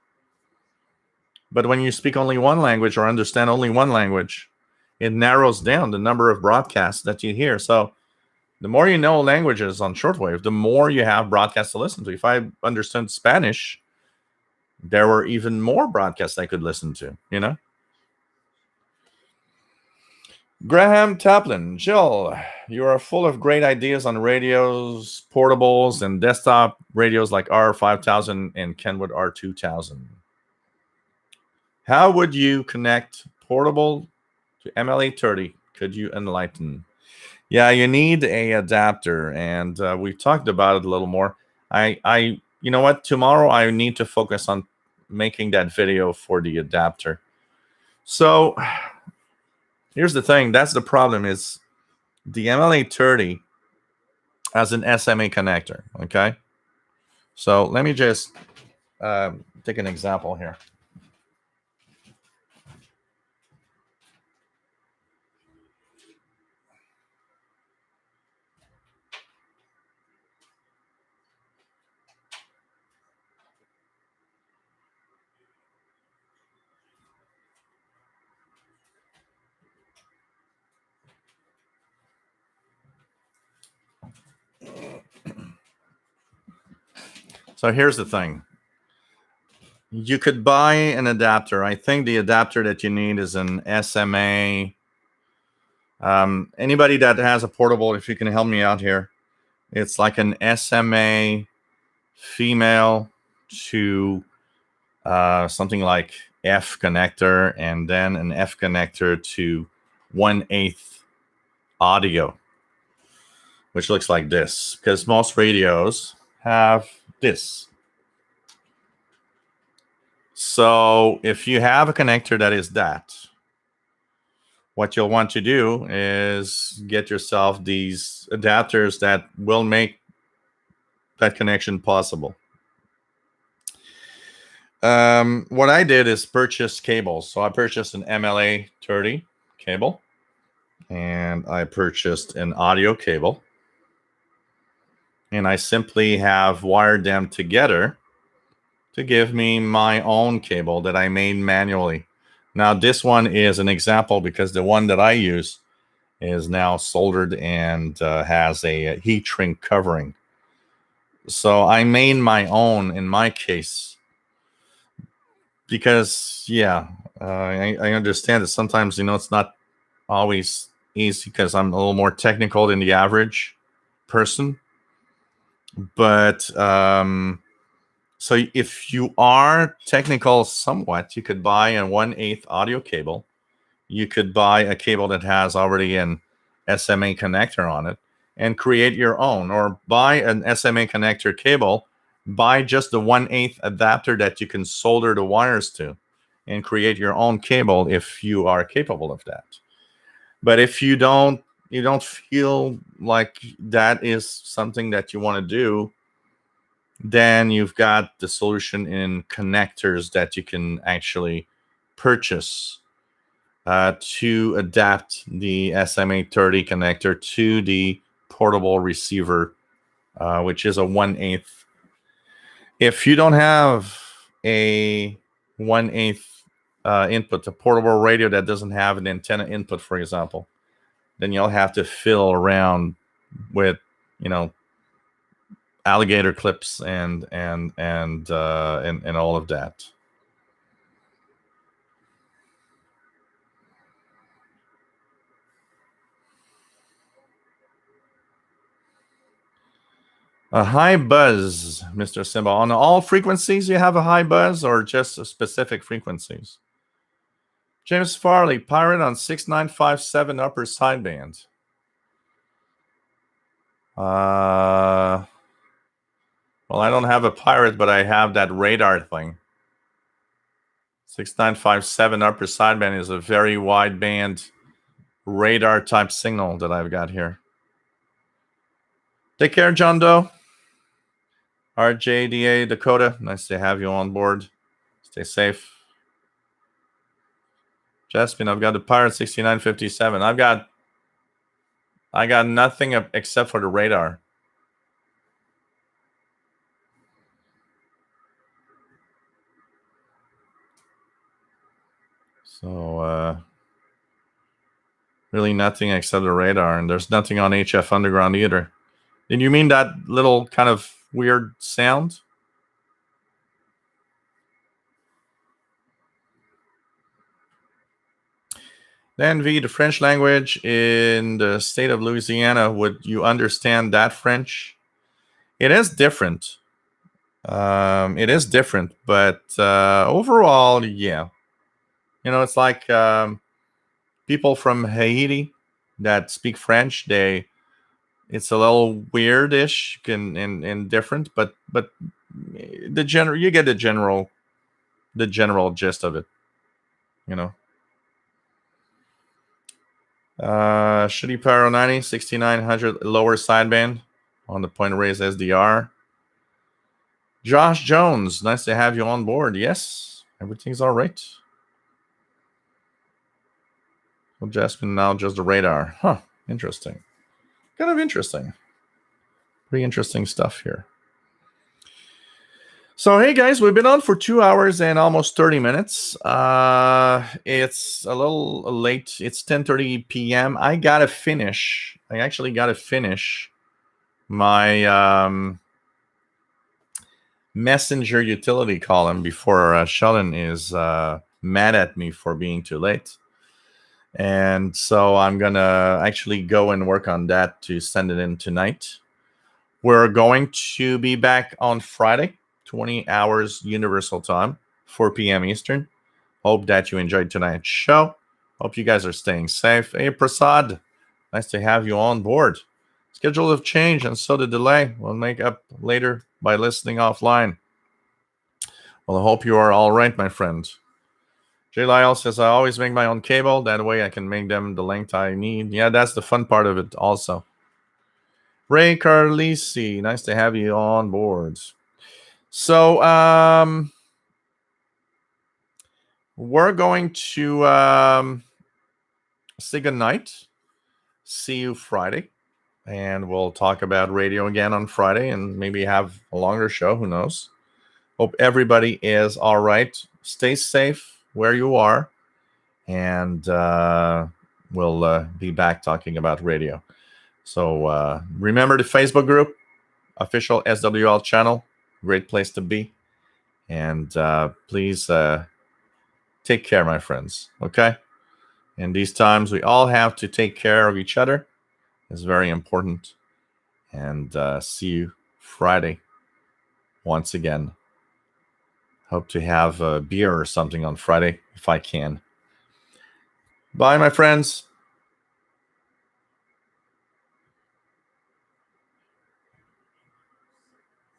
But when you speak only one language or understand only one language, it narrows down the number of broadcasts that you hear. So the more you know languages on shortwave, the more you have broadcasts to listen to. If I understood Spanish, there were even more broadcasts I could listen to, you know? Graham Taplin, Jill, you are full of great ideas on radios, portables, and desktop radios like R5000 and Kenwood R2000. How would you connect portable to MLA30? Could you enlighten? Yeah, you need a adapter, and we've talked about it a little more. You know what? Tomorrow I need to focus on making that video for the adapter. So here's the thing. That's the problem is the MLA30 has an SMA connector, okay? So let me just take an example here. So here's the thing. You could buy an adapter. I think the adapter that you need is an SMA. Anybody that has a portable, if you can help me out here, it's like an SMA female to something like F connector, and then an F connector to 1/8 audio, which looks like this, because most radios have this. So if you have a connector that is that, what you'll want to do is get yourself these adapters that will make that connection possible. What I did is purchase cables. So I purchased an MLA30 cable, and I purchased an audio cable, and I simply have wired them together to give me my own cable that I made manually. Now, this one is an example because the one that I use is now soldered and has a heat shrink covering. So I made my own in my case because, I understand that sometimes, it's not always easy because I'm a little more technical than the average person. But so if you are technical somewhat, you could buy a 1/8 audio cable. You could buy a cable that has already an SMA connector on it and create your own, or buy an SMA connector cable, buy just the 1/8 adapter that you can solder the wires to and create your own cable if you are capable of that. But if you don't feel like that is something that you want to do, then you've got the solution in connectors that you can actually purchase to adapt the SMA30 connector to the portable receiver, which is a 1/8. If you don't have a 1/8 input, a portable radio that doesn't have an antenna input, for example, then you'll have to fill around with, alligator clips and all of that. A high buzz, Mr. Simba. On all frequencies, you have a high buzz, or just specific frequencies? James Farley, Pirate on 6957 upper sideband. Well, I don't have a Pirate, but I have that radar thing. 6957 upper sideband is a very wide band radar type signal that I've got here. Take care, John Doe. RJDA Dakota, nice to have you on board. Stay safe. Jasmine, I've got the Pirate 6957. I got nothing except for the radar. So really nothing except the radar, and there's nothing on HF Underground either. Did you mean that little kind of weird sound? Then the French language in the state of Louisiana, would you understand that French? It is different. It is different, but overall, yeah. It's like people from Haiti that speak French. It's a little weirdish and different, but you get the general gist of it. Shitty Pyro 90, 6900 lower sideband on the point raise SDR. Josh Jones, nice to have you on board. Yes, everything's all right. Well, Jasmine, now just the radar. Huh, interesting. Kind of interesting. Pretty interesting stuff here. So, hey guys, we've been on for 2 hours and almost 30 minutes. It's a little late. It's 10:30 p.m. I actually got to finish my messenger utility column before Sheldon is mad at me for being too late. And so I'm going to actually go and work on that to send it in tonight. We're going to be back on Friday, 20 hours Universal Time, 4 p.m. Eastern. Hope that you enjoyed tonight's show. Hope you guys are staying safe. Hey, Prasad, nice to have you on board. Schedule have changed, and so the delay. We'll make up later by listening offline. Well, I hope you are all right, my friend. J. Lyle says, I always make my own cable. That way I can make them the length I need. Yeah, that's the fun part of it also. Ray Carlisi, nice to have you on board. So we're going to say goodnight. See you Friday. And we'll talk about radio again on Friday and maybe have a longer show. Who knows? Hope everybody is all right. Stay safe where you are. And we'll be back talking about radio. So remember the Facebook group, official SWL channel. Great place to be. And please take care, my friends. Okay? In these times, we all have to take care of each other. It's very important. And see you Friday once again. Hope to have a beer or something on Friday if I can. Bye, my friends.